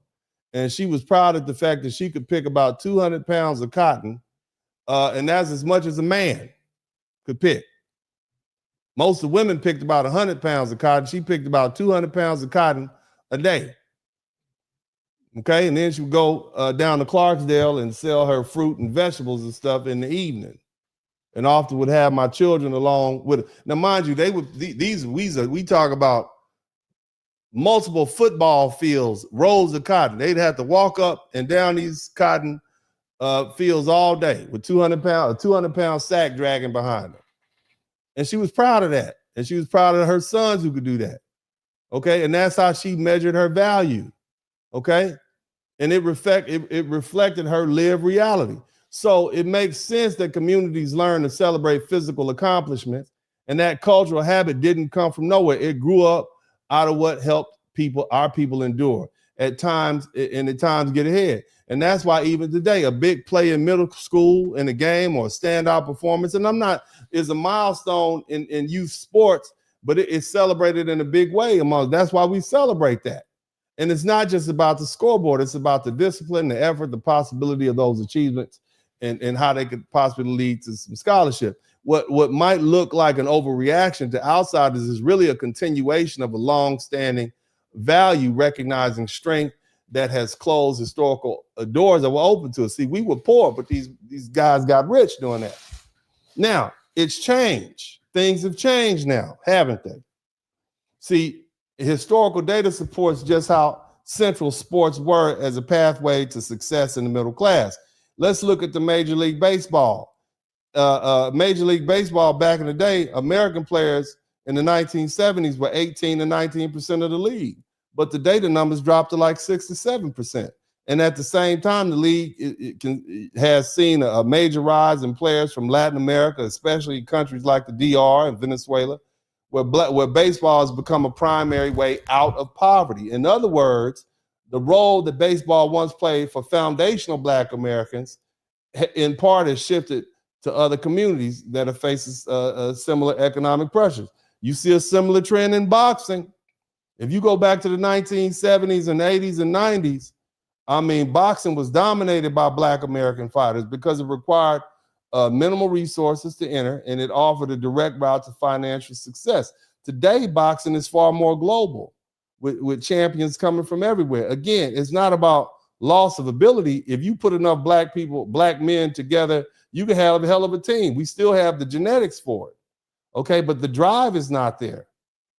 And she was proud of the fact that she could pick about 200 pounds of cotton. And that's as much as a man could pick. Most of the women picked about 100 pounds of cotton. She picked about 200 pounds of cotton a day. Okay, and then she would go down to Clarksdale and sell her fruit and vegetables and stuff in the evening. And often would have my children along with her. Now, mind you, they would we talk about multiple football fields, rows of cotton. They'd have to walk up and down these cotton fields all day with 200-pound sack dragging behind them. And she was proud of that. And she was proud of her sons who could do that. Okay. And that's how she measured her value. Okay. And it reflected her lived reality. So it makes sense that communities learn to celebrate physical accomplishments. And that cultural habit didn't come from nowhere. It grew up out of what helped our people endure at times get ahead. And that's why even today, a big play in middle school in a game or a standout performance, and is a milestone in youth sports, but it's celebrated in a big way that's why we celebrate that. And it's not just about the scoreboard, it's about the discipline, the effort, the possibility of those achievements, and how they could possibly lead to some scholarship. What might look like an overreaction to outsiders is really a continuation of a long-standing value, recognizing strength that has closed historical doors that were open to us. See, we were poor, but these guys got rich doing that. Now, it's changed. Things have changed now, haven't they? See, historical data supports just how central sports were as a pathway to success in the middle class. Let's look at the Major League Baseball. Major League Baseball back in the day, American players in the 1970s were 18 to 19% of the league. But the data numbers dropped to like 6 to 7%. And at the same time, the league has seen a major rise in players from Latin America, especially countries like the DR and Venezuela, where baseball has become a primary way out of poverty. In other words, the role that baseball once played for foundational Black Americans, in part, has shifted to other communities that are facing similar economic pressures. You see a similar trend in boxing. If you go back to the 1970s and 80s and 90s, I mean, boxing was dominated by Black American fighters because it required minimal resources to enter, and it offered a direct route to financial success. Today, boxing is far more global, with champions coming from everywhere. Again, it's not about loss of ability. If you put enough Black men together, you can have a hell of a team. We still have the genetics for it, okay? But the drive is not there.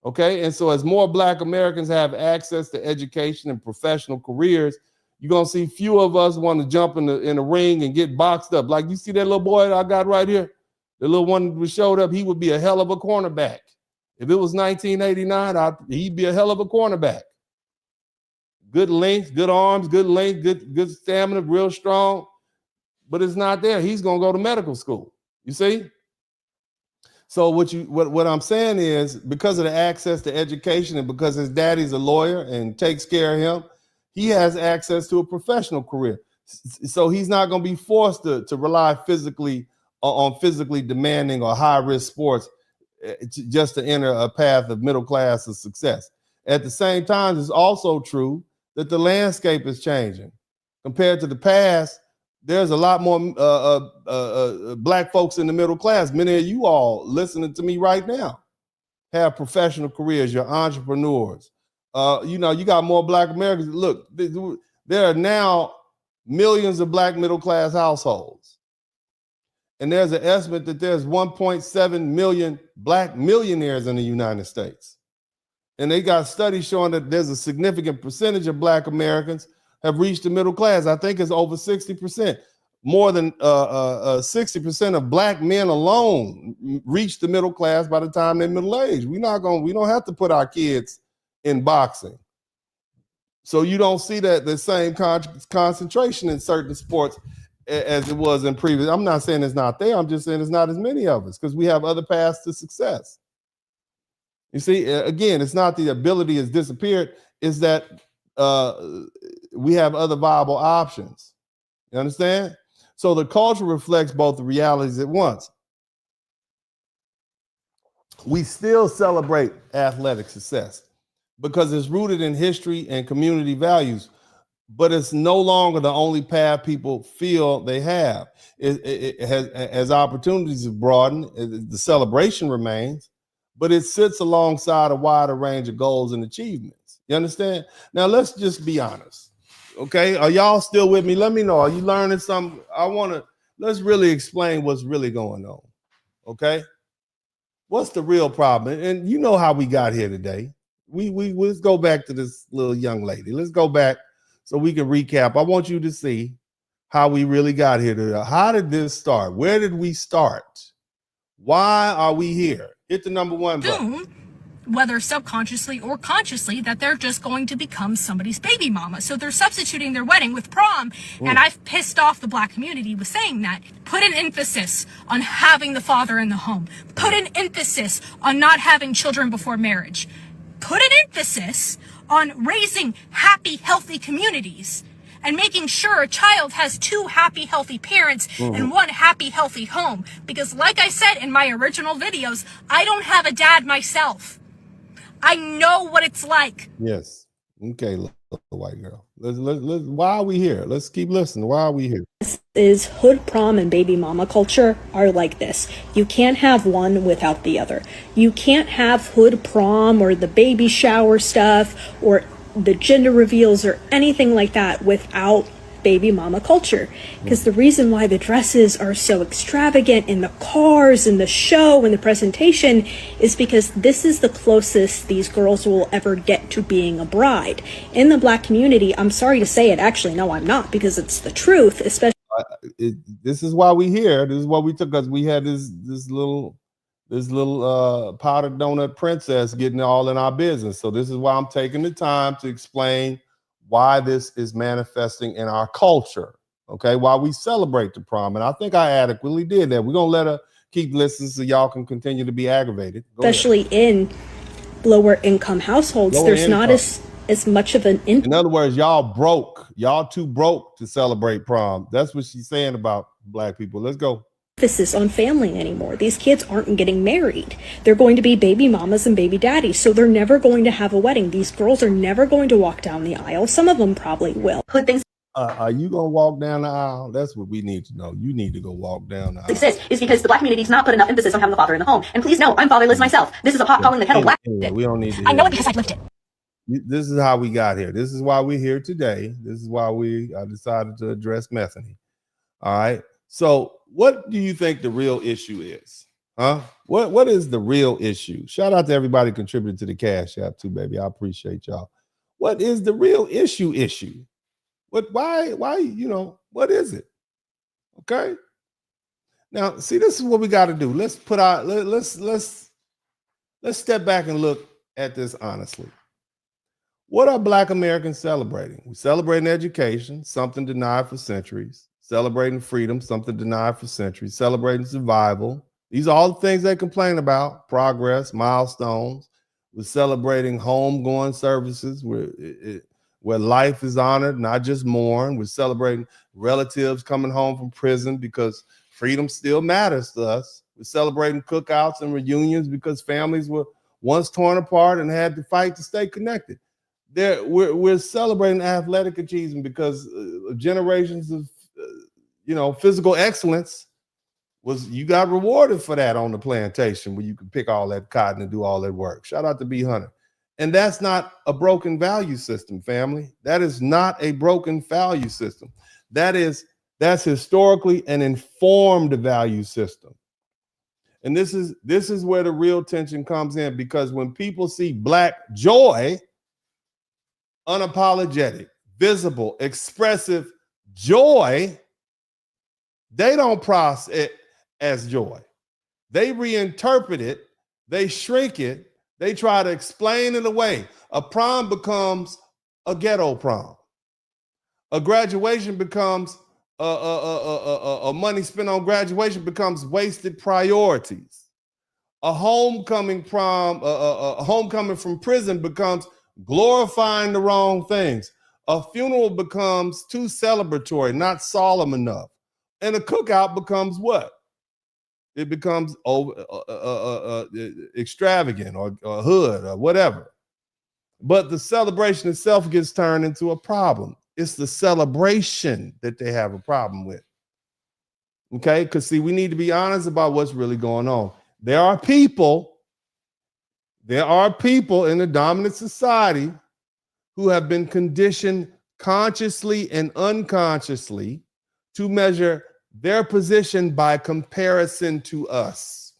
Okay, and so as more Black Americans have access to education and professional careers, you're gonna see few of us want to jump in the ring and get boxed up. Like you see that little boy I got right here, the little one who showed up, he would be a hell of a cornerback. If it was 1989, he'd be a hell of a cornerback. Good length, good arms, good length, good stamina, real strong, but it's not there. He's gonna go to medical school. You see? So what I'm saying is, because of the access to education and because his daddy's a lawyer and takes care of him, he has access to a professional career. So he's not going to be forced to rely on physically demanding or high-risk sports just to enter a path of middle class of success. At the same time, it's also true that the landscape is changing. Compared to the past, there's a lot more Black folks in the middle class. Many of you all listening to me right now have professional careers. You're entrepreneurs. You got more Black Americans. Look, there are now millions of Black middle class households. And there's an estimate that there's 1.7 million Black millionaires in the United States. And they got studies showing that there's a significant percentage of Black Americans have reached the middle class. I think it's over 60%. More than 60% of Black men alone reach the middle class by the time they're middle age. We don't have to put our kids in boxing. So you don't see that the same concentration in certain sports as it was in previous. I'm not saying it's not there. I'm just saying it's not as many of us because we have other paths to success. You see, again, it's not the ability has disappeared. It's that we have other viable options. You understand? So the culture reflects both the realities at once. We still celebrate athletic success because it's rooted in history and community values, but it's no longer the only path people feel they have. It has, as opportunities have broadened, the celebration remains, but it sits alongside a wider range of goals and achievements. You understand? Now, let's just be honest. Okay, are y'all still with me? Let me know. Are you learning something? Let's really explain what's really going on. Okay, what's the real problem? And you know how we got here today. Let's go back to this little young lady. Let's go back so we can recap. I want you to see how we really got here today. How did this start? Where did we start? Why are we here? Hit the number one button. Whether subconsciously or consciously, that they're just going to become somebody's baby mama. So they're substituting their wedding with prom. And I've pissed off the Black community with saying that. Put an emphasis on having the father in the home. Put an emphasis on not having children before marriage. Put an emphasis on raising happy, healthy communities and making sure a child has two happy, healthy parents and one happy, healthy home. Because like I said in my original videos, I don't have a dad myself. I know what it's like. Yes. Okay, little white girl. Let's why are we here? Let's keep listening. Why are we here? Is hood prom and baby mama culture are like this. You can't have one without the other. You can't have hood prom or the baby shower stuff or the gender reveals or anything like that without baby mama culture. Because the reason why the dresses are so extravagant in the cars and the show and the presentation is because this is the closest these girls will ever get to being a bride. In the Black community, I'm sorry to say it, actually, no, I'm not, because it's the truth, especially. This is why we here. This is what we took, because we had this little powdered donut princess getting all in our business. So this is why I'm taking the time to explain why this is manifesting in our culture, okay? Why we celebrate the prom. And I think I adequately did that. We're going to let her keep listening so y'all can continue to be aggravated. Especially in lower income households, there's not as much of an in other words, y'all broke. Y'all too broke to celebrate prom. That's what she's saying about Black people. Let's go. Emphasis on family anymore. These kids aren't getting married. They're going to be baby mamas and baby daddies, so they're never going to have a wedding. These girls are never going to walk down the aisle. Some of them probably will. Put things. Are you gonna walk down the aisle? That's what we need to know. You need to go walk down the aisle. Exists is because the Black community does not put enough emphasis on having the father in the home. And please know, I'm fatherless myself. This is a pot calling the kettle black. Anyway, we don't need to. I know it because I've lived it. This is how we got here. This is why we're here today. This is why we decided to address methany. All right. So what do you think the real issue is? Huh? What is the real issue? Shout out to everybody contributing to the Cash App too, baby. I appreciate y'all. What is the real issue? Why, what is it? Okay. Now, see, this is what we got to do. Let's step back and look at this honestly. What are Black Americans celebrating? We're celebrating education, something denied for centuries. Celebrating freedom, something denied for centuries. Celebrating survival. These are all the things they complain about. Progress, milestones. We're celebrating homegoing services where life is honored, not just mourned. We're celebrating relatives coming home from prison because freedom still matters to us. We're celebrating cookouts and reunions because families were once torn apart and had to fight to stay connected. We're celebrating athletic achievement because generations of physical excellence you got rewarded for that on the plantation where you could pick all that cotton and do all that work. Shout out to B. Hunter. And that's not a broken value system, family. That is not a broken value system. That's historically an informed value system. And this is where the real tension comes in, because when people see Black joy, unapologetic, visible, expressive joy, they don't process it as joy. They reinterpret it, they shrink it, they try to explain it away. A prom becomes a ghetto prom. A graduation becomes a money spent on graduation becomes wasted priorities. A homecoming prom, a homecoming from prison becomes glorifying the wrong things. A funeral becomes too celebratory, not solemn enough. And a cookout becomes what? It becomes extravagant or hood or whatever. But the celebration itself gets turned into a problem. It's the celebration that they have a problem with. Okay? Because see, we need to be honest about what's really going on. There are people in the dominant society who have been conditioned consciously and unconsciously to measure their position by comparison to us.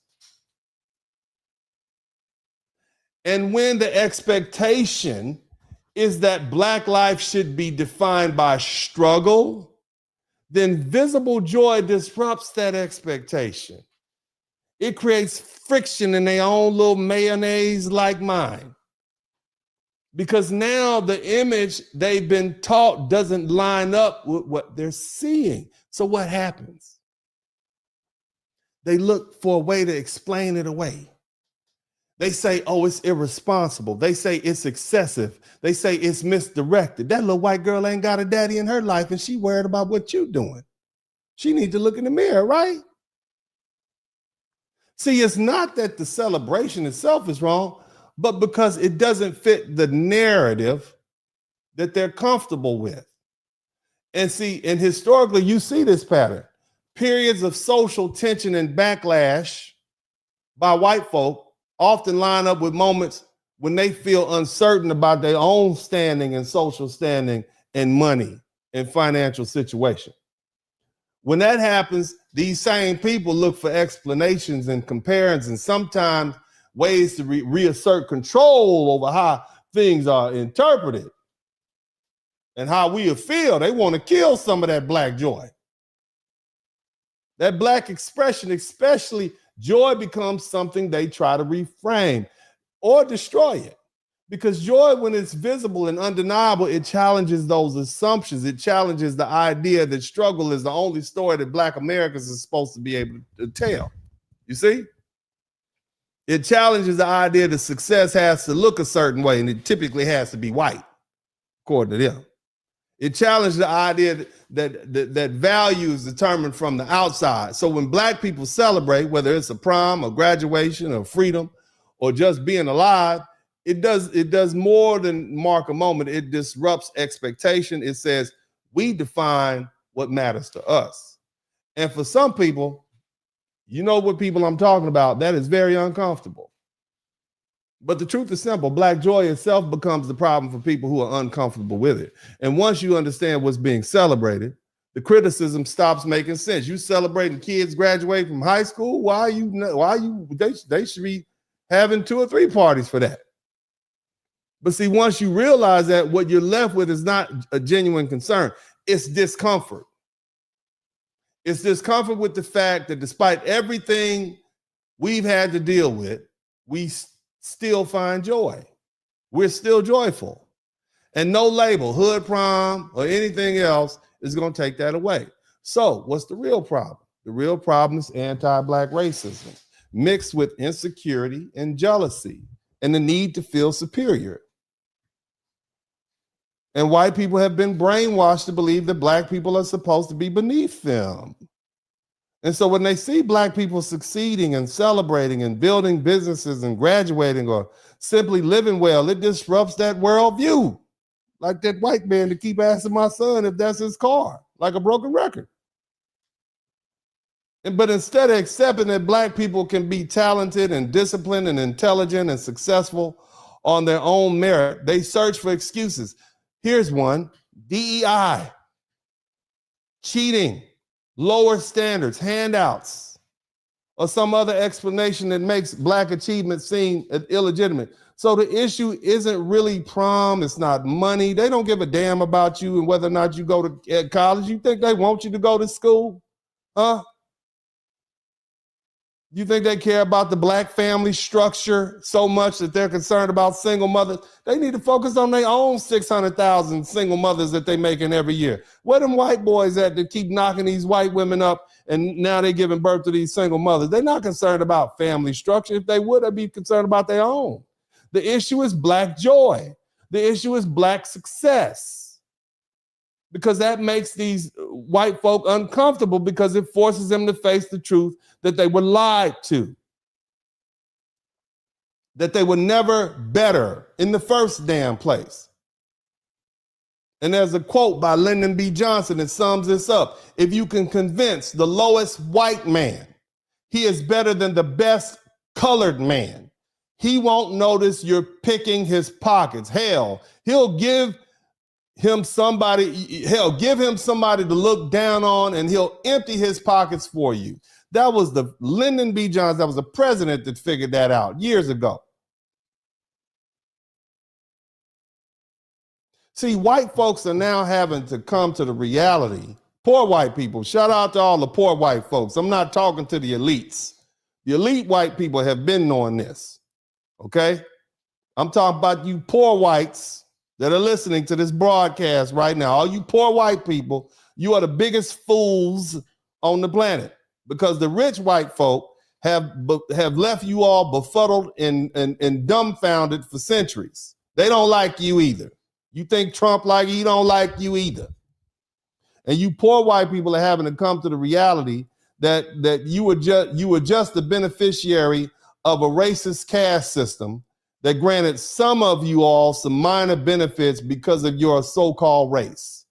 And when the expectation is that Black life should be defined by struggle, then visible joy disrupts that expectation. It creates friction in their own little mayonnaise-like mind. Because now the image they've been taught doesn't line up with what they're seeing. So what happens? They look for a way to explain it away. They say, oh, it's irresponsible. They say it's excessive. They say it's misdirected. That little white girl ain't got a daddy in her life and she worried about what you doing. She needs to look in the mirror, right? See, it's not that the celebration itself is wrong, but because it doesn't fit the narrative that they're comfortable with. And see, and historically, you see this pattern. Periods of social tension and backlash by white folk often line up with moments when they feel uncertain about their own standing and social standing and money and financial situation. When that happens, these same people look for explanations and comparisons and sometimes ways to reassert control over how things are interpreted and how we feel. They want to kill some of that Black joy. That Black expression, especially joy, becomes something they try to reframe or destroy it. Because joy, when it's visible and undeniable, it challenges those assumptions. It challenges the idea that struggle is the only story that Black Americans are supposed to be able to tell. You see? It challenges the idea that success has to look a certain way, and it typically has to be white, according to them. It challenged the idea that value is determined from the outside. So when Black people celebrate, whether it's a prom or graduation or freedom or just being alive, it does more than mark a moment. It disrupts expectation. It says, we define what matters to us. And for some people, you know what people I'm talking about, that is very uncomfortable. But the truth is simple. Black joy itself becomes the problem for people who are uncomfortable with it. And once you understand what's being celebrated, the criticism stops making sense. You celebrating kids graduating from high school? They should be having 2 or 3 parties for that. But see, once you realize that, what you're left with is not a genuine concern. It's discomfort. It's discomfort with the fact that despite everything we've had to deal with, we still find joy. We're still joyful. And no label, hood prom or anything else, is going to take that away. So what's the real problem? The real problem is anti-Black racism mixed with insecurity and jealousy and the need to feel superior. And white people have been brainwashed to believe that Black people are supposed to be beneath them. And so when they see Black people succeeding and celebrating and building businesses and graduating or simply living well, it disrupts that worldview. Like that white man to keep asking my son if that's his car, like a broken record. But instead of accepting that Black people can be talented and disciplined and intelligent and successful on their own merit, they search for excuses. Here's one: DEI, cheating, lower standards, handouts, or some other explanation that makes Black achievement seem illegitimate. So the issue isn't really prom. It's not money. They don't give a damn about you and whether or not you go to college. You think they want you to go to school? Huh? You think they care about the Black family structure so much that they're concerned about single mothers? They need to focus on their own 600,000 single mothers that they making every year. Where them white boys at that keep knocking these white women up and now they're giving birth to these single mothers? They're not concerned about family structure. If they would, they'd be concerned about their own. The issue is Black joy. The issue is Black success. Because that makes these white folk uncomfortable because it forces them to face the truth that they were lied to. That they were never better in the first damn place. And there's a quote by Lyndon B. Johnson that sums this up. If you can convince the lowest white man he is better than the best colored man, he won't notice you're picking his pockets. Hell, give him somebody to look down on and he'll empty his pockets for you. That was the Lyndon B. Johnson, that was the president that figured that out years ago. See, white folks are now having to come to the reality. Poor white people, shout out to all the poor white folks. I'm not talking to the elites. The elite white people have been knowing this, okay? I'm talking about you poor whites that are listening to this broadcast right now. All you poor white people, you are the biggest fools on the planet because the rich white folk have left you all befuddled and dumbfounded for centuries. They don't like you either. You think Trump like you, he don't like you either. And you poor white people are having to come to the reality that you were just the beneficiary of a racist caste system that granted some of you all some minor benefits because of your so-called race.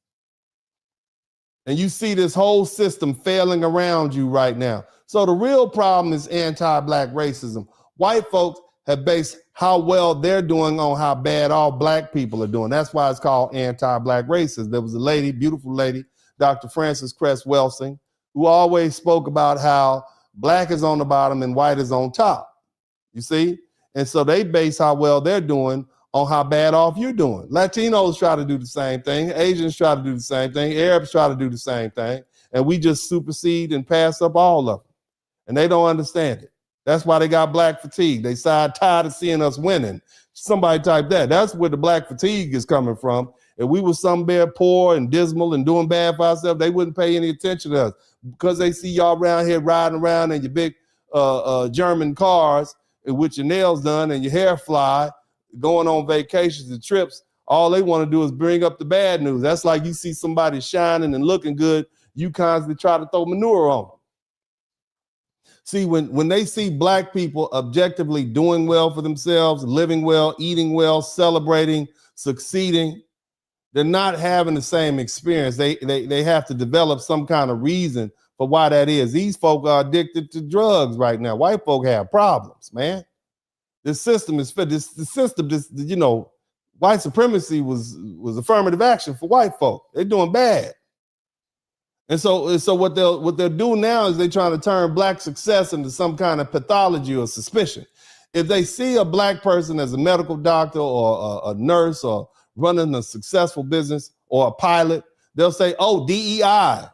And you see this whole system failing around you right now. So the real problem is anti-Black racism. White folks have based how well they're doing on how bad all Black people are doing. That's why it's called anti-Black racism. There was a lady, beautiful lady, Dr. Frances Cress Welsing, who always spoke about how Black is on the bottom and white is on top. You see? And so they base how well they're doing on how bad off you're doing. Latinos try to do the same thing. Asians try to do the same thing. Arabs try to do the same thing. And we just supersede and pass up all of them. And they don't understand it. That's why they got Black fatigue. They tired of seeing us winning. Somebody type that. That's where the Black fatigue is coming from. If we were somewhere poor and dismal and doing bad for ourselves, they wouldn't pay any attention to us. Because they see y'all around here riding around in your big German cars with your nails done and your hair fly, going on vacations and trips, all they want to do is bring up the bad news. That's like you see somebody shining and looking good, you constantly try to throw manure on them. See, when they see Black people objectively doing well for themselves, living well, eating well, celebrating, succeeding, they're not having the same experience. They have to develop some kind of reason for why that is. These folk are addicted to drugs right now. White folk have problems, man. This system is fit. The system, white supremacy was affirmative action for white folk. They're doing bad. And so what they'll do now is they're trying to turn Black success into some kind of pathology or suspicion. If they see a Black person as a medical doctor or a nurse or running a successful business or a pilot, they'll say, oh, DEI.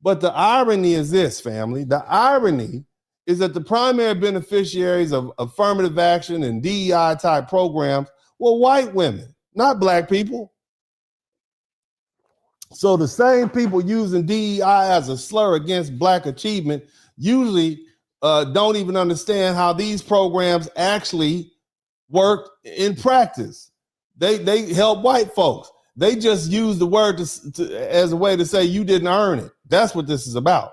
But the irony is this, family. The irony is that the primary beneficiaries of affirmative action and DEI type programs were white women, not Black people. So the same people using DEI as a slur against Black achievement usually don't even understand how these programs actually work in practice. They help white folks. They just use the word as a way to say you didn't earn it. That's what this is about.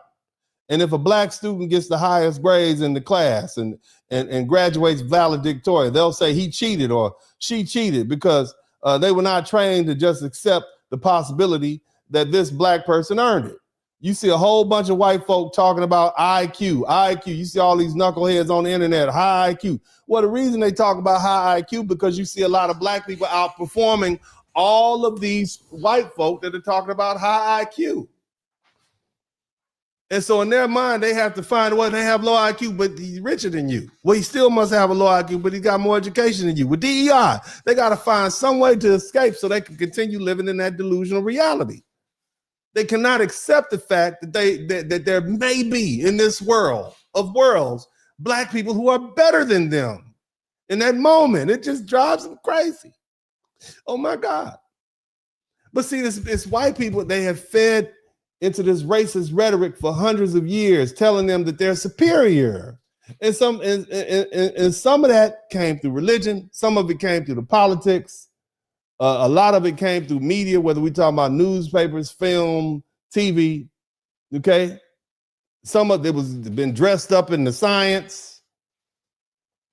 And if a Black student gets the highest grades in the class and graduates valedictorian, they'll say he cheated or she cheated because they were not trained to just accept the possibility that this Black person earned it. You see a whole bunch of white folk talking about IQ. You see all these knuckleheads on the internet, high IQ. Well, the reason they talk about high IQ because you see a lot of Black people outperforming all of these white folk that are talking about high IQ. And so in their mind, they have to find, well, they have low IQ, but he's richer than you. Well, he still must have a low IQ, but he got more education than you. With DEI, they got to find some way to escape so they can continue living in that delusional reality. They cannot accept the fact that that there may be in this world of worlds, Black people who are better than them. In that moment, it just drives them crazy. Oh my God. But see, it's white people, they have fed into this racist rhetoric for hundreds of years, telling them that they're superior. And some of that came through religion. Some of it came through the politics. A lot of it came through media, whether we talk about newspapers, film, TV, okay? Some of it was been dressed up in the science.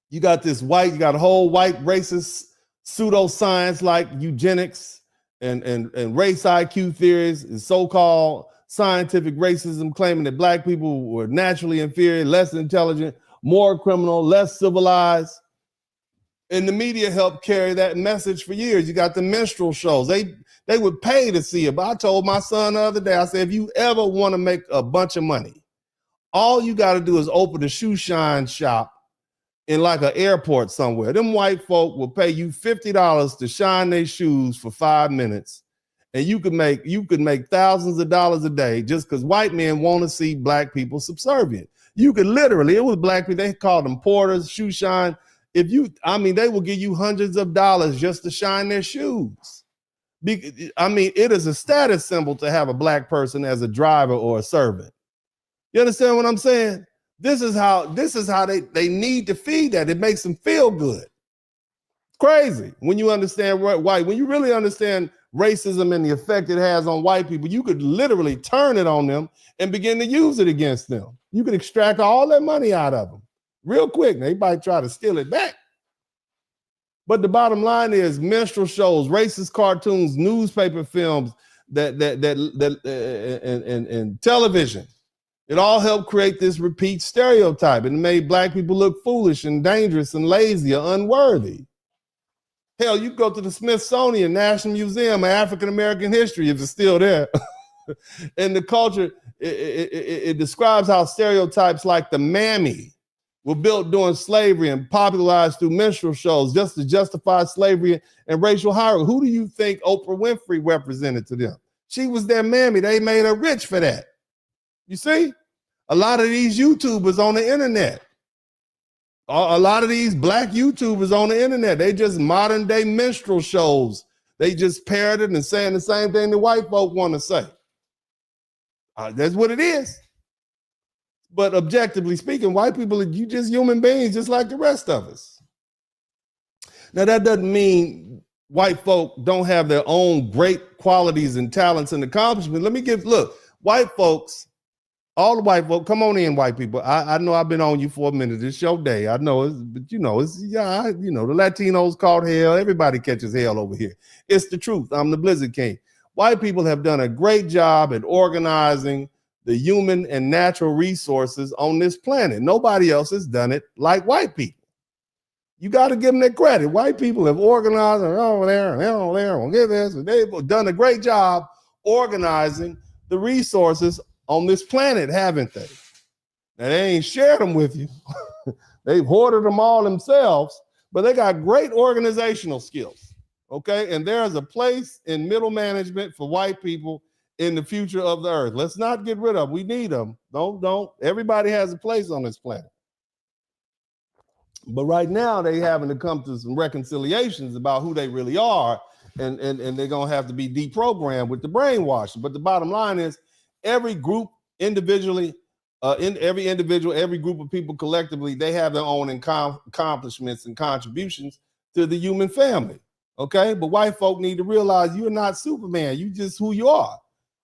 You got a whole white racist pseudoscience like eugenics and race IQ theories and so-called scientific racism, claiming that Black people were naturally inferior, less intelligent, more criminal, less civilized. And the media helped carry that message for years. You got the minstrel shows. They would pay to see it. But I told my son the other day, I said, if you ever want to make a bunch of money, all you got to do is open a shoe shine shop in like an airport somewhere. Them white folk will pay you $50 to shine their shoes for 5 minutes. And you could make thousands of dollars a day just because white men want to see Black people subservient. You could literally, it was Black people, they called them porters, shoe shine. They will give you hundreds of dollars just to shine their shoes. It is a status symbol to have a Black person as a driver or a servant. You understand what I'm saying? This is how they need to feed that. It makes them feel good. Crazy. When you understand when you really understand racism and the effect it has on white people, you could literally turn it on them and begin to use it against them. You could extract all that money out of them real quick. Now, everybody try to steal it back. But the bottom line is minstrel shows, racist cartoons, newspaper films, and television. It all helped create this repeat stereotype, and it made Black people look foolish and dangerous and lazy or unworthy. Hell, you go to the Smithsonian National Museum of African American History, if it's still there. And the culture, it describes how stereotypes like the mammy were built during slavery and popularized through minstrel shows just to justify slavery and racial hierarchy. Who do you think Oprah Winfrey represented to them? She was their mammy. They made her rich for that. You see? A lot of these YouTubers on the internet, a lot of these Black YouTubers on the internet, they just modern day minstrel shows. They just parroted and saying the same thing the white folk want to say. That's what it is. But objectively speaking, white people, you just human beings just like the rest of us. Now, that doesn't mean white folk don't have their own great qualities and talents and accomplishments. Look, white folks, all the white folk, come on in, white people. I know I've been on you for a minute. It's your day. I know, but the Latinos caught hell. Everybody catches hell over here. It's the truth. I'm the Blizzard King. White people have done a great job at organizing the human and natural resources on this planet. Nobody else has done it like white people. You got to give them that credit. White people have organized and over there and over there. We'll get this. They've done a great job organizing the resources on this planet, haven't they? Now, they ain't shared them with you. They've hoarded them all themselves, but they got great organizational skills, okay? And there's a place in middle management for white people in the future of the earth. Let's not get rid of them. We need them. Don't. Everybody has a place on this planet. But right now, they having to come to some reconciliations about who they really are, and they're going to have to be deprogrammed with the brainwashing. But the bottom line is, every group individually, every group of people collectively, they have their own accomplishments and contributions to the human family, okay? But white folk need to realize you're not Superman. You just who you are,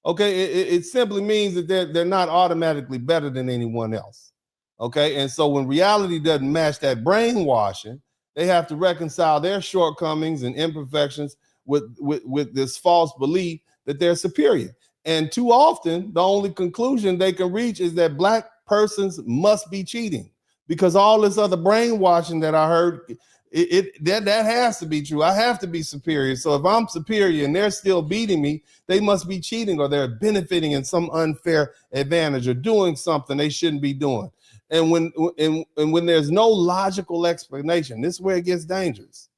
okay? It simply means that they're not automatically better than anyone else, okay? And so when reality doesn't match that brainwashing, they have to reconcile their shortcomings and imperfections with this false belief that they're superior. And too often, the only conclusion they can reach is that Black persons must be cheating, because all this other brainwashing that I heard That has to be true. I have to be superior. So if I'm superior and they're still beating me, they must be cheating or they're benefiting in some unfair advantage or doing something they shouldn't be doing. And when there's no logical explanation, this is where it gets dangerous.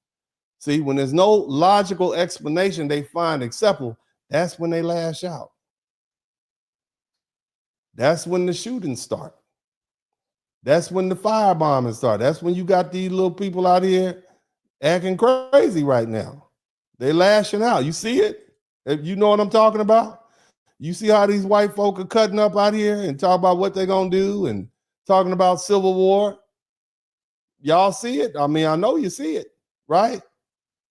See, when there's no logical explanation they find acceptable, that's when they lash out. That's when the shootings start. That's when the firebombing start. That's when you got these little people out here acting crazy right now. They lashing out. You see it? You know what I'm talking about? You see how these white folk are cutting up out here and talk about what they're going to do and talking about civil war? Y'all see it? I mean, I know you see it, right?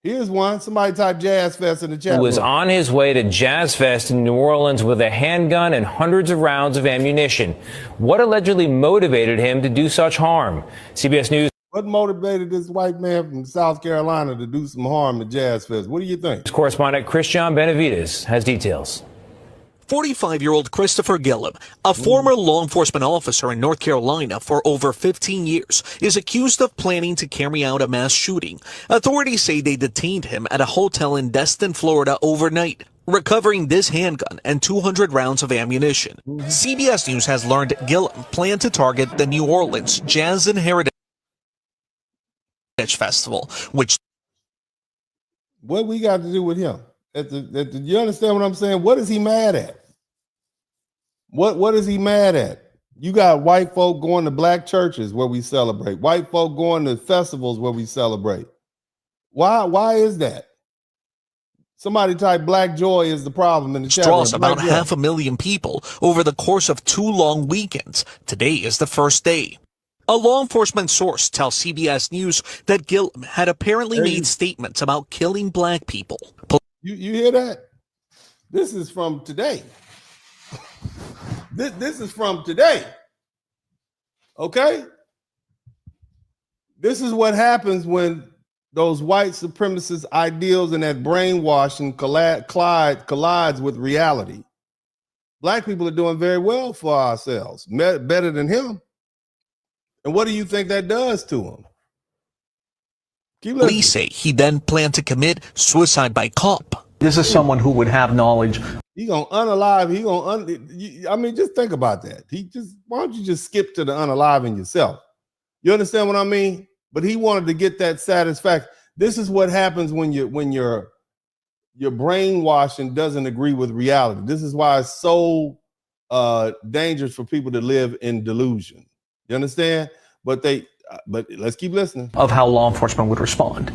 Here's one. Somebody type Jazz Fest in the chat. Was on his way to Jazz Fest in New Orleans with a handgun and hundreds of rounds of ammunition. What allegedly motivated him to do such harm? CBS News. What motivated this white man from South Carolina to do some harm to Jazz Fest? What do you think? Correspondent Christian Benavides has details. 45-year-old Christopher Gillum, a former law enforcement officer in North Carolina for over 15 years, is accused of planning to carry out a mass shooting. Authorities say they detained him at a hotel in Destin, Florida overnight, recovering this handgun and 200 rounds of ammunition. CBS News has learned Gillum planned to target the New Orleans Jazz and Heritage Festival, which... What we got to do with him? You understand what I'm saying? What is he mad at? What is he mad at? You got white folk going to black churches where we celebrate. White folk going to festivals where we celebrate. Why is that? Somebody type Black Joy is the problem in the chat. Draws about 500,000 people over the course of 2 long weekends. Today is the first day. A law enforcement source tells CBS News that Gillum had apparently made statements about killing black people. You hear that? This is from today. This is from today. Okay? This is what happens when those white supremacist ideals and that brainwashing collides with reality. Black people are doing very well for ourselves, better than him. And what do you think that does to him? Police say he then planned to commit suicide by cop. This is someone who would have knowledge. He gonna unalive. I mean, just think about that. Why don't you just skip to the unaliving yourself? You understand what I mean? But he wanted to get that satisfaction. This is what happens when your brainwashing doesn't agree with reality. This is why it's so dangerous for people to live in delusion. You understand? But let's keep listening. Of how law enforcement would respond.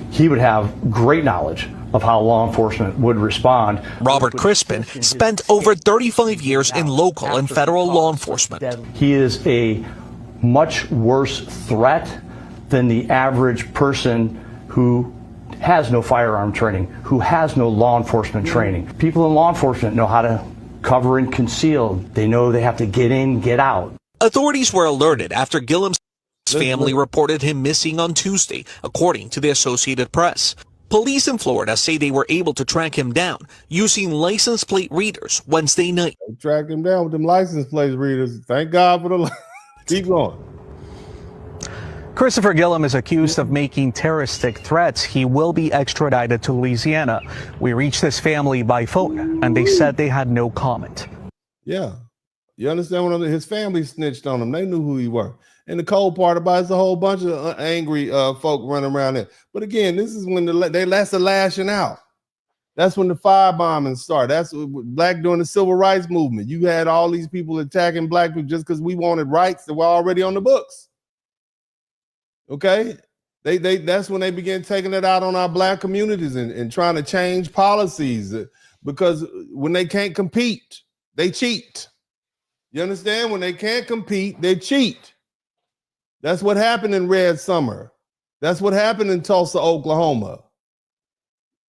He would have great knowledge of how law enforcement would respond. Robert Crispin spent over 35 years in local and federal law enforcement. He is a much worse threat than the average person who has no firearm training, who has no law enforcement training. People in law enforcement know how to cover and conceal. They know they have to get in, get out. Authorities were alerted after Gillum's family reported him missing on Tuesday, according to the Associated Press. Police in Florida say they were able to track him down using license plate readers Wednesday night. They tracked him down with them license plate readers. Thank God for the... Keep going. Christopher Gillum is accused of making terroristic threats. He will be extradited to Louisiana. We reached his family by phone, and they said they had no comment. Yeah. You understand what I'm saying? His family snitched on him. They knew who he were. And the cold part about it is a whole bunch of angry folk running around there. But again, this is when that's the lashing out. That's when the firebombing started. That's black during the civil rights movement. You had all these people attacking black people just because we wanted rights that were already on the books. Okay? That's when they began taking it out on our black communities and trying to change policies because when they can't compete, they cheat. You understand? When they can't compete, they cheat. That's what happened in Red Summer. That's what happened in Tulsa, Oklahoma.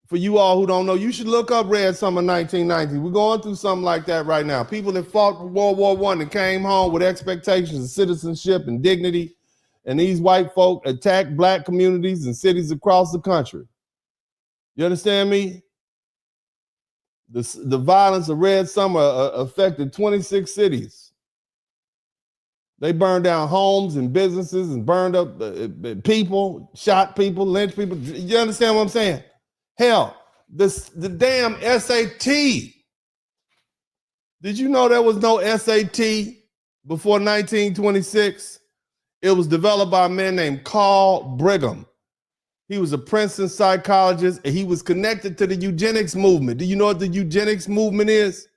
For you all who don't know, you should look up Red Summer 1990. We're going through something like that right now. People that fought for World War I and came home with expectations of citizenship and dignity, and these white folk attacked black communities and cities across the country. You understand me? The violence of Red Summer affected 26 cities. They burned down homes and businesses and burned up people, shot people, lynched people. You understand what I'm saying? Hell, the damn SAT. Did you know there was no SAT before 1926? It was developed by a man named Carl Brigham. He was a Princeton psychologist, and he was connected to the eugenics movement. Do you know what the eugenics movement is?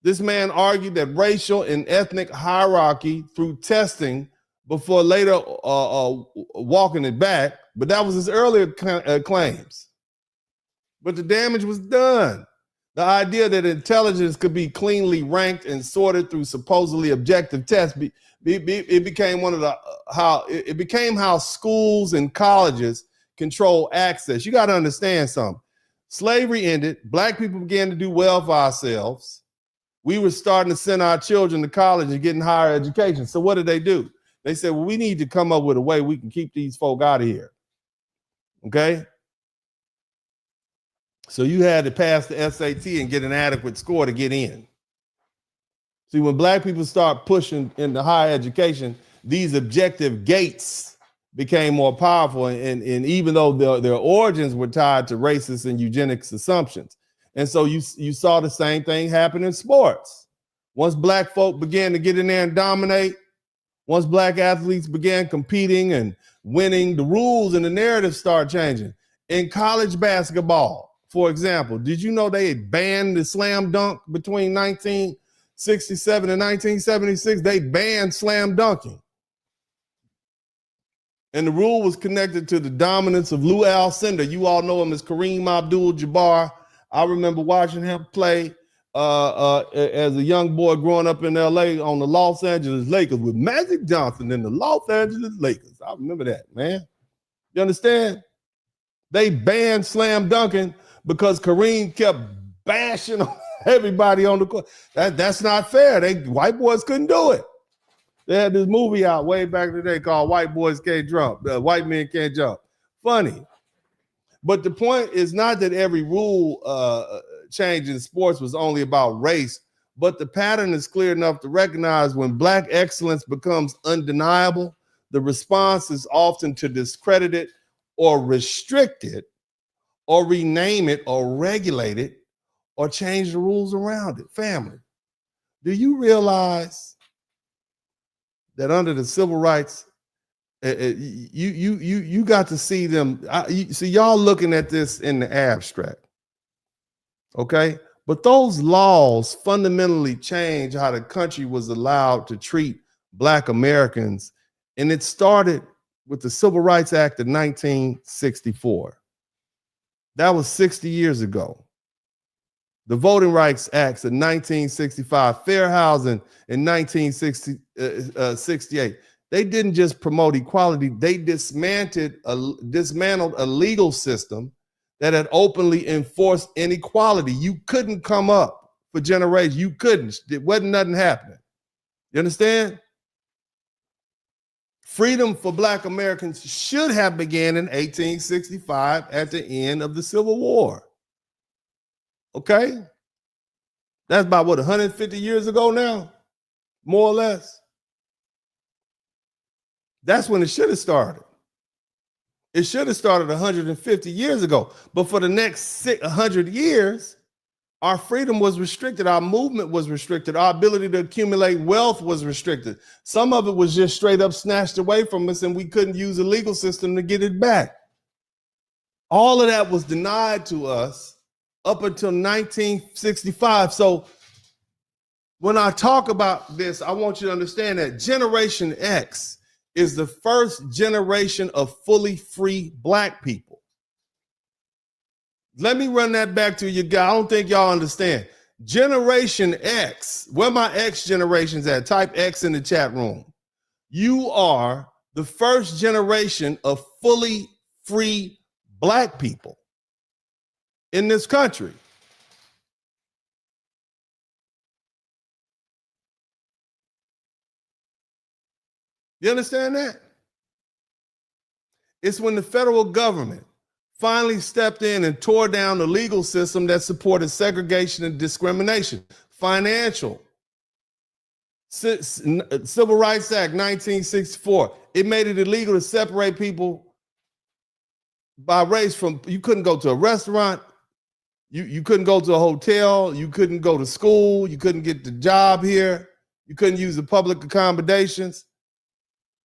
This man argued that racial and ethnic hierarchy through testing before later walking it back, but that was his earlier claims. But the damage was done. The idea that intelligence could be cleanly ranked and sorted through supposedly objective tests, it became how schools and colleges control access. You got to understand something. Slavery ended. Black people began to do well for ourselves. We were starting to send our children to college and getting higher education. So what did they do? They said, well, we need to come up with a way we can keep these folk out of here. Okay? So you had to pass the SAT and get an adequate score to get in. See, when black people start pushing into higher education, these objective gates became more powerful. And even though their origins were tied to racist and eugenics assumptions. And so you saw the same thing happen in sports. Once black folk began to get in there and dominate, once black athletes began competing and winning, the rules and the narrative start changing. In college basketball, for example, did you know they had banned the slam dunk between 1967 and 1976? They banned slam dunking. And the rule was connected to the dominance of Lou Alcindor. You all know him as Kareem Abdul-Jabbar. I remember watching him play as a young boy growing up in LA on the Los Angeles Lakers with Magic Johnson and the Los Angeles Lakers. I remember that, man. You understand? They banned slam dunking because Kareem kept bashing everybody on the court. That's not fair. White boys couldn't do it. They had this movie out way back in the day called White Boys Can't Jump. White Men Can't Jump. Funny. But the point is not that every rule change in sports was only about race, but the pattern is clear enough to recognize when black excellence becomes undeniable, the response is often to discredit it or restrict it or rename it or regulate it or change the rules around it. Family, do you realize that under the civil rights, you got to see them? See, y'all looking at this in the abstract, okay? But those laws fundamentally change how the country was allowed to treat Black Americans, and it started with the Civil Rights Act of 1964. That was 60 years ago. The Voting Rights Acts of 1965, Fair Housing in 1968. They didn't just promote equality, they dismantled a legal system that had openly enforced inequality. You couldn't come up for generations. You couldn't. It wasn't nothing happening. You understand? Freedom for Black Americans should have began in 1865 at the end of the Civil War. Okay? That's about, what, 150 years ago now? More or less. That's when it should have started. It should have started 150 years ago. But for the next 100 years, our freedom was restricted. Our movement was restricted. Our ability to accumulate wealth was restricted. Some of it was just straight up snatched away from us, and we couldn't use the legal system to get it back. All of that was denied to us up until 1965. So when I talk about this, I want you to understand that Generation X is the first generation of fully free Black people. Let me run that back to you guys. I don't think y'all understand. Generation X, where my X generations at? Type X in the chat room. You are the first generation of fully free Black people in this country. You understand that? It's when the federal government finally stepped in and tore down the legal system that supported segregation and discrimination, financial Civil Rights Act 1964. It made it illegal to separate people by race. From you couldn't go to a restaurant, you couldn't go to a hotel, you couldn't go to school, you couldn't get the job here, you couldn't use the public accommodations.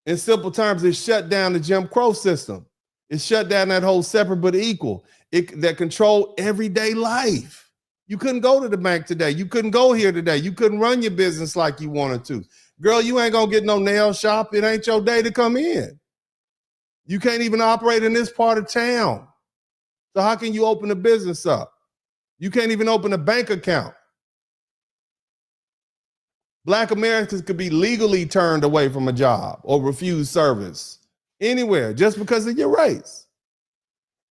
In simple terms, it shut down the Jim Crow system. It shut down that whole separate but equal that controlled everyday life. You couldn't go to the bank today. You couldn't go here today. You couldn't run your business like you wanted to. Girl, you ain't gonna get no nail shop. It ain't your day to come in. You can't even operate in this part of town. So how can you open a business up? You can't even open a bank account. Black Americans could be legally turned away from a job or refuse service anywhere just because of your race.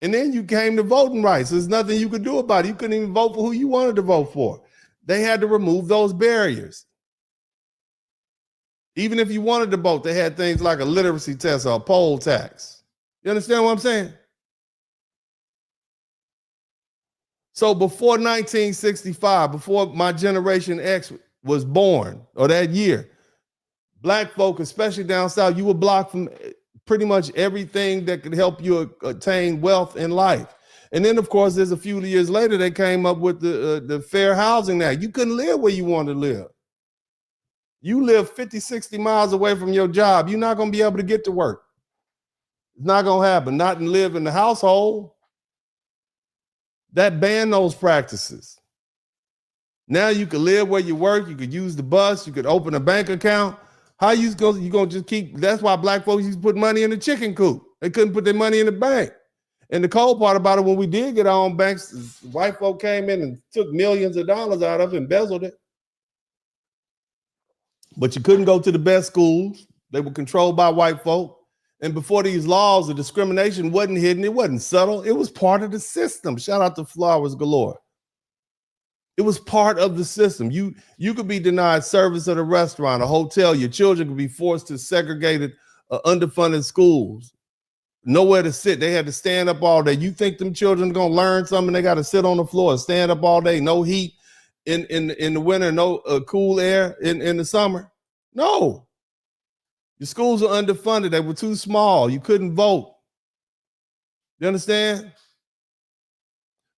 And then you came to voting rights. There's nothing you could do about it. You couldn't even vote for who you wanted to vote for. They had to remove those barriers. Even if you wanted to vote, they had things like a literacy test or a poll tax. You understand what I'm saying? So before 1965, before my Generation X was born, or that year, Black folk, especially down south, you were blocked from pretty much everything that could help you attain wealth in life. And then, of course, there's a few years later, they came up with the Fair Housing Act. You couldn't live where you wanted to live. You live 50, 60 miles away from your job. You're not going to be able to get to work. It's not going to happen. Not and live in the household. That banned those practices. Now you could live where you work. You could use the bus. You could open a bank account. How you gonna just keep? That's why Black folks used to put money in the chicken coop. They couldn't put their money in the bank. And the cold part about it, when we did get our own banks, white folk came in and took millions of dollars out of it, embezzled it. But you couldn't go to the best schools. They were controlled by white folk. And before these laws, the discrimination wasn't hidden. It wasn't subtle. It was part of the system. Shout out to Flowers Galore. It was part of the system. You could be denied service at a restaurant, a hotel. Your children could be forced to segregated, underfunded schools. Nowhere to sit. They had to stand up all day. You think them children are gonna learn something? They got to sit on the floor and stand up all day. No heat in the winter, no cool air in the summer. No. Your schools are underfunded. They were too small. You couldn't vote. You understand?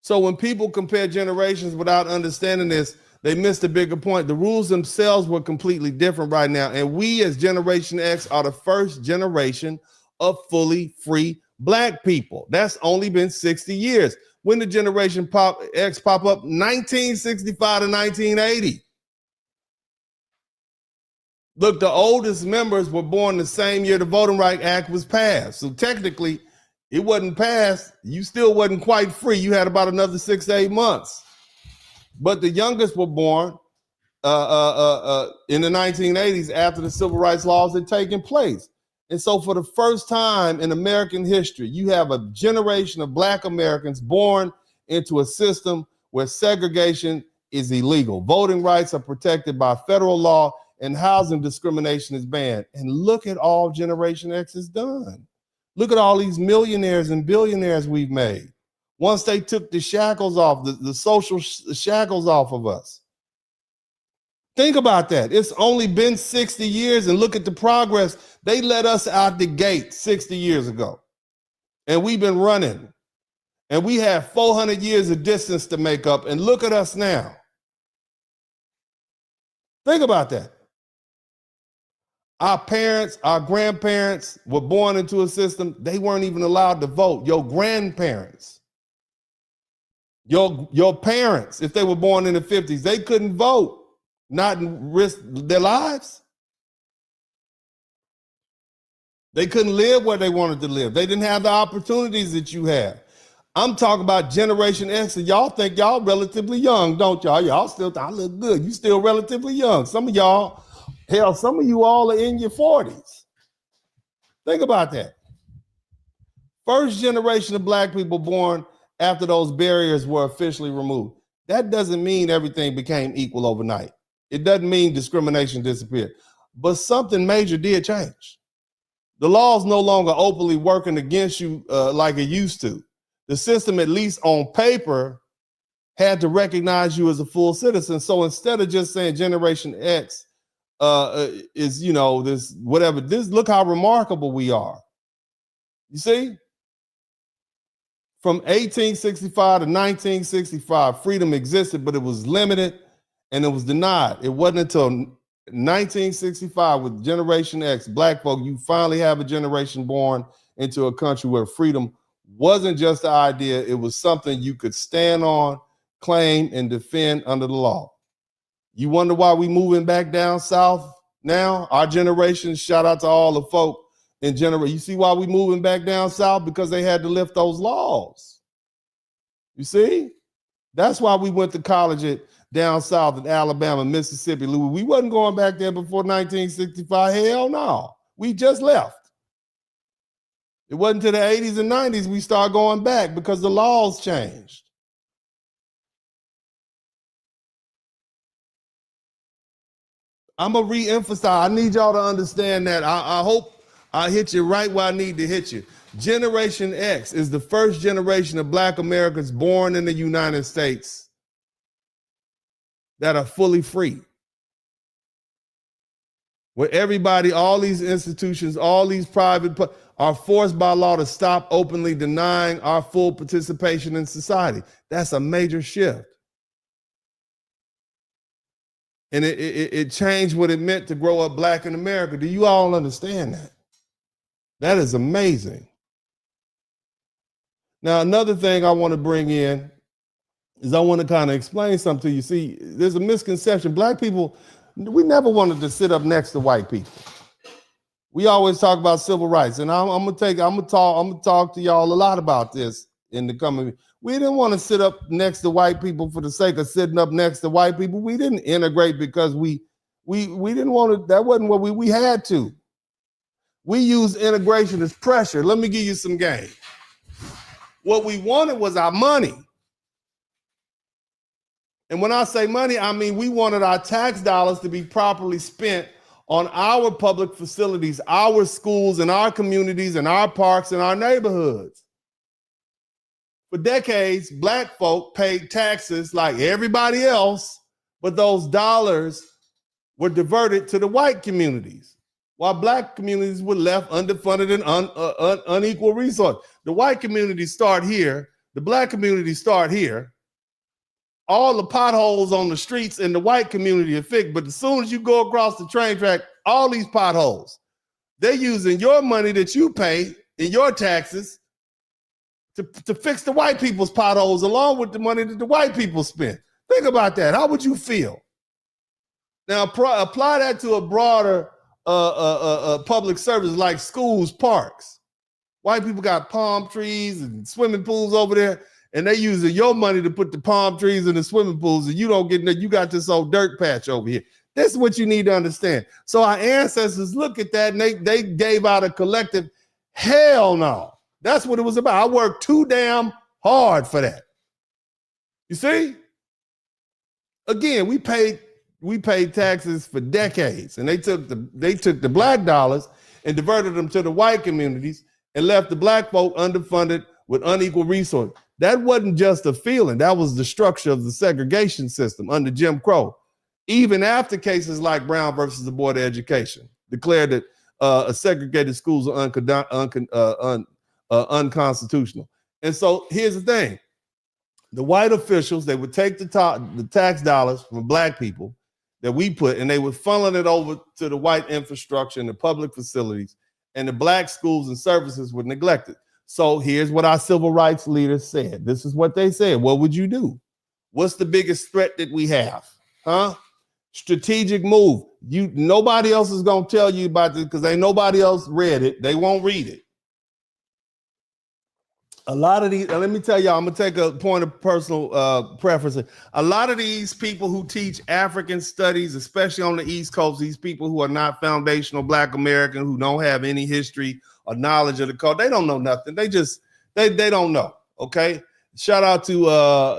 So when people compare generations without understanding this, they missed a bigger point. The rules themselves were completely different right now. And we as Generation X are the first generation of fully free Black people. That's only been 60 years. When did Generation X pop up? 1965 to 1980. Look, the oldest members were born the same year the Voting Rights Act was passed. So technically, it wasn't passed. You still wasn't quite free. You had about another 6 to 8 months. But the youngest were born in the 1980s after the civil rights laws had taken place. And so for the first time in American history, you have a generation of Black Americans born into a system where segregation is illegal. Voting rights are protected by federal law and housing discrimination is banned. And look at all Generation X has done. Look at all these millionaires and billionaires we've made. Once they took the shackles off, the social shackles off of us. Think about that. It's only been 60 years and look at the progress. They let us out the gate 60 years ago. And we've been running. And we have 400 years of distance to make up. And look at us now. Think about that. Our parents, our grandparents were born into a system. They weren't even allowed to vote. Your grandparents, your parents, if they were born in the 50s, they couldn't vote, not risk their lives. They couldn't live where they wanted to live. They didn't have the opportunities that you have. I'm talking about Generation X, and y'all think y'all relatively young, don't y'all? Y'all still, I look good. You still relatively young. Some of y'all, hell, some of you all are in your 40s. Think about that. First generation of Black people born after those barriers were officially removed. That doesn't mean everything became equal overnight. It doesn't mean discrimination disappeared. But something major did change. The law's no longer openly working against you like it used to. The system, at least on paper, had to recognize you as a full citizen. So instead of just saying Generation X is, you know, this whatever. This look how remarkable we are. You see, from 1865 to 1965, freedom existed, but it was limited and it was denied. It wasn't until 1965 with Generation X, Black folk, you finally have a generation born into a country where freedom wasn't just the idea, it was something you could stand on, claim, and defend under the law. You wonder why we moving back down south now? Our generation, shout out to all the folk in general. You see why we moving back down south? Because they had to lift those laws. You see? That's why we went to college down south in Alabama, Mississippi, Louis. We wasn't going back there before 1965. Hell no. We just left. It wasn't until the 80s and 90s we started going back because the laws changed. I'm going to re-emphasize. I need y'all to understand that. I hope I hit you right where I need to hit you. Generation X is the first generation of Black Americans born in the United States that are fully free. Where everybody, all these institutions, all these private are forced by law to stop openly denying our full participation in society. That's a major shift. And it changed what it meant to grow up Black in America. Do you all understand that? That is amazing. Now, another thing I want to bring in is I want to kind of explain something to you. See, there's a misconception. Black people, we never wanted to sit up next to white people. We always talk about civil rights, and I'm gonna talk to y'all a lot about this in the coming. We didn't want to sit up next to white people for the sake of sitting up next to white people. We didn't integrate because we didn't want to. That wasn't what we had to. We used integration as pressure. Let me give you some game. What we wanted was our money. And when I say money, I mean we wanted our tax dollars to be properly spent on our public facilities, our schools, and our communities, and our parks, and our neighborhoods. For decades, Black folk paid taxes like everybody else, but those dollars were diverted to the white communities, while Black communities were left underfunded and unequal resource. The white communities start here, the Black communities start here. All the potholes on the streets in the white community are fixed, but as soon as you go across the train track, all these potholes, they're using your money that you pay in your taxes to fix the white people's potholes along with the money that the white people spend. Think about that. How would you feel? Now, apply that to a broader public service like schools, parks. White people got palm trees and swimming pools over there, and they using your money to put the palm trees in the swimming pools, and you don't get that. You got this old dirt patch over here. This is what you need to understand. So our ancestors look at that, and they gave out a collective, hell no. That's what it was about. I worked too damn hard for that. You see? Again, we paid taxes for decades, and they took the Black dollars and diverted them to the white communities and left the Black folk underfunded with unequal resources. That wasn't just a feeling. That was the structure of the segregation system under Jim Crow. Even after cases like Brown versus the Board of Education declared that segregated schools are unconstitutional. And so here's the thing. The white officials, they would take the tax dollars from Black people that we put, and they would funnel it over to the white infrastructure and the public facilities, and the Black schools and services were neglected. So here's what our civil rights leaders said. This is what they said. What would you do? What's the biggest threat that we have? Strategic move. Nobody else is going to tell you about this because ain't nobody else read it. They won't read it. A lot of these, let me tell y'all, I'm going to take a point of personal preference. A lot of these people who teach African studies, especially on the East Coast, these people who are not foundational Black American, who don't have any history or knowledge of the code, they don't know nothing. They don't know, okay? Shout out to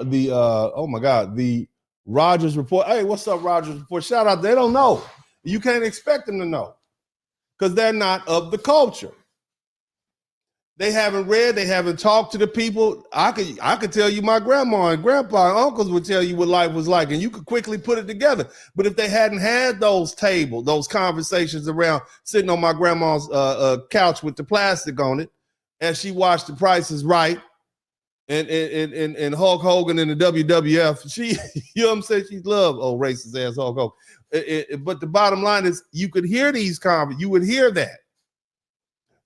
the Rogers Report. Hey, what's up, Rogers Report? Shout out, they don't know. You can't expect them to know because they're not of the culture. They haven't read, they haven't talked to the people. I could tell you my grandma and grandpa and uncles would tell you what life was like, and you could quickly put it together. But if they hadn't had those conversations around sitting on my grandma's couch with the plastic on it, as she watched The Price is Right and Hulk Hogan in the WWF, she, you know what I'm saying? She loved old racist ass Hulk Hogan. But the bottom line is, you could hear these conversations, you would hear that.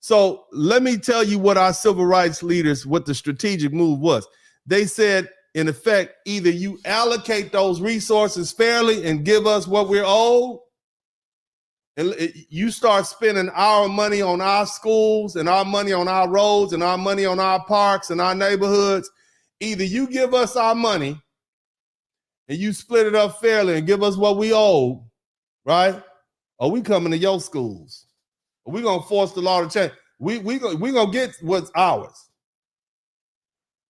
So let me tell you what our civil rights leaders, what the strategic move was. They said, in effect, either you allocate those resources fairly and give us what we're owed, and you start spending our money on our schools and our money on our roads and our money on our parks and our neighborhoods. Either you give us our money and you split it up fairly and give us what we owe, right? Or we coming to your schools. We're going to force the law to change. We're going to get what's ours.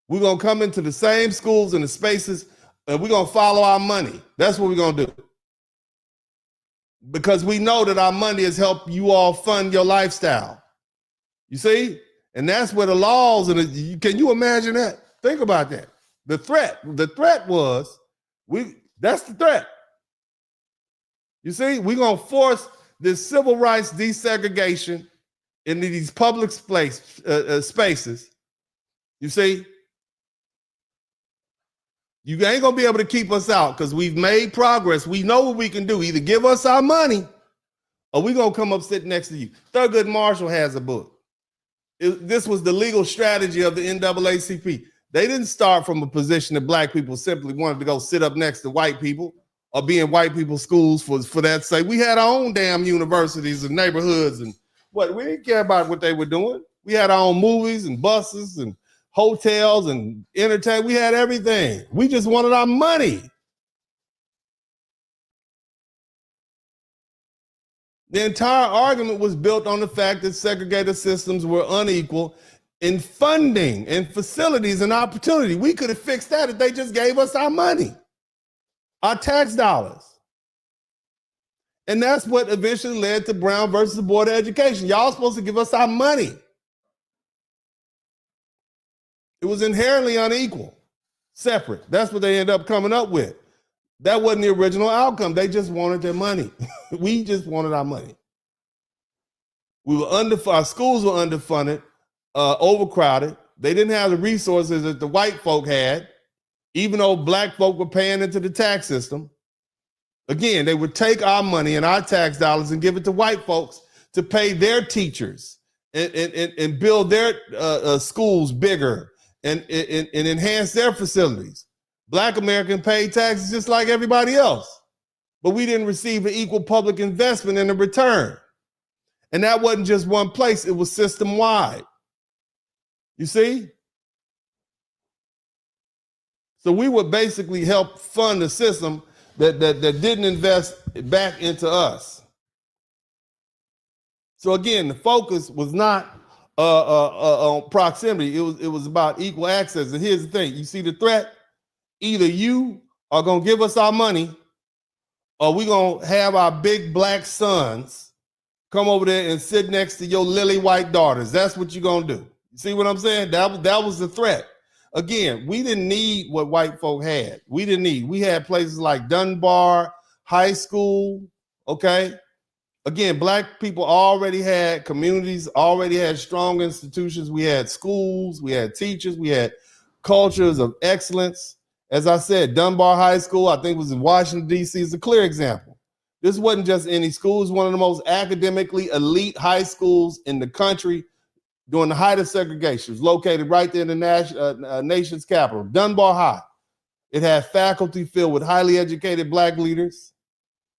We're going to come into the same schools and the spaces, and we're going to follow our money. That's what we're going to do. Because we know that our money has helped you all fund your lifestyle. You see? And that's where the laws, and can you imagine that? Think about that. The threat was, that's the threat. You see, we're going to force this civil rights desegregation into these public spaces. You see, you ain't gonna be able to keep us out because we've made progress. We know what we can do. Either give us our money or we're gonna come up sit next to you. Thurgood Marshall has a book. This was the legal strategy of the NAACP. They didn't start from a position that black people simply wanted to go sit up next to white people or be in white people's schools for that sake. We had our own damn universities and neighborhoods and what, we didn't care about what they were doing. We had our own movies and buses and hotels and entertainment. We had everything. We just wanted our money. The entire argument was built on the fact that segregated systems were unequal in funding and facilities and opportunity. We could have fixed that if they just gave us our money, our tax dollars. And that's what eventually led to Brown versus the Board of Education. Y'all supposed to give us our money. It was inherently unequal, separate. That's what they ended up coming up with. That wasn't the original outcome. They just wanted their money. We just wanted our money. We were our schools were underfunded, overcrowded. They didn't have the resources that the white folk had, even though black folk were paying into the tax system. Again, they would take our money and our tax dollars and give it to white folks to pay their teachers and build their schools bigger and enhance their facilities. Black Americans paid taxes just like everybody else, but we didn't receive an equal public investment in the return. And that wasn't just one place, it was system-wide. You see? So we would basically help fund the system that didn't invest back into us. So again, the focus was not on proximity. It was about equal access. And here's the thing: you see the threat. Either you are gonna give us our money, or we're gonna have our big black sons come over there and sit next to your lily white daughters. That's what you're gonna do. You see what I'm saying? That was the threat. Again, we didn't need what white folk had. We had places like Dunbar High School, okay? Again, black people already had communities, already had strong institutions. We had schools, we had teachers, we had cultures of excellence. As I said, Dunbar High School, I think was in Washington, D.C., is a clear example. This wasn't just any school. It was one of the most academically elite high schools in the country during the height of segregation. It was located right there in the nation's capital, Dunbar High. It had faculty filled with highly educated black leaders.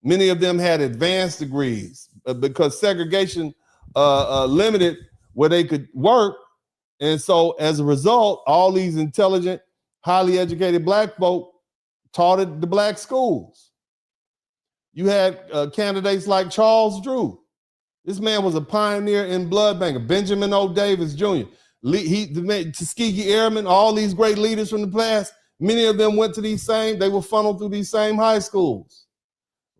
Many of them had advanced degrees because segregation limited where they could work. And so as a result, all these intelligent, highly educated black folk taught at the black schools. You had candidates like Charles Drew. This man was a pioneer in blood banking. Benjamin O. Davis Jr., Tuskegee Airmen, all these great leaders from the past, many of them went to they were funneled through these same high schools.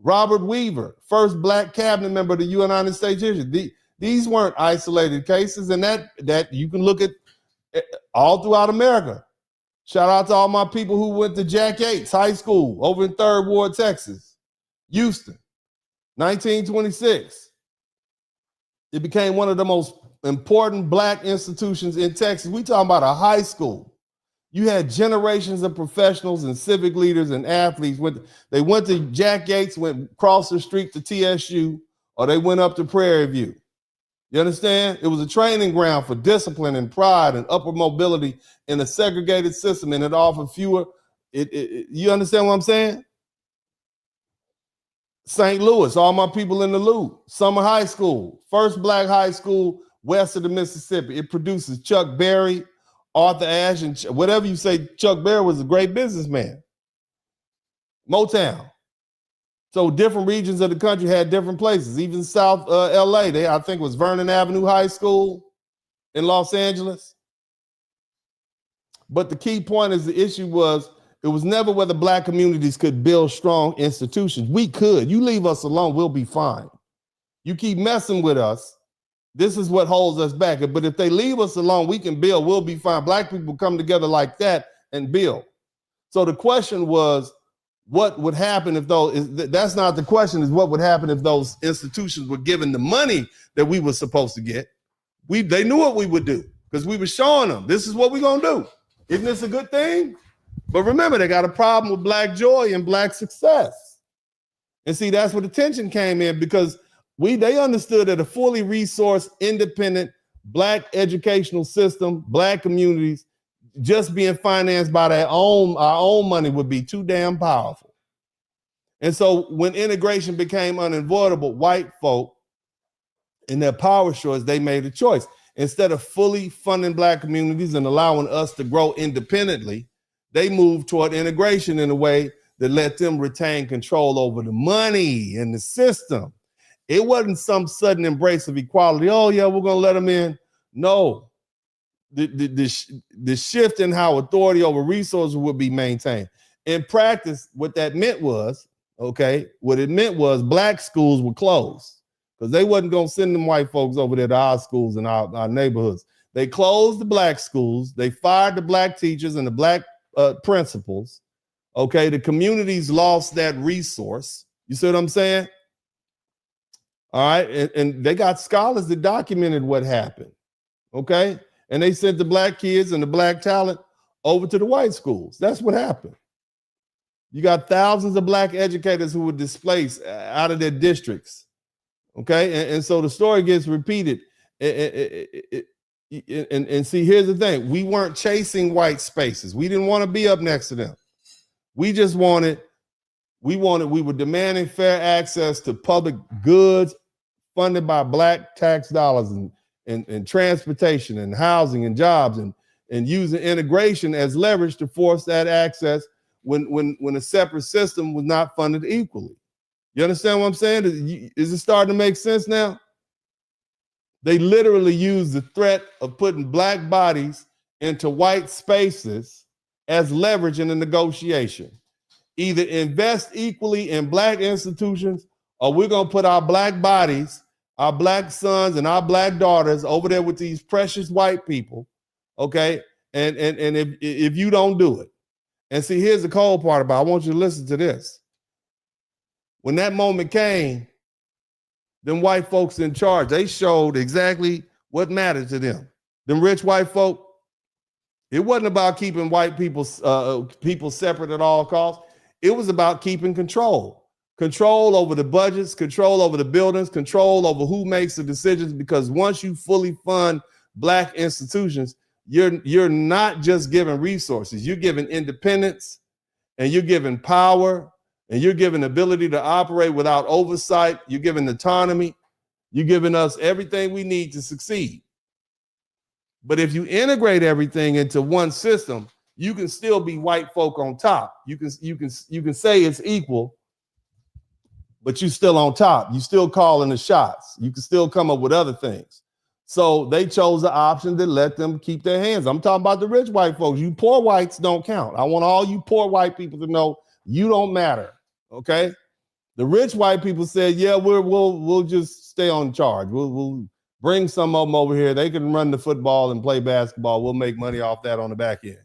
Robert Weaver, first black cabinet member of the United States history. These weren't isolated cases, and that you can look at all throughout America. Shout out to all my people who went to Jack Yates High School over in 3rd Ward, Texas, Houston, 1926. It became one of the most important Black institutions in Texas. We talking about a high school. You had generations of professionals and civic leaders and athletes. They went to Jack Yates, went across the street to TSU, or they went up to Prairie View. You understand? It was a training ground for discipline and pride and upward mobility in a segregated system, and it offered fewer. You understand what I'm saying? St. Louis, all my people in the loop. Summer High School, first Black high school west of the Mississippi. It produces Chuck Berry, Arthur Ashe, and whatever you say. Chuck Berry was a great businessman. Motown. So different regions of the country had different places. Even South LA, I think it was Vernon Avenue High School in Los Angeles. But the key point is the issue was, it was never whether Black communities could build strong institutions. We could. You leave us alone, we'll be fine. You keep messing with us, this is what holds us back. But if they leave us alone, we can build, we'll be fine. Black people come together like that and build. So the question was, what would happen if that's not the question, is what would happen if those institutions were given the money that we were supposed to get? They knew what we would do, because we were showing them, this is what we're gonna do. Isn't this a good thing? But remember, they got a problem with Black joy and Black success. And see, that's where the tension came in, because they understood that a fully resourced, independent Black educational system, Black communities, just being financed by our own money would be too damn powerful. And so when integration became unavoidable, white folk in their power shorts, they made a choice. Instead of fully funding Black communities and allowing us to grow independently, they moved toward integration in a way that let them retain control over the money and the system. It wasn't some sudden embrace of equality. Oh yeah, we're gonna let them in. No, the shift in how authority over resources would be maintained. In practice, what that meant was, Black schools were closed, because they wasn't gonna send them white folks over there to our schools and our neighborhoods. They closed the Black schools. They fired the Black teachers and the Black principals. The communities lost that resource. You see what I'm saying? All right, and they got scholars that documented what happened. And they sent the Black kids and the Black talent over to the white schools. That's what happened. You got thousands of Black educators who were displaced out of their districts. And so the story gets repeated. And see, here's the thing. We weren't chasing white spaces. We didn't want to be up next to them. We just we were demanding fair access to public goods funded by Black tax dollars and transportation and housing and jobs, and using integration as leverage to force that access when a separate system was not funded equally. You understand what I'm saying? Is it starting to make sense now? They literally use the threat of putting Black bodies into white spaces as leverage in the negotiation. Either invest equally in Black institutions, or we're going to put our Black bodies, our Black sons and our Black daughters over there with these precious white people, and if you don't do it. And see, here's the cold part about it. I want you to listen to this. When that moment came, them white folks in charge, they showed exactly what mattered to them. Them rich white folk, it wasn't about keeping white people separate at all costs. It was about keeping control over the budgets, control over the buildings, control over who makes the decisions. Because once you fully fund Black institutions, you're not just giving resources, you're giving independence, and you're giving power, and you're giving ability to operate without oversight. You're giving autonomy. You're giving us everything we need to succeed. But if you integrate everything into one system, you can still be white folk on top. You can say it's equal, but you're still on top. You still calling the shots. You can still come up with other things. So they chose the option that let them keep their hands. I'm talking about the rich white folks. You poor whites don't count. I want all you poor white people to know you don't matter. The rich white people said, yeah, we'll just stay on charge. We'll Bring some of them over here. They can run the football and play basketball. We'll make money off that on the back end.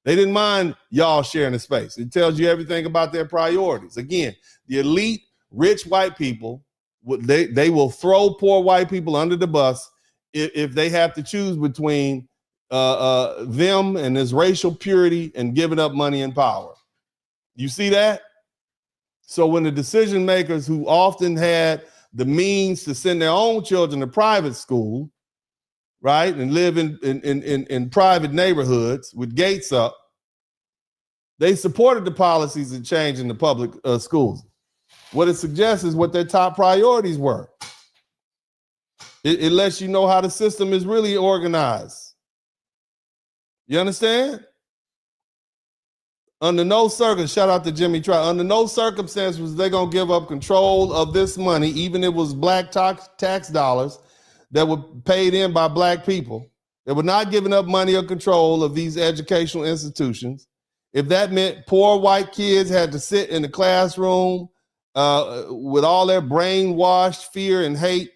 They didn't mind y'all sharing the space. It tells you everything about their priorities. Again, the elite, rich white people, they will throw poor white people under the bus if they have to choose between them and this racial purity and giving up money and power. You see that? So when the decision makers who often had the means to send their own children to private school, right, and live in private neighborhoods with gates up, they supported the policies and change in the public schools. What it suggests is what their top priorities were. It lets you know how the system is really organized. You understand? Under no circumstances, shout out to Jimmy Trout, under no circumstances was they going to give up control of this money, even if it was black tax dollars that were paid in by black people. They were not giving up money or control of these educational institutions. If that meant poor white kids had to sit in the classroom with all their brainwashed fear and hate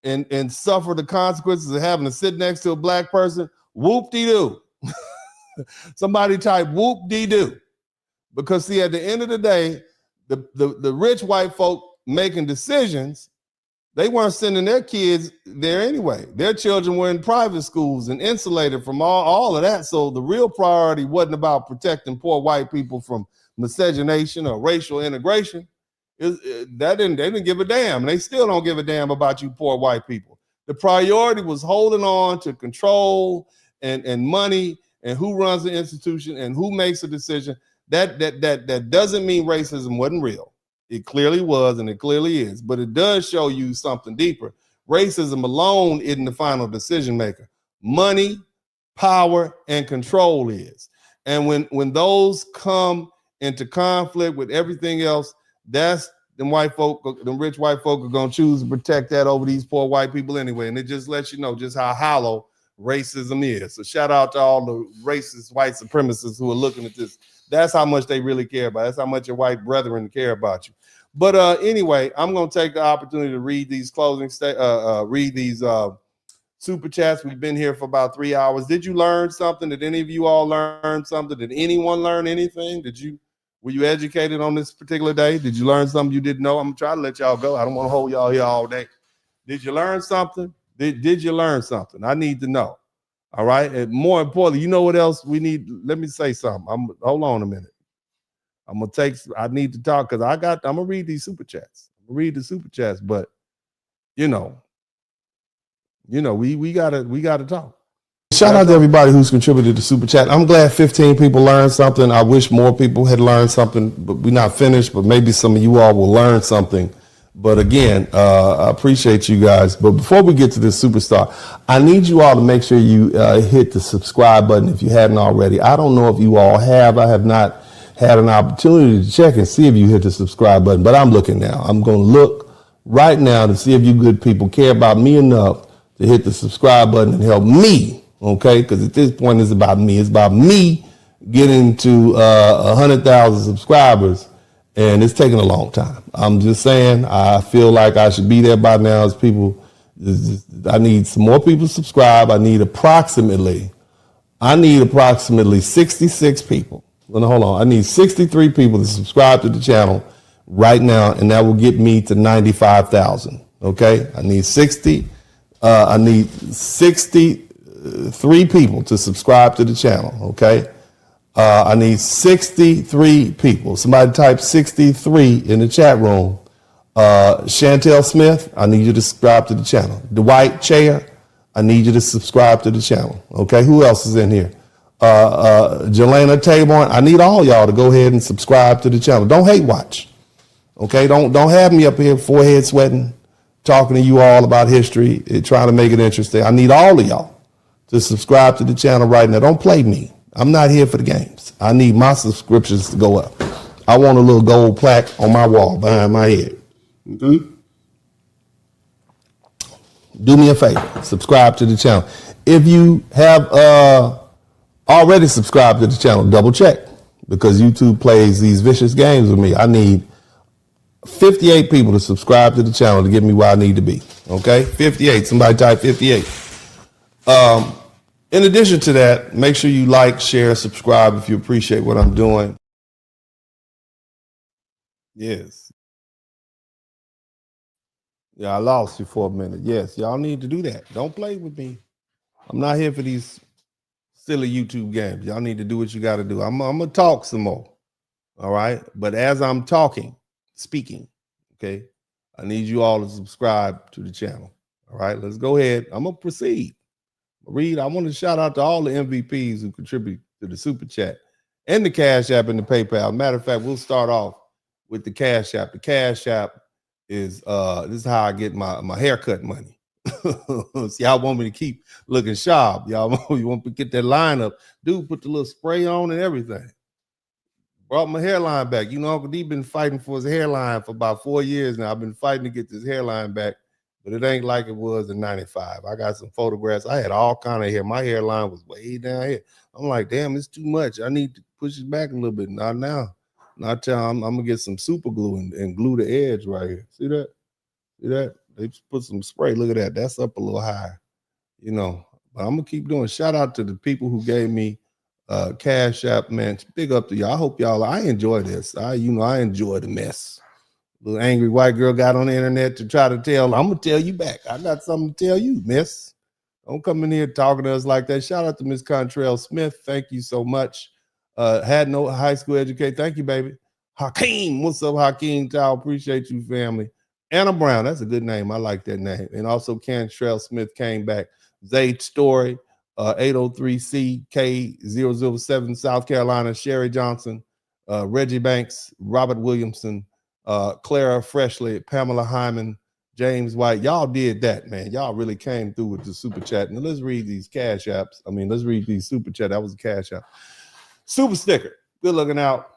and suffer the consequences of having to sit next to a black person, whoop-de-doo. Somebody type whoop-de-doo. Because see, at the end of the day, the rich white folk making decisions, they weren't sending their kids there anyway. Their children were in private schools and insulated from all of that. So the real priority wasn't about protecting poor white people from miscegenation or racial integration. They didn't give a damn. And they still don't give a damn about you poor white people. The priority was holding on to control and money and who runs the institution and who makes a decision. That doesn't mean racism wasn't real. It clearly was, and it clearly is, but it does show you something deeper. Racism alone isn't the final decision maker. Money, power, and control is. And when those come into conflict with everything else, that's them white folk, them rich white folk are gonna choose to protect that over these poor white people anyway. And it just lets you know just how hollow racism is. So shout out to all the racist white supremacists who are looking at this. That's how much they really care about. That's how much your white brethren care about you. But anyway, I'm going to take the opportunity to read these super chats. We've been here for about 3 hours. Did you learn something? Did any of you all learn something? Did anyone learn anything? Were you educated on this particular day? Did you learn something you didn't know? I'm trying to let y'all go. I don't want to hold y'all here all day. Did you learn something? Did you learn something? I need to know. All right. And more importantly, you know what else we need? Let me say something. Hold on a minute. I need to talk because I'm gonna read these super chats. Read the super chats, but we gotta talk. Shout out to everybody who's contributed to super chat. I'm glad 15 people learned something. I wish more people had learned something, but we're not finished. But maybe some of you all will learn something. But again, I appreciate you guys. But before we get to this superstar, I need you all to make sure you hit the subscribe button if you hadn't already. I don't know if you all have. I have not had an opportunity to check and see if you hit the subscribe button, but I'm looking now. I'm going to look right now to see if you good people care about me enough to hit the subscribe button and help me, okay? Because at this point, it's about me. It's about me getting to 100,000 subscribers. And it's taking a long time. I'm just saying, I feel like I should be there by now as people. I need some more people to subscribe. I need approximately 66 people. Well, hold on. I need 63 people to subscribe to the channel right now, and that will get me to 95,000. Okay? I need 63 people to subscribe to the channel. Okay? I need 63 people. Somebody type 63 in the chat room. Chantel Smith, I need you to subscribe to the channel. Dwight Chair, I need you to subscribe to the channel. Okay, who else is in here? Jelena Taborn, I need all y'all to go ahead and subscribe to the channel. Don't hate watch. Okay, don't have me up here forehead sweating, talking to you all about history, trying to make it interesting. I need all of y'all to subscribe to the channel right now. Don't play me. I'm not here for the games. I need my subscriptions to go up. I want a little gold plaque on my wall behind my head. Mm-hmm. Do me a favor, subscribe to the channel. If you have already subscribed to the channel, double check, because YouTube plays these vicious games with me. I need 58 people to subscribe to the channel to get me where I need to be. Okay, 58. Somebody type 58. In addition to that, make sure you like, share, subscribe if you appreciate what I'm doing. Yes. Yeah, I lost you for a minute. Yes, y'all need to do that. Don't play with me. I'm not here for these silly YouTube games. Y'all need to do what you got to do. I'm going to talk some more. All right. But as I'm speaking, okay, I need you all to subscribe to the channel. All right. Let's go ahead. I'm going to proceed. Reed, I want to shout out to all the MVPs who contribute to the Super Chat and the Cash App and the PayPal. Matter of fact, we'll start off with the Cash App. The Cash App is this is how I get my haircut money. See, y'all want me to keep looking sharp. Y'all you want me to get that line up. Dude, put the little spray on and everything. Brought my hairline back. You know, Uncle D been fighting for his hairline for about 4 years now. I've been fighting to get this hairline back, but it ain't like it was in 95. I got some photographs. I had all kind of hair. My hairline was way down here. I'm like, damn, it's too much. I need to push it back a little bit. Not now. Not till I'm gonna get some super glue and glue the edge right here. See that? See that? They put some spray. Look at that. That's up a little high. You know, but I'm gonna keep doing. Shout out to the people who gave me Cash App, man. Big up to y'all. I hope y'all. I enjoy this. I enjoy the mess. Little angry white girl got on the internet to try to tell. I'm gonna tell you back. I got something to tell you, miss. Don't come in here talking to us like that. Shout out to Miss Contrail Smith. Thank you so much. Had no high school education. Thank you, baby. Hakeem, what's up, Hakeem? I appreciate you, family. Anna Brown, that's a good name. I like that name. And also Cantrell Smith came back. Zayd Story, 803CK007, South Carolina. Sherry Johnson, Reggie Banks, Robert Williamson, Clara Freshly, Pamela Hyman, James White. Y'all did that, man. Y'all really came through with the super chat. Now let's read these cash apps. I mean, let's read these super chat. That was a cash app. Super sticker. Good looking out.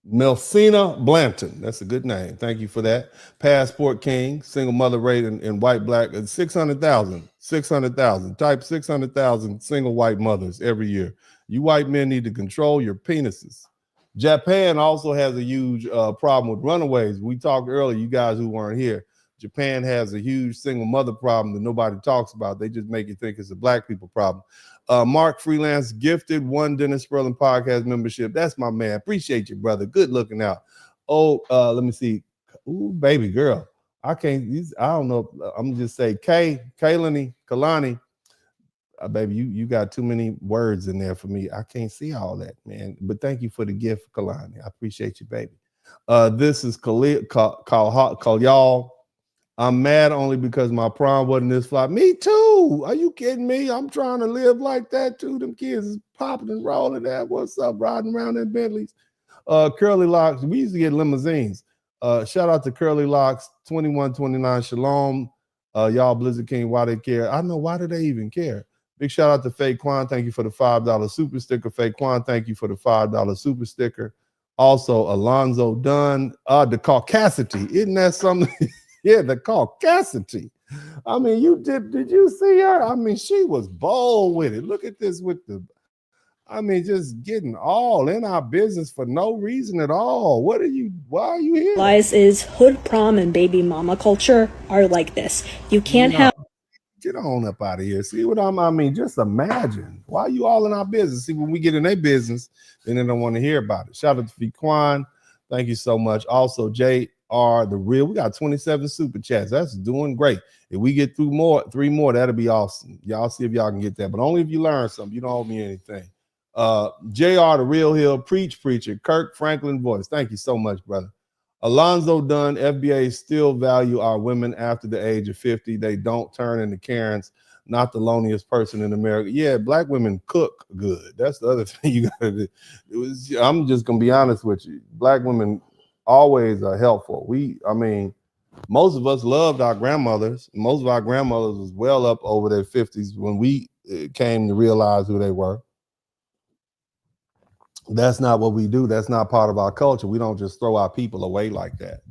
Melsina Blanton. That's a good name. Thank you for that. Passport King, single mother rate in white black, 600,000. 600,000. Type 600,000 single white mothers every year. You white men need to control your penises. Japan also has a huge problem with runaways. We talked earlier, you guys who weren't here. Japan has a huge single mother problem that nobody talks about. They just make you think it's a black people problem. Mark Freelance gifted one Dennis Spurling podcast membership. That's my man. Appreciate you, brother. Good looking out. Oh, let me see. Ooh, baby girl. I don't know. I'm just say Kalani. Baby, you got too many words in there for me. I can't see all that, man. But thank you for the gift, Kalani. I appreciate you, baby. This is call y'all. I'm mad only because my prom wasn't this fly. Me too. Are you kidding me? I'm trying to live like that too. Them kids is popping and rolling that. What's up? Riding around in Bentleys. Curly Locks. We used to get limousines. Shout out to Curly Locks, 2129 Shalom. Y'all Blizzard King, why they care? I know, why do they even care? Big shout out to Faye Quan. Thank you for the $5 super sticker. Faye Quan, thank you for the $5 super sticker. Also, Alonzo Dunn. The Caucasity. Isn't that something? Yeah, the Caucasity. I mean, did you see her? I mean, she was bold with it. Look at this with just getting all in our business for no reason at all. Why are you here? Lies is hood prom and baby mama culture are like this. You can't have. Get on up out of here. See what I mean? Just imagine. Why are you all in our business? See, when we get in their business, then they don't want to hear about it. Shout out to Fiquan. Thank you so much. Also, JR the Real. We got 27 super chats. That's doing great. If we get through 3 more, that'll be awesome. Y'all see if y'all can get that. But only if you learn something. You don't owe me anything. JR the Real Hill, Preacher, Kirk Franklin Voice. Thank you so much, brother. Alonzo Dunn, FBA still value our women after the age of 50. They don't turn into Karens. Not the loneliest person in America. Yeah, black women cook good. That's the other thing you gotta do. I'm just gonna be honest with you. Black women always are helpful. Most of us loved our grandmothers. Most of our grandmothers was well up over their 50s when we came to realize who they were. That's not what we do. That's not part of our culture. We don't just throw our people away like that.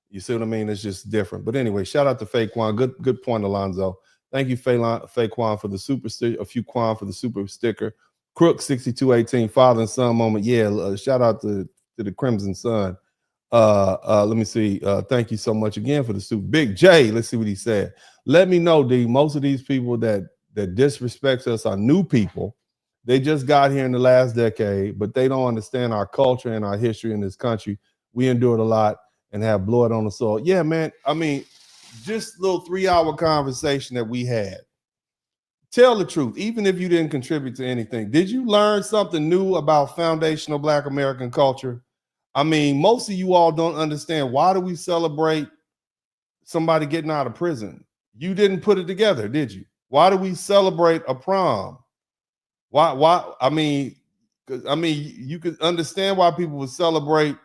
You see what I mean? It's just different. But anyway, shout out to Faquan. Good point, Alonzo. Thank you, Faquan, for the super sticker. A few Quan for the super sticker. Crook 6218, father and son moment. Yeah, shout out to the Crimson Sun. Let me see. Thank you so much again for the soup. Big J, let's see what he said. Let me know, D, most of these people that disrespects us are new people. They just got here in the last decade, but they don't understand our culture and our history in this country. We endured a lot and have blood on the soil. Yeah, man. I mean, just a little 3-hour conversation that we had. Tell the truth, even if you didn't contribute to anything. Did you learn something new about foundational Black American culture? I mean, most of you all don't understand, why do we celebrate somebody getting out of prison? You didn't put it together, did you? Why do we celebrate a prom? Why? I mean, you could understand why people would celebrate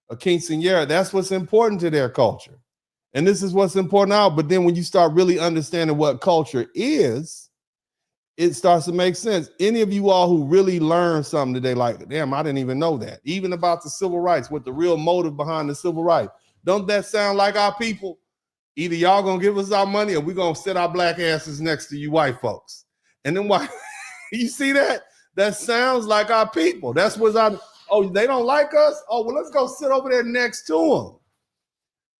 a quinceañera. That's what's important to their culture. And this is what's important now. But then when you start really understanding what culture is, it starts to make sense. Any of you all who really learned something today, like, damn, I didn't even know that. Even about the civil rights, what the real motive behind the civil rights. Don't that sound like our people? Either y'all gonna give us our money or we're gonna sit our black asses next to you white folks. And then why? You see that? That sounds like our people. That's what's oh, they don't like us? Oh, well, let's go sit over there next to them.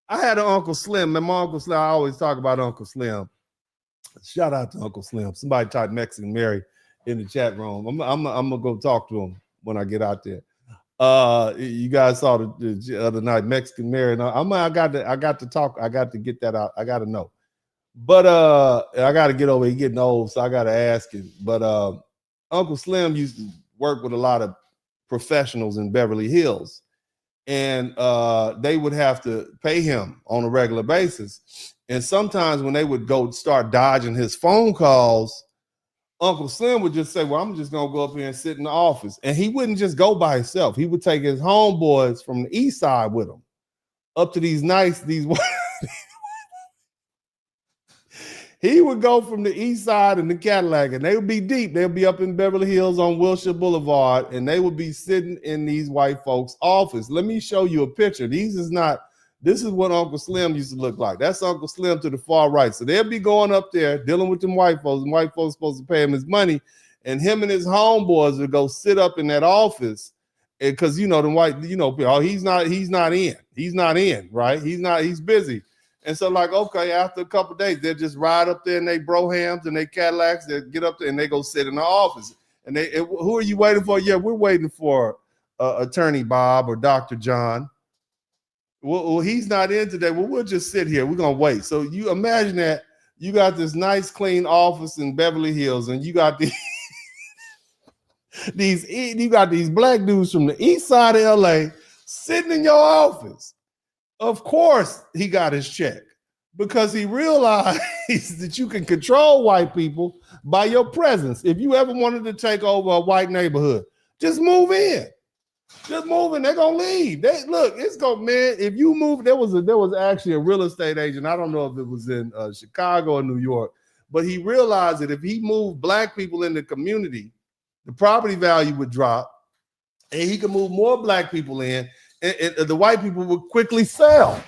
I had an Uncle Slim, and my Uncle Slim, I always talk about Uncle Slim. Shout out to Uncle Slim. Somebody typed Mexican Mary in the chat room. I'm gonna go talk to him when I get out there. You guys saw the other night, Mexican Mary. And I got to talk. I got to get that out. I got to know. But I got to get over. He's getting old, so I got to ask him. But Uncle Slim used to work with a lot of professionals in Beverly Hills, and they would have to pay him on a regular basis. And sometimes when they would go start dodging his phone calls, Uncle Slim would just say, well, I'm just going to go up here and sit in the office. And he wouldn't just go by himself. He would take his homeboys from the east side with him up to these he would go from the east side in the Cadillac, and they would be deep. They'll be up in Beverly Hills on Wilshire Boulevard, and they would be sitting in these white folks' office. Let me show you a picture. This is what Uncle Slim used to look like. That's Uncle Slim to the far right. So they'll be going up there dealing with them white folks, and white folks supposed to pay him his money, and him and his homeboys would go sit up in that office, because the white, oh, he's not in, right? He's busy. And so, like, okay, after a couple of days, they'll just ride up there in they brohams and they Cadillacs. They get up there and they go sit in the office. And who are you waiting for? Yeah, we're waiting for Attorney Bob or Dr. John. Well, he's not in today. Well, we'll just sit here. We're gonna wait. So you imagine that you got this nice, clean office in Beverly Hills, and you got these black dudes from the east side of LA sitting in your office. Of course, he got his check because he realized that you can control white people by your presence. If you ever wanted to take over a white neighborhood, just move in. Just move in. They're gonna leave. If you move, there was actually a real estate agent. I don't know if it was in Chicago or New York, but he realized that if he moved black people in the community, the property value would drop, and he could move more black people in. And the white people would quickly sell.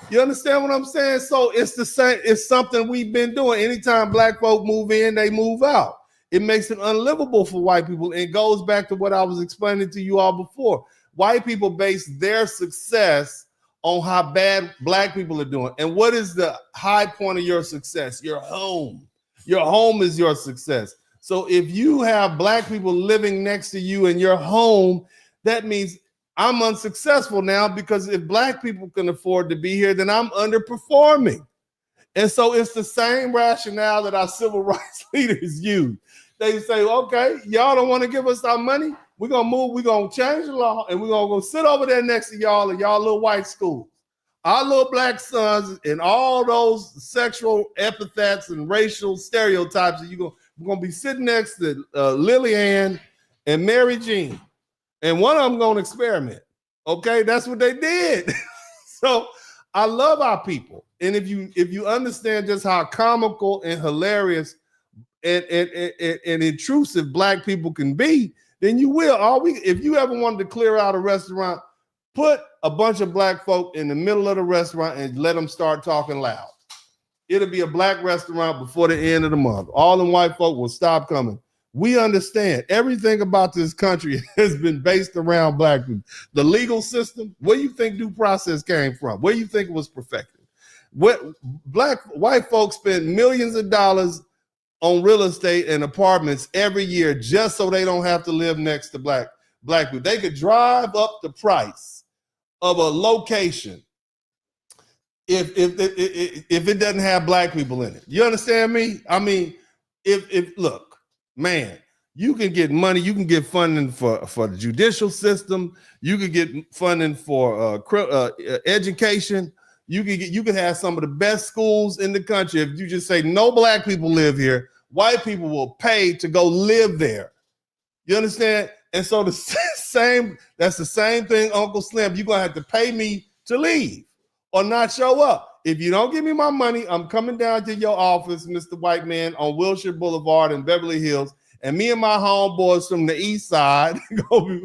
You understand what I'm saying? So it's the same. It's something we've been doing. Anytime black folk move in, they move out. It makes it unlivable for white people. It goes back to what I was explaining to you all before. White people base their success on how bad black people are doing. And what is the high point of your success? Your home. Your home is your success. So if you have black people living next to you in your home, that means I'm unsuccessful now, because if black people can afford to be here, then I'm underperforming. And so it's the same rationale that our civil rights leaders use. They say, okay, y'all don't want to give us our money. We're going to move. We're going to change the law, and we're going to go sit over there next to y'all in y'all little white schools. Our little black sons and all those sexual epithets and racial stereotypes, we're going to be sitting next to Lillian and Mary Jean. And one of them going to experiment. Okay, that's what they did. So I love our people. And if you understand just how comical and hilarious and intrusive black people can be, then you will. If you ever wanted to clear out a restaurant, put a bunch of black folk in the middle of the restaurant and let them start talking loud. It'll be a black restaurant before the end of the month. All them white folk will stop coming. We understand everything about this country has been based around black people. The legal system, where you think due process came from? Where you think it was perfected? What white folks spend millions of dollars on real estate and apartments every year just so they don't have to live next to black people. They could drive up the price of a location if it doesn't have black people in it. You understand me? I mean, if look, man, you can get money, you can get funding for the judicial system, you can get funding for education. You can have some of the best schools in the country. If you just say no black people live here, white people will pay to go live there. You understand? And so that's the same thing, Uncle Slim. You're gonna have to pay me to leave or not show up. If you don't give me my money, I'm coming down to your office, Mr. White Man, on Wilshire Boulevard in Beverly Hills. And me and my homeboys from the east side gonna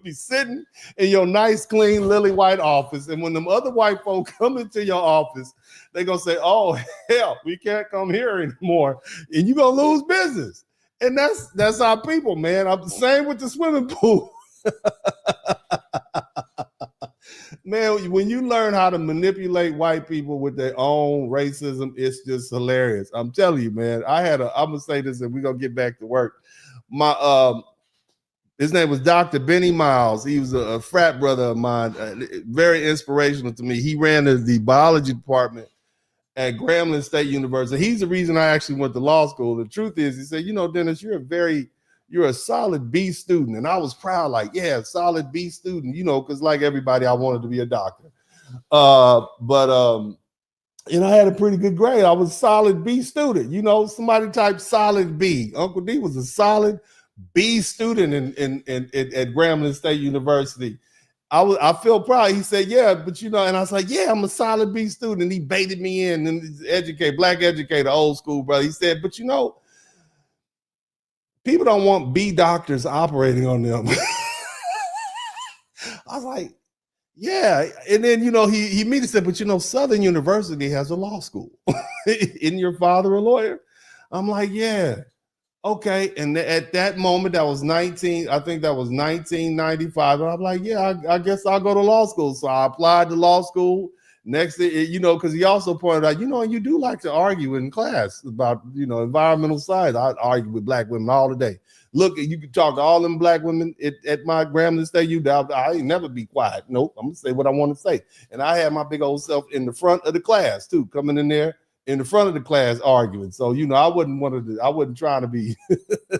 be sitting in your nice, clean, lily white office. And when them other white folk come into your office, they're gonna say, oh, hell, we can't come here anymore. And you're gonna lose business. And that's our people, man. I'm the same with the swimming pool. Man, when you learn how to manipulate white people with their own racism, it's just hilarious. I'm telling you, man. I'm gonna say this and we're gonna get back to work. His name was Dr. Benny Miles. He was a frat brother of mine, very inspirational to me. He ran the biology department at Grambling State University. He's the reason I actually went to law school. The truth is, he said, Dennis, you're a solid B student. And I was proud, like, yeah, solid B student, because like everybody, I wanted to be a doctor. But I had a pretty good grade. I was a solid B student, somebody type solid B. Uncle D was a solid B student at Grambling State University. I feel proud. He said, yeah, but and I was like, yeah, I'm a solid B student. And he baited me in, and black educator, old school brother. He said, but people don't want B doctors operating on them. I was like, yeah. And then, he immediately said, but Southern University has a law school. Isn't your father a lawyer? I'm like, yeah. Okay. And at that moment, I think that was 1995. And I'm like, yeah, I guess I'll go to law school. So I applied to law school. Next thing, because he also pointed out, you do like to argue in class about, environmental science. I argue with black women all the day. Look, you can talk to all them black women at my Grambling State U. I ain't never be quiet. Nope, I'm gonna say what I want to say. And I had my big old self in the front of the class too, coming in there in the front of the class arguing. So, I wasn't trying to be,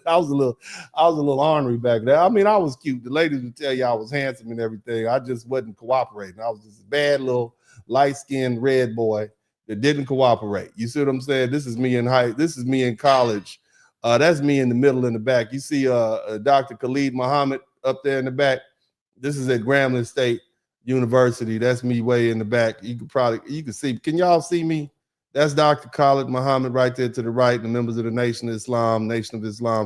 I was a little ornery back there. I mean, I was cute. The ladies would tell you I was handsome and everything. I just wasn't cooperating. I was just a bad little light-skinned red boy that didn't cooperate. You see what I'm saying? This is me in college. That's me in the middle in the back. You see Dr. Khalid Muhammad up there in the back. This is at Grambling State University. That's me way in the back. You can see. Can y'all see me? That's Dr. Khalid Muhammad right there to the right, the members of the Nation of Islam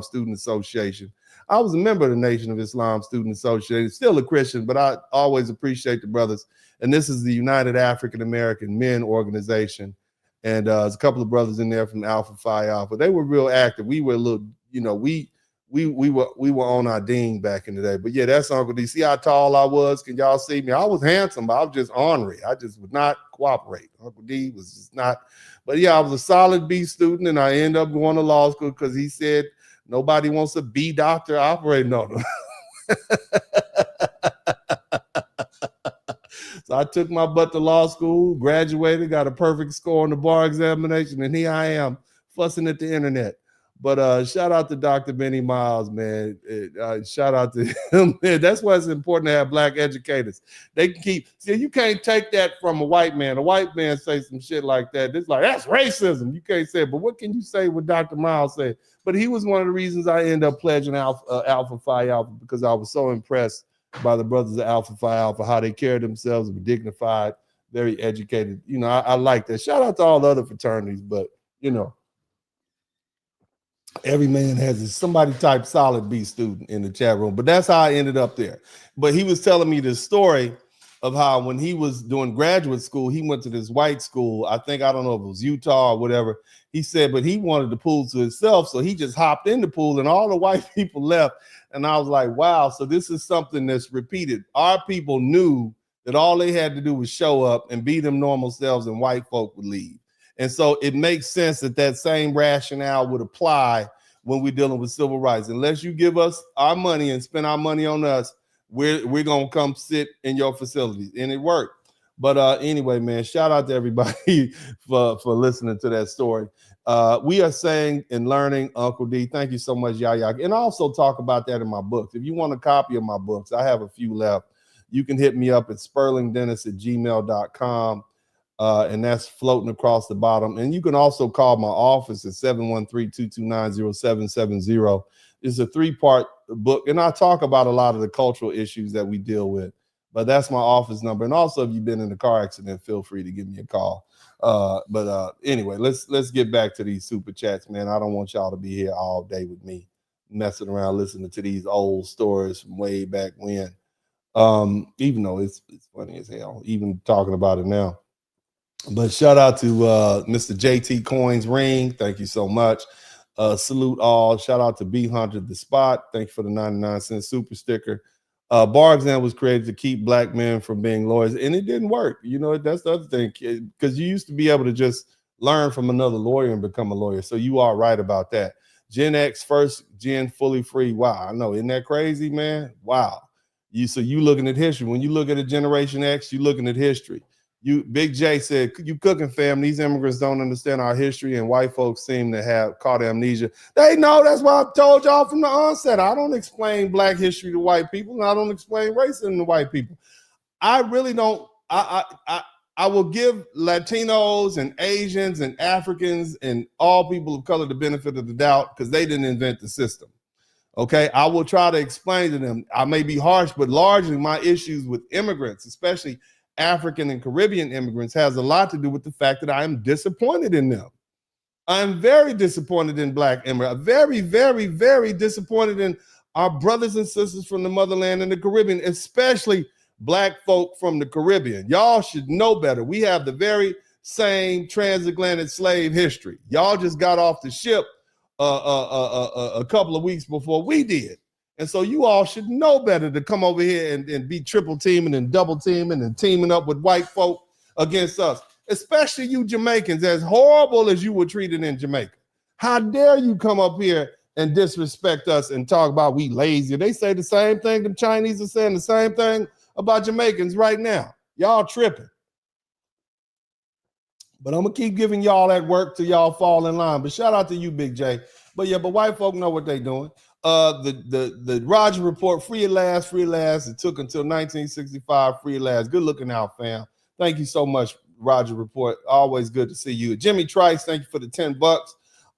Student Association. I was a member of the Nation of Islam Student Association, still a Christian, but I always appreciate the brothers. And this is the United African American Men Organization. And there's a couple of brothers in there from Alpha Phi Alpha. They were real active. We were a little, we were on our ding back in the day. But yeah, that's Uncle D. See how tall I was? Can y'all see me? I was handsome, but I was just ornery. I just would not cooperate. Uncle D was just not. But yeah, I was a solid B student, and I ended up going to law school because he said nobody wants a B doctor operating on them. So I took my butt to law school, graduated, got a perfect score on the bar examination, and here I am fussing at the internet. But shout out to Dr. Benny Miles, man. Shout out to him, man. That's why it's important to have black educators. They can you can't take that from a white man. A white man say some shit like that. It's like, that's racism. You can't say it. But what can you say what Dr. Miles said? But he was one of the reasons I ended up pledging Alpha Phi Alpha, because I was so impressed by the brothers of Alpha Phi Alpha, how they carried themselves, were dignified, very educated. I like that. Shout out to all the other fraternities, but every man has somebody type solid B student in the chat room. But that's how I ended up there. But he was telling me this story of how when he was doing graduate school, he went to this white school. I don't know if it was Utah or whatever. He said, but he wanted the pool to himself. So he just hopped in the pool and all the white people left. And I was like, wow. So this is something that's repeated. Our people knew that all they had to do was show up and be them normal selves and white folk would leave. And so it makes sense that that same rationale would apply when we're dealing with civil rights. Unless you give us our money and spend our money on us, we're gonna come sit in your facilities. And it worked. But anyway, man, shout out to everybody for listening to that story. We are saying and learning, Uncle D. Thank you so much, Yaya. And I also talk about that in my books. If you want a copy of my books, I have a few left. You can hit me up at spurlingdennis@gmail.com. And that's floating across the bottom. And you can also call my office at 713-229-0770. It's a 3-part book. And I talk about a lot of the cultural issues that we deal with. But that's my office number. And also, if you've been in a car accident, feel free to give me a call. Anyway, let's get back to these super chats, man. I don't want y'all to be here all day with me messing around listening to these old stories from way back when. Even though it's funny as hell, even talking about it now. But shout out to Mr. JT Coins Ring. Thank you so much. Salute all. Shout out to B Hunter the Spot. Thank you for the 99-cent super sticker. Bar exam was created to keep black men from being lawyers, and it didn't work. You know, that's the other thing, because you used to be able to just learn from another lawyer and become a lawyer. So you are right about that. Gen X, first gen, fully free. Wow, I know. Isn't that crazy, man? Wow. So you looking at history. When you look at a Generation X, you looking at history. Big J said, you cooking, fam. These immigrants don't understand our history, and white folks seem to have caught amnesia. They know. That's why I told y'all from the onset. I don't explain black history to white people, and I don't explain racism to white people. I really don't. I will give Latinos and Asians and Africans and all people of color the benefit of the doubt because they didn't invent the system. Okay, I will try to explain to them. I may be harsh, but largely my issues with immigrants, especially African and Caribbean immigrants, has a lot to do with the fact that I am disappointed in them. I'm very disappointed in black immigrants. Very, very, very disappointed in our brothers and sisters from the motherland and the Caribbean, especially black folk from the Caribbean. Y'all should know better. We have the very same transatlantic slave history. Y'all just got off the ship a couple of weeks before we did. And so you all should know better to come over here and be triple teaming and double teaming and teaming up with white folk against us, especially you Jamaicans, as horrible as you were treated in Jamaica. How dare you come up here and disrespect us and talk about we lazy? They say the same thing. The Chinese are saying the same thing about Jamaicans right now. Y'all tripping. But I'm going to keep giving y'all that work till y'all fall in line. But shout out to you, Big J. But white folk know what they doing. The Roger Report, free at last, free at last. It took until 1965, free at last. Good looking out, fam. Thank you so much, Roger Report. Always good to see you. Jimmy Trice, thank you for the $10.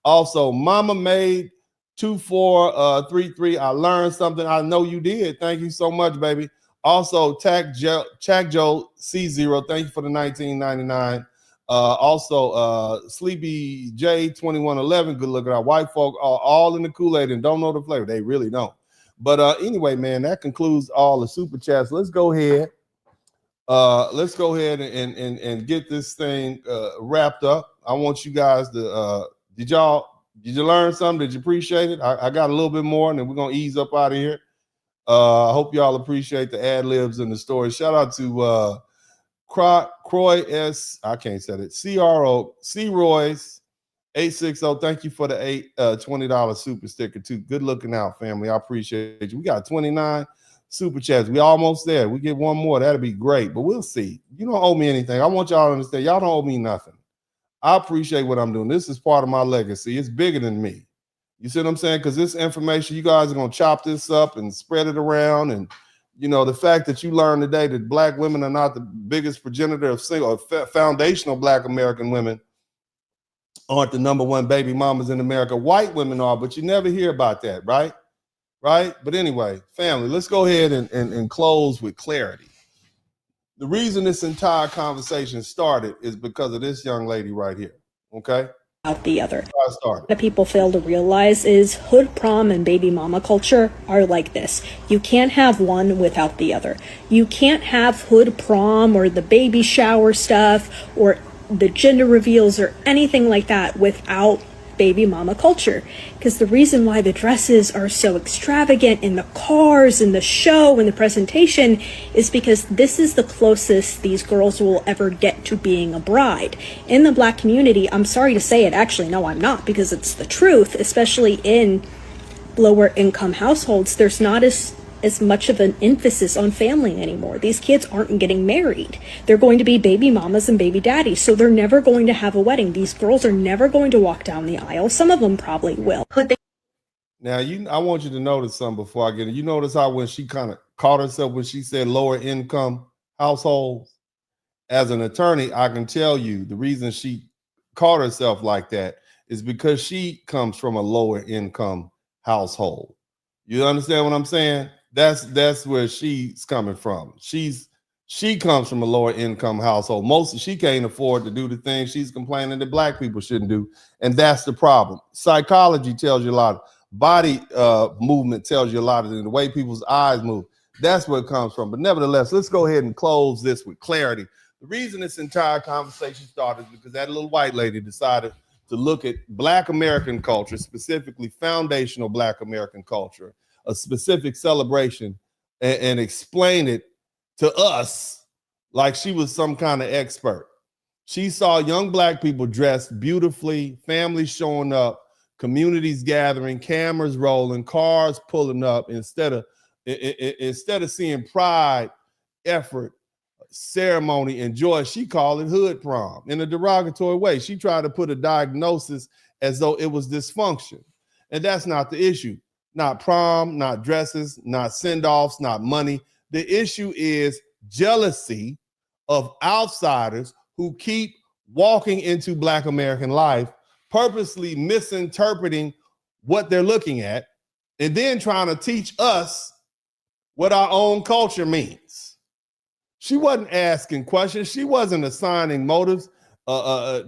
Also, Mama Made 2433. I learned something. I know you did. Thank you so much, baby. Also, Chak Joe C0. Thank you for the $19.99. Also, Sleepy J 2111, good looking out. White folk are all in the Kool-Aid and don't know the flavor. They really don't. But anyway, man, that concludes all the super chats. Let's go ahead. And get this thing wrapped up. I want you guys to did you learn something? Did you appreciate it? I got a little bit more, and then we're gonna ease up out of here. I hope y'all appreciate the ad libs and the stories. Shout out to Croy S. I can't say it. CRO C Royce 860. Thank you for the $20 super sticker too. Good looking out, family. I appreciate you. We got 29 super chats. We almost there. We get one more. That'd be great, but we'll see. You don't owe me anything. I want y'all to understand. Y'all don't owe me nothing. I appreciate what I'm doing. This is part of my legacy. It's bigger than me. You see what I'm saying? Because this information, you guys are gonna chop this up and spread it around. And you know, the fact that you learned today that black women are not the biggest progenitor of foundational black American women aren't the #1 baby mamas in America. White women are, but you never hear about that, right? Right? But anyway, family, let's go ahead and close with clarity. The reason this entire conversation started is because of this young lady right here, okay? the other. I started. What people fail to realize is hood prom and baby mama culture are like this. You can't have one without the other. You can't have hood prom or the baby shower stuff or the gender reveals or anything like that without baby mama culture. Because the reason why the dresses are so extravagant in the cars and the show and the presentation is because this is the closest these girls will ever get to being a bride. In the Black community, I'm sorry to say it, actually, no, I'm not, because it's the truth, especially in lower income households, there's not as much of an emphasis on family anymore. These kids aren't getting married. They're going to be baby mamas and baby daddies, so they're never going to have a wedding. These girls are never going to walk down the aisle. Some of them probably will. Now, I want you to notice something before I get it. You notice how when she kind of caught herself when she said lower income households? As an attorney, I can tell you the reason she caught herself like that is because she comes from a lower income household. You understand what I'm saying? That's where she's coming from. She comes from a lower income household. She can't afford to do the things she's complaining that Black people shouldn't do, and that's the problem. Psychology tells you a lot. Body movement tells you a lot of the way people's eyes move. That's where it comes from. But nevertheless, let's go ahead and close this with clarity. The reason this entire conversation started is because that little white lady decided to look at Black American culture, specifically foundational Black American culture, a specific celebration, and explain it to us like she was some kind of expert. She saw young Black people dressed beautifully, families showing up, communities gathering, cameras rolling, cars pulling up. Instead of seeing pride, effort, ceremony, and joy, she called it hood prom in a derogatory way. She tried to put a diagnosis as though it was dysfunction. And that's not the issue. Not prom, not dresses, not send-offs, not money. The issue is jealousy of outsiders who keep walking into Black American life, purposely misinterpreting what they're looking at, and then trying to teach us what our own culture means. She wasn't asking questions. She wasn't assigning motives,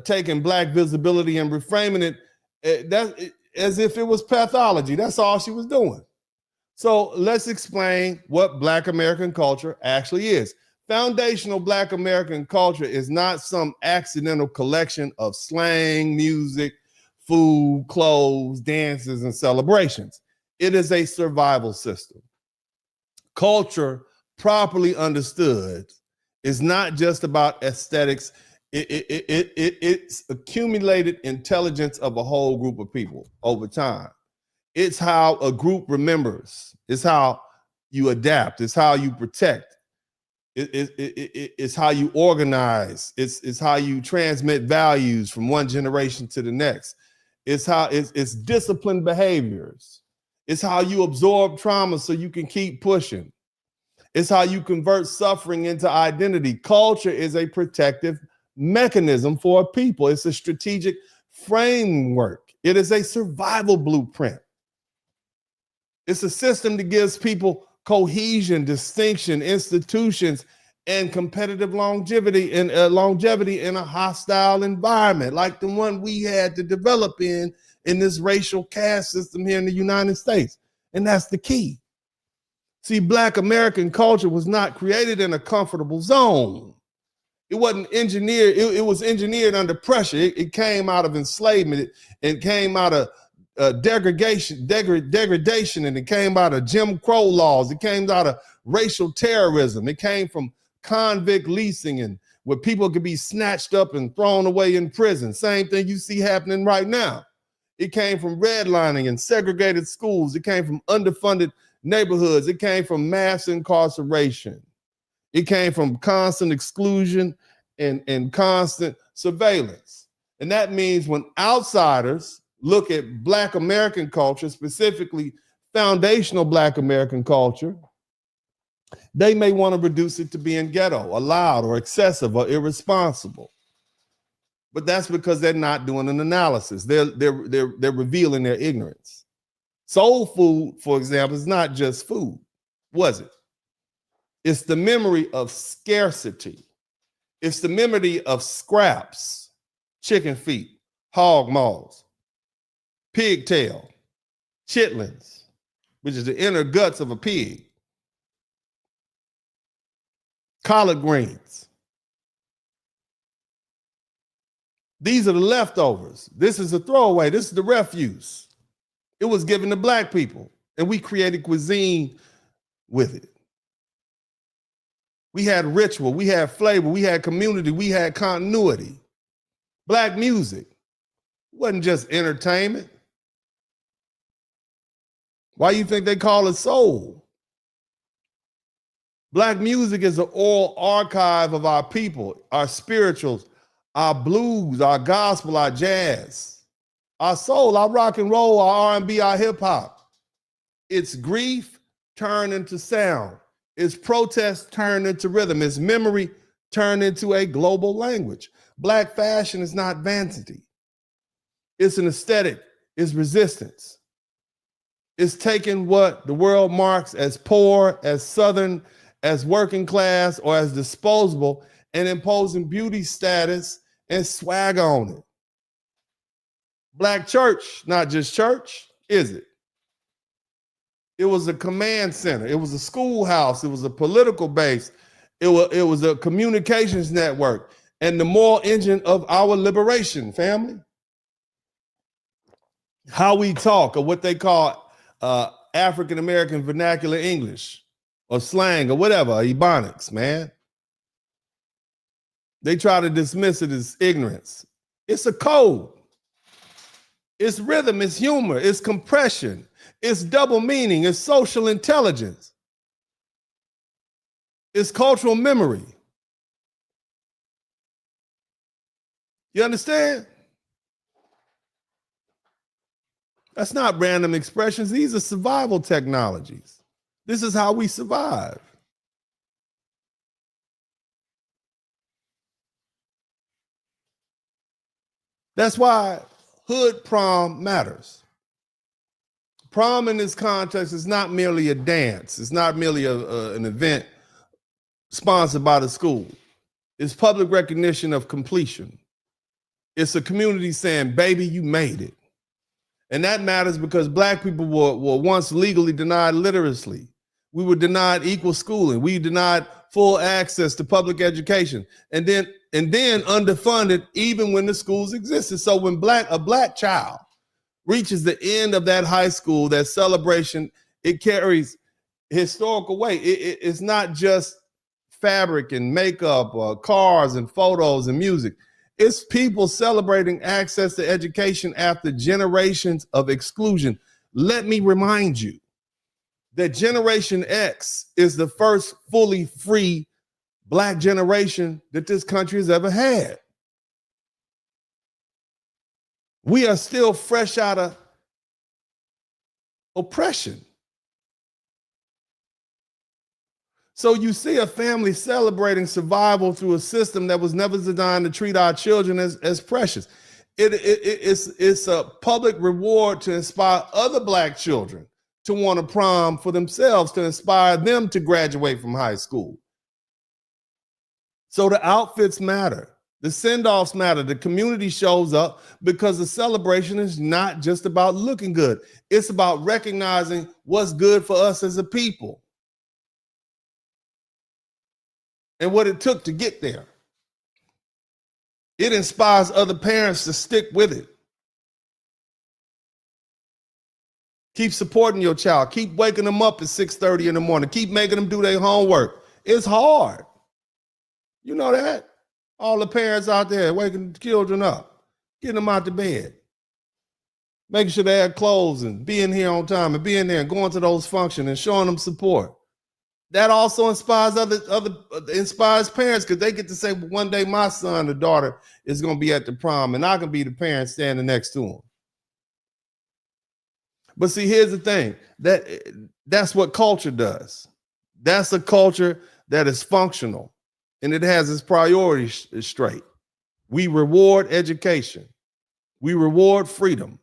taking Black visibility and reframing it as if it was pathology. That's all she was doing. So let's explain what Black American culture actually is. Foundational Black American culture is not some accidental collection of slang, music, food, clothes, dances, and celebrations. It is a survival system. Culture, properly understood, is not just about aesthetics. It's accumulated intelligence of a whole group of people over time. It's how a group remembers. It's how you adapt. It's how you protect. It's how you organize. It's how you transmit values from one generation to the next. It's disciplined behaviors. It's how you absorb trauma so you can keep pushing. It's how you convert suffering into identity. Culture is a protective mechanism for a people. It's a strategic framework. It is a survival blueprint. It's a system that gives people cohesion, distinction, institutions, and competitive longevity in a hostile environment like the one we had to develop in this racial caste system here in the United States. And that's the key. See, Black American culture was not created in a comfortable zone. It wasn't engineered. It was engineered under pressure. It came out of enslavement. It came out of degradation, and it came out of Jim Crow laws. It came out of racial terrorism. It came from convict leasing, and where people could be snatched up and thrown away in prison. Same thing you see happening right now. It came from redlining and segregated schools. It came from underfunded neighborhoods. It came from mass incarceration. It came from constant exclusion and constant surveillance. And that means when outsiders look at Black American culture, specifically foundational Black American culture, they may want to reduce it to being ghetto, or loud, or excessive, or irresponsible. But that's because they're not doing an analysis. They're revealing their ignorance. Soul food, for example, is not just food, was it? It's the memory of scarcity. It's the memory of scraps, chicken feet, hog maws, pigtail, chitlins, which is the inner guts of a pig, collard greens. These are the leftovers. This is a throwaway. This is the refuse. It was given to black people, and we created cuisine with it. We had ritual, we had flavor, we had community, we had continuity. Black music wasn't just entertainment. Why you think they call it soul? Black music is an oral archive of our people, our spirituals, our blues, our gospel, our jazz, our soul, our rock and roll, our R&B, our hip hop. It's grief turned into sound. It's protest turned into rhythm. It's memory turned into a global language. Black fashion is not vanity. It's an aesthetic. It's resistance. It's taking what the world marks as poor, as Southern, as working class, or as disposable, and imposing beauty status and swag on it. Black church, not just church, is it? It was a command center. It was a schoolhouse. It was a political base. It was a communications network and the moral engine of our liberation, family. How we talk, or what they call African-American vernacular English or slang or whatever, Ebonics, man. They try to dismiss it as ignorance. It's a code. It's rhythm, it's humor, it's compression, it's double meaning, it's social intelligence, it's cultural memory. You understand? That's not random expressions. These are survival technologies. This is how we survive. That's why hood prom matters. Prom in this context is not merely a dance. It's not merely an event sponsored by the school. It's public recognition of completion. It's a community saying, baby, you made it. And that matters because Black people were once legally denied literacy. We were denied equal schooling. We denied full access to public education. And then underfunded even when the schools existed. So when a black child reaches the end of that high school, that celebration, it carries historical weight. It's not just fabric and makeup or cars and photos and music. It's people celebrating access to education after generations of exclusion. Let me remind you that Generation X is the first fully free Black generation that this country has ever had. We are still fresh out of oppression. So you see a family celebrating survival through a system that was never designed to treat our children as precious. It's a public reward to inspire other Black children to want to prom for themselves, to inspire them to graduate from high school. So the outfits matter. The send-offs matter. The community shows up because the celebration is not just about looking good. It's about recognizing what's good for us as a people and what it took to get there. It inspires other parents to stick with it. Keep supporting your child. Keep waking them up at 6:30 in the morning. Keep making them do their homework. It's hard. You know that? All the parents out there waking the children up, getting them out to bed, making sure they have clothes and being here on time and being there and going to those functions and showing them support. That also inspires inspires parents because they get to say, well, one day my son or daughter is going to be at the prom and I can be the parent standing next to him. But see, here's the thing, that's what culture does. That's a culture that is functional and it has its priorities straight. We reward education. We reward freedom.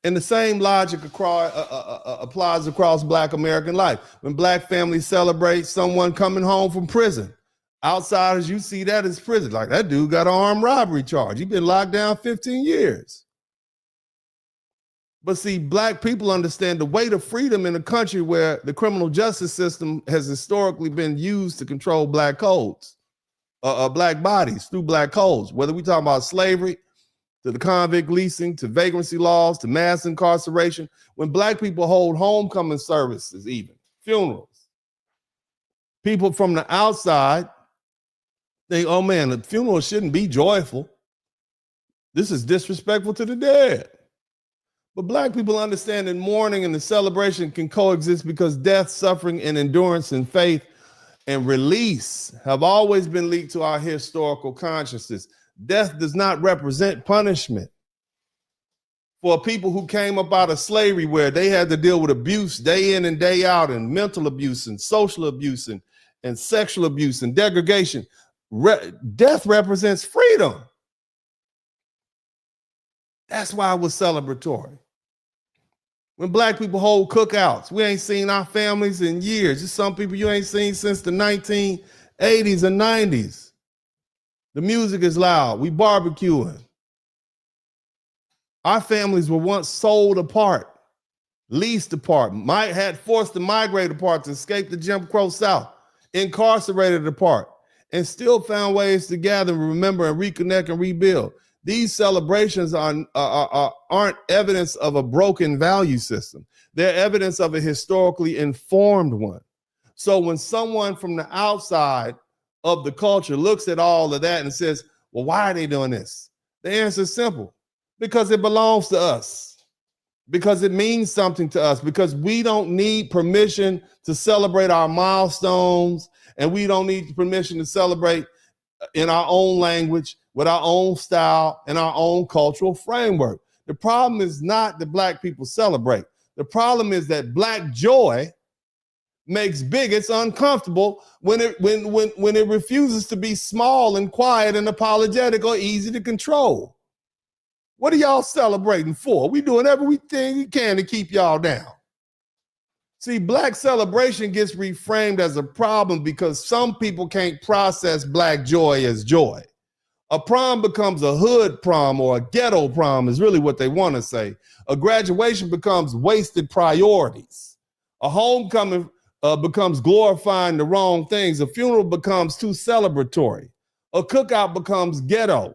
And the same logic applies across Black American life. When Black families celebrate someone coming home from prison, Outsiders, you see that as prison. Like, that dude got an armed robbery charge. He's been locked down 15 years. But see, black people understand the weight of freedom in a country where the criminal justice system has historically been used to control black codes, black bodies through black codes. Whether we talk about slavery, to the convict leasing, to vagrancy laws, to mass incarceration. When black people hold homecoming services, even funerals, people from the outside think, oh man, the funeral shouldn't be joyful. This is disrespectful to the dead. But black people understand that mourning and the celebration can coexist because death, suffering, and endurance and faith and release have always been linked to our historical consciousness. Death does not represent punishment. For people who came up out of slavery where they had to deal with abuse day in and day out, and mental abuse and social abuse and sexual abuse and degradation, death represents freedom. That's why it was celebratory. When black people hold cookouts, we ain't seen our families in years. There's some people you ain't seen since the 1980s and 90s. The music is loud. We barbecuing. Our families were once sold apart, leased apart, had forced to migrate apart to escape the Jim Crow South, incarcerated apart, and still found ways to gather, remember, and reconnect and rebuild. These celebrations aren't evidence of a broken value system. They're evidence of a historically informed one. So when someone from the outside of the culture looks at all of that and says, well, why are they doing this? The answer is simple. Because it belongs to us. Because it means something to us. Because we don't need permission to celebrate our milestones, and we don't need permission to celebrate in our own language, with our own style, and our own cultural framework. The problem is not that black people celebrate. The problem is that black joy makes bigots uncomfortable when it refuses to be small and quiet and apologetic or easy to control. What are y'all celebrating for? We doing everything we can to keep y'all down. See, black celebration gets reframed as a problem because some people can't process black joy as joy. A prom becomes a hood prom, or a ghetto prom is really what they want to say. A graduation becomes wasted priorities. A homecoming becomes glorifying the wrong things. A funeral becomes too celebratory. A cookout becomes ghetto.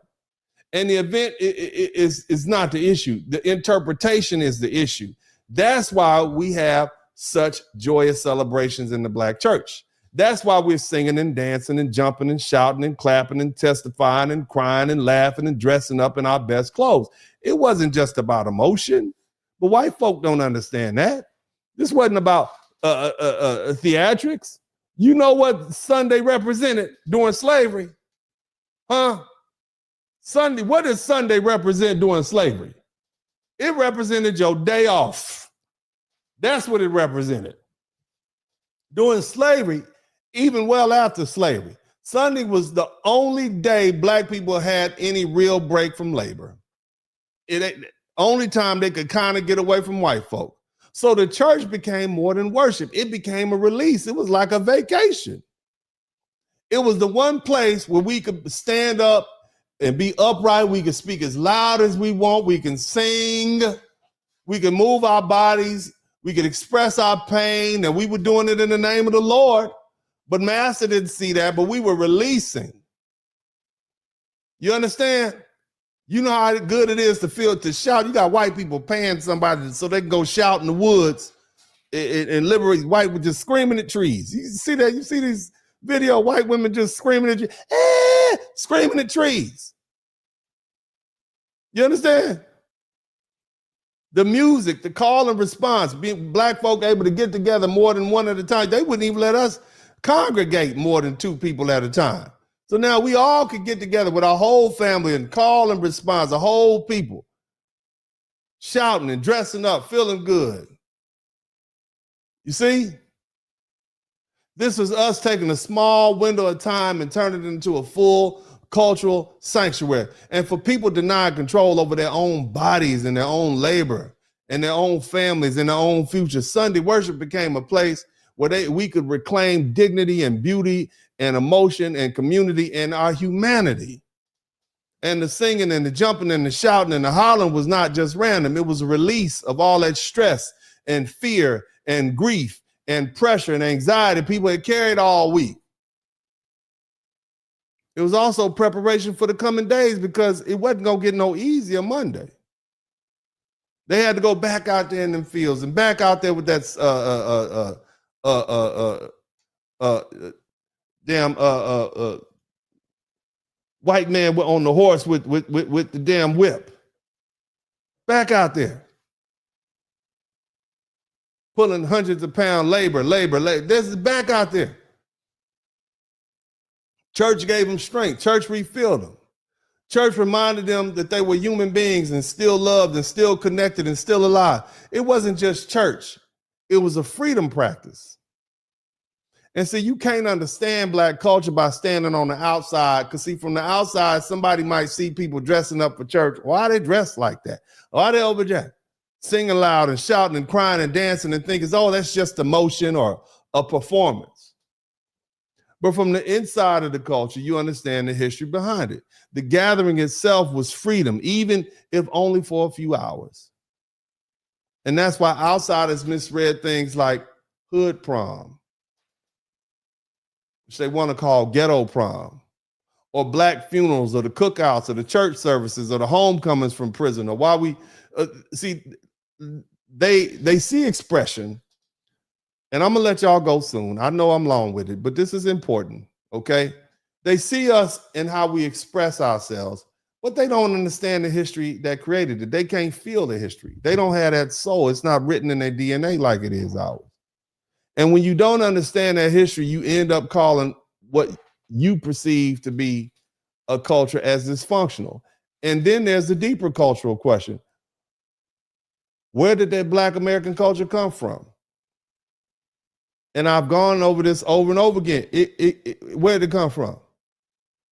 And the event is not the issue. The interpretation is the issue. That's why we have such joyous celebrations in the black church. That's why we're singing and dancing and jumping and shouting and clapping and testifying and crying and laughing and dressing up in our best clothes. It wasn't just about emotion, but white folk don't understand that. This wasn't about theatrics. You know what Sunday represented during slavery? Huh? Sunday, what does Sunday represent during slavery? It represented your day off. That's what it represented. During slavery, even well after slavery, Sunday was the only day black people had any real break from labor. It only time they could kind of get away from white folk. So the church became more than worship. It became a release. It was like a vacation. It was the one place where we could stand up and be upright. We could speak as loud as we want. We can sing. We can move our bodies. We could express our pain, and we were doing it in the name of the Lord. But Master didn't see that, but we were releasing. You understand? You know how good it is to shout. You got white people paying somebody so they can go shout in the woods and liberate white with just screaming at trees. You see that? You see these video of white women just screaming at trees, screaming at trees. You understand? The music, the call and response, being black folk able to get together more than one at a time. They wouldn't even let us congregate more than two people at a time. So now we all could get together with our whole family and call and response, the whole people, shouting and dressing up, feeling good. You see? This was us taking a small window of time and turning it into a full cultural sanctuary. And for people denying control over their own bodies and their own labor and their own families and their own future, Sunday worship became a place where we could reclaim dignity and beauty and emotion and community and our humanity. And the singing and the jumping and the shouting and the hollering was not just random. It was a release of all that stress and fear and grief and pressure and anxiety people had carried all week. It was also preparation for the coming days because it wasn't going to get no easier Monday. They had to go back out there in them fields and back out there with that white man on the horse with the damn whip. Back out there. Pulling hundreds of pound labor. This is back out there. Church gave them strength. Church refilled them. Church reminded them that they were human beings and still loved and still connected and still alive. It wasn't just church. It was a freedom practice. And see, you can't understand Black culture by standing on the outside, because see, from the outside, somebody might see people dressing up for church. Why are they dressed like that? Why are they overjacked? Singing loud and shouting and crying and dancing and thinking, oh, that's just emotion or a performance. But from the inside of the culture, you understand the history behind it. The gathering itself was freedom, even if only for a few hours. And that's why outsiders misread things like hood prom, which they want to call ghetto prom, or Black funerals, or the cookouts, or the church services, or the homecomings from prison, or why we see they see expression. And I'm gonna let y'all go soon. I know I'm long with it, but this is important, okay? They see us and how we express ourselves, but they don't understand the history that created it. They can't feel the history. They don't have that soul. It's not written in their DNA like it is ours. And when you don't understand that history, you end up calling what you perceive to be a culture as dysfunctional. And then there's the deeper cultural question. Where did that Black American culture come from? And I've gone over this over and over again. Where did it come from?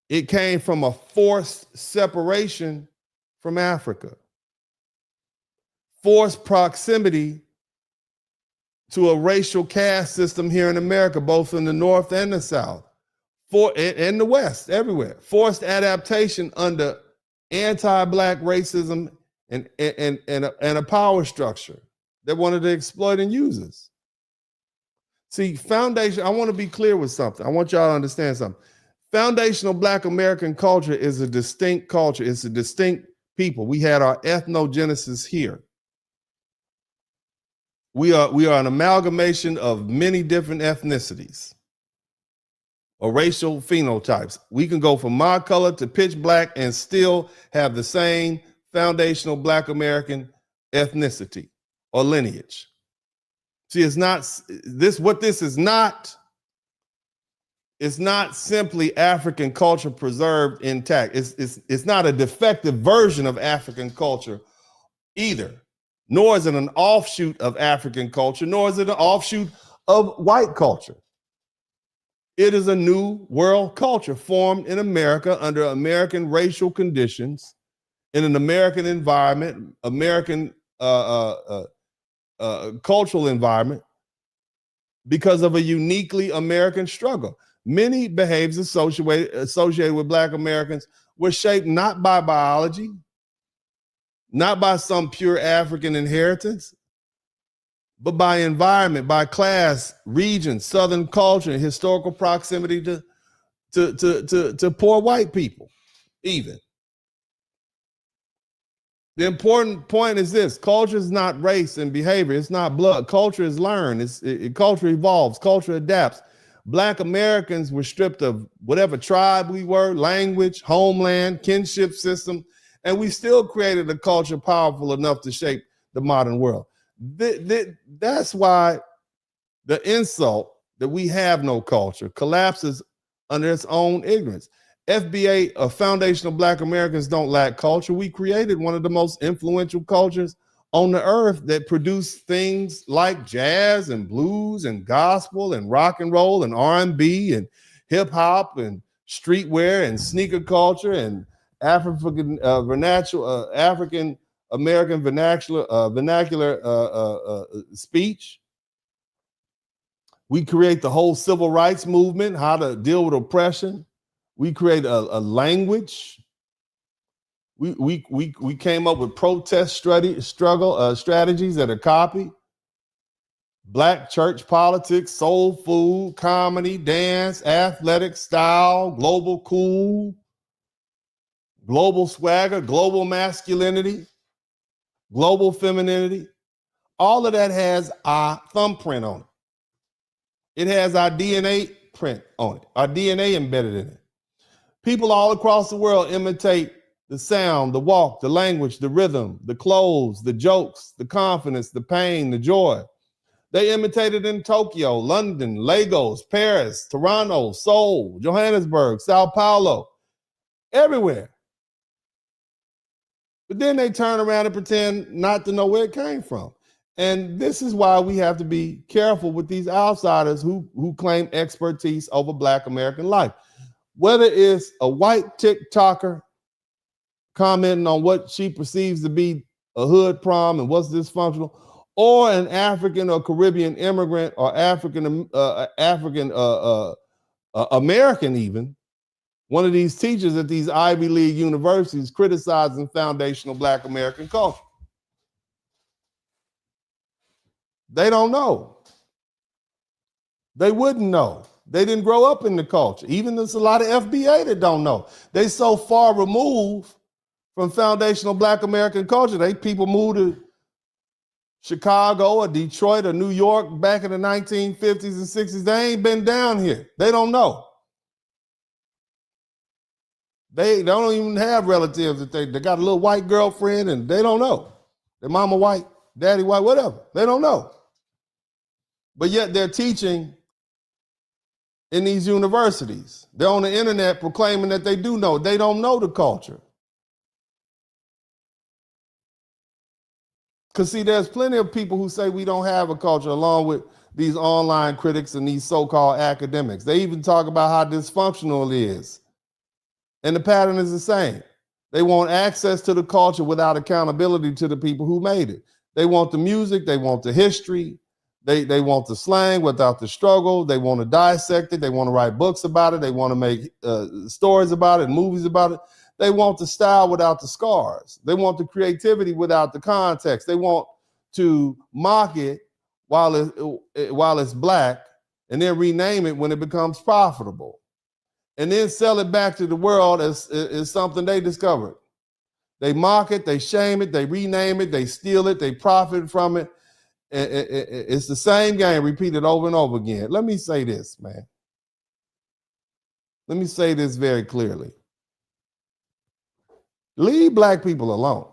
It came from a forced separation from Africa. Forced proximity to a racial caste system here in America, both in the North and the South, and the West, everywhere. Forced adaptation under anti-Black racism and a power structure that wanted to exploit and use us. See, foundation, I want to be clear with something. I want y'all to understand something. Foundational Black American culture is a distinct culture. It's a distinct people. We had our ethnogenesis here. We are an amalgamation of many different ethnicities or racial phenotypes. We can go from my color to pitch black and still have the same foundational Black American ethnicity or lineage. See, it's not this. What this is not. It's not simply African culture preserved intact. It's not a defective version of African culture either. Nor is it an offshoot of African culture. Nor is it an offshoot of white culture. It is a new world culture formed in America under American racial conditions, in an American environment, American cultural environment, because of a uniquely American struggle. Many behaviors associated with Black Americans were shaped not by biology, not by some pure African inheritance, but by environment, by class, region, Southern culture, and historical proximity to poor white people, even. The important point is this: culture is not race and behavior. It's not blood. Culture is learned. Culture evolves. Culture adapts. Black Americans were stripped of whatever tribe we were, language, homeland, kinship system, and we still created a culture powerful enough to shape the modern world. That's why the insult that we have no culture collapses under its own ignorance. FBA, foundational Black Americans don't lack culture. We created one of the most influential cultures on the earth that produced things like jazz and blues and gospel and rock and roll and R&B and hip hop and streetwear and sneaker culture and African African American vernacular speech. We create the whole civil rights movement, how to deal with oppression. We create a language. We came up with protest strategies that are copied. Black church politics, soul food, comedy, dance, athletic style, global cool, global swagger, global masculinity, global femininity. All of that has our thumbprint on it. It has our DNA print on it, our DNA embedded in it. People all across the world imitate the sound, the walk, the language, the rhythm, the clothes, the jokes, the confidence, the pain, the joy. They imitated in Tokyo, London, Lagos, Paris, Toronto, Seoul, Johannesburg, Sao Paulo, everywhere. But then they turn around and pretend not to know where it came from. And this is why we have to be careful with these outsiders who claim expertise over Black American life. Whether it's a white TikToker commenting on what she perceives to be a hood prom and what's dysfunctional, or an African or Caribbean immigrant or African American even, one of these teachers at these Ivy League universities criticizing foundational Black American culture. They don't know. They wouldn't know. They didn't grow up in the culture. Even there's a lot of FBA that don't know. They so far removed from foundational Black American culture. People move to Chicago or Detroit or New York back in the 1950s and 60s. They ain't been down here. They don't know. They don't even have relatives that they got a little white girlfriend and they don't know. Their mama white, daddy white, whatever. They don't know. But yet they're teaching in these universities. They're on the internet proclaiming that they do know. They don't know the culture. Because see, there's plenty of people who say we don't have a culture, along with these online critics and these so-called academics. They even talk about how dysfunctional it is. And the pattern is the same. They want access to the culture without accountability to the people who made it. They want the music, they want the history, they want the slang without the struggle, they want to dissect it, they want to write books about it, they want to make stories about it, movies about it. They want the style without the scars. They want the creativity without the context. They want to mock it while it's Black and then rename it when it becomes profitable. And then sell it back to the world as something they discovered. They mock it, they shame it, they rename it, they steal it, they profit from it. It's the same game repeated over and over again. Let me say this, man. Let me say this very clearly. Leave Black people alone.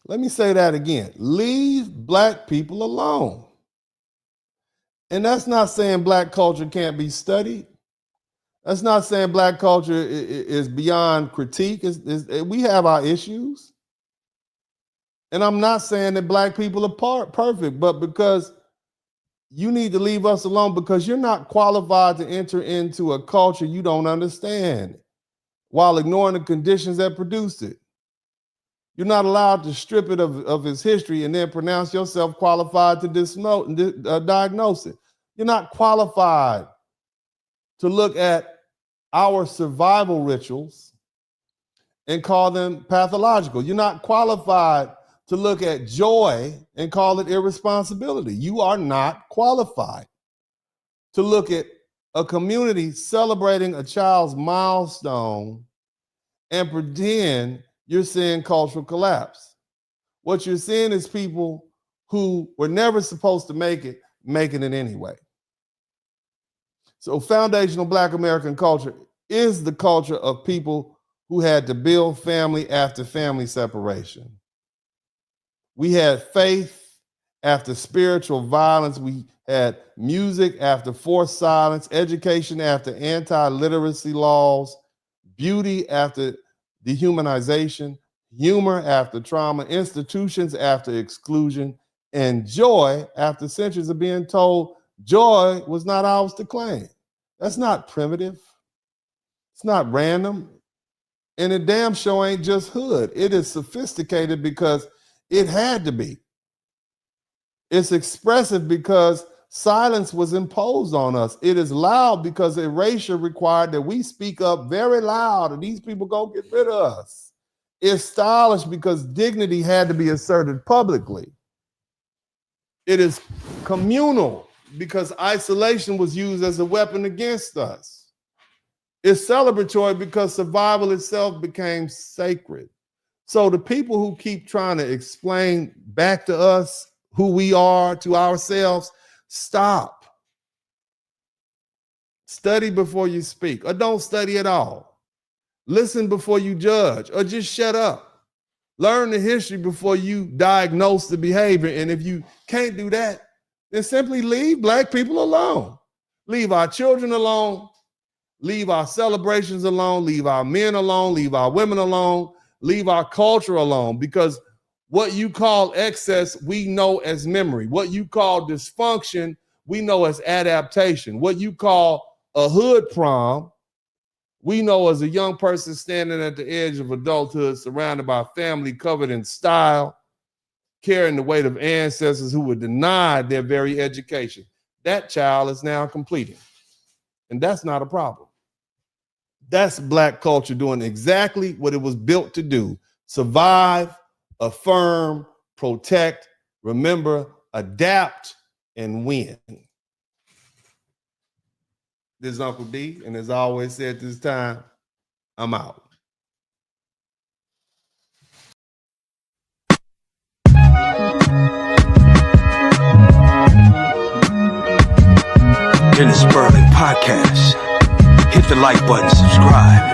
Let me say that again. Leave Black people alone. And that's not saying Black culture can't be studied. That's not saying Black culture is beyond critique. We have our issues. And I'm not saying that Black people are perfect, but because you need to leave us alone because you're not qualified to enter into a culture you don't understand while ignoring the conditions that produced it. You're not allowed to strip it of its history and then pronounce yourself qualified to diagnose it. You're not qualified to look at our survival rituals and call them pathological. You're not qualified to look at joy and call it irresponsibility. You are not qualified to look at a community celebrating a child's milestone and pretend you're seeing cultural collapse. What you're seeing is people who were never supposed to make it, making it anyway. So foundational Black American culture is the culture of people who had to build family after family separation. We had faith after spiritual violence. We had music after forced silence, education after anti-literacy laws, beauty after dehumanization, humor after trauma, institutions after exclusion, and joy after centuries of being told joy was not ours to claim. That's not primitive. It's not random. And it damn sure ain't just hood. It is sophisticated because it had to be. It's expressive because silence was imposed on us. It is loud because erasure required that we speak up very loud and these people gonna get rid of us. It's stylish because dignity had to be asserted publicly. It is communal because isolation was used as a weapon against us. It's celebratory because survival itself became sacred. So the people who keep trying to explain back to us who we are to ourselves, stop. Study before you speak, or don't study at all. Listen before you judge, or just shut up. Learn the history before you diagnose the behavior. And if you can't do that, then simply leave Black people alone. Leave our children alone. Leave our celebrations alone. Leave our men alone. Leave our women alone. Leave our culture alone. Because what you call excess, we know as memory. What you call dysfunction, we know as adaptation. What you call a hood prom, we know as a young person standing at the edge of adulthood, surrounded by family covered in style, carrying the weight of ancestors who were denied their very education. That child is now completing. And that's not a problem. That's Black culture doing exactly what it was built to do. Survive, affirm, protect, remember, adapt, and win. This is Uncle D, and as I always said this time, I'm out. In the Spurling podcast, hit the like button, subscribe.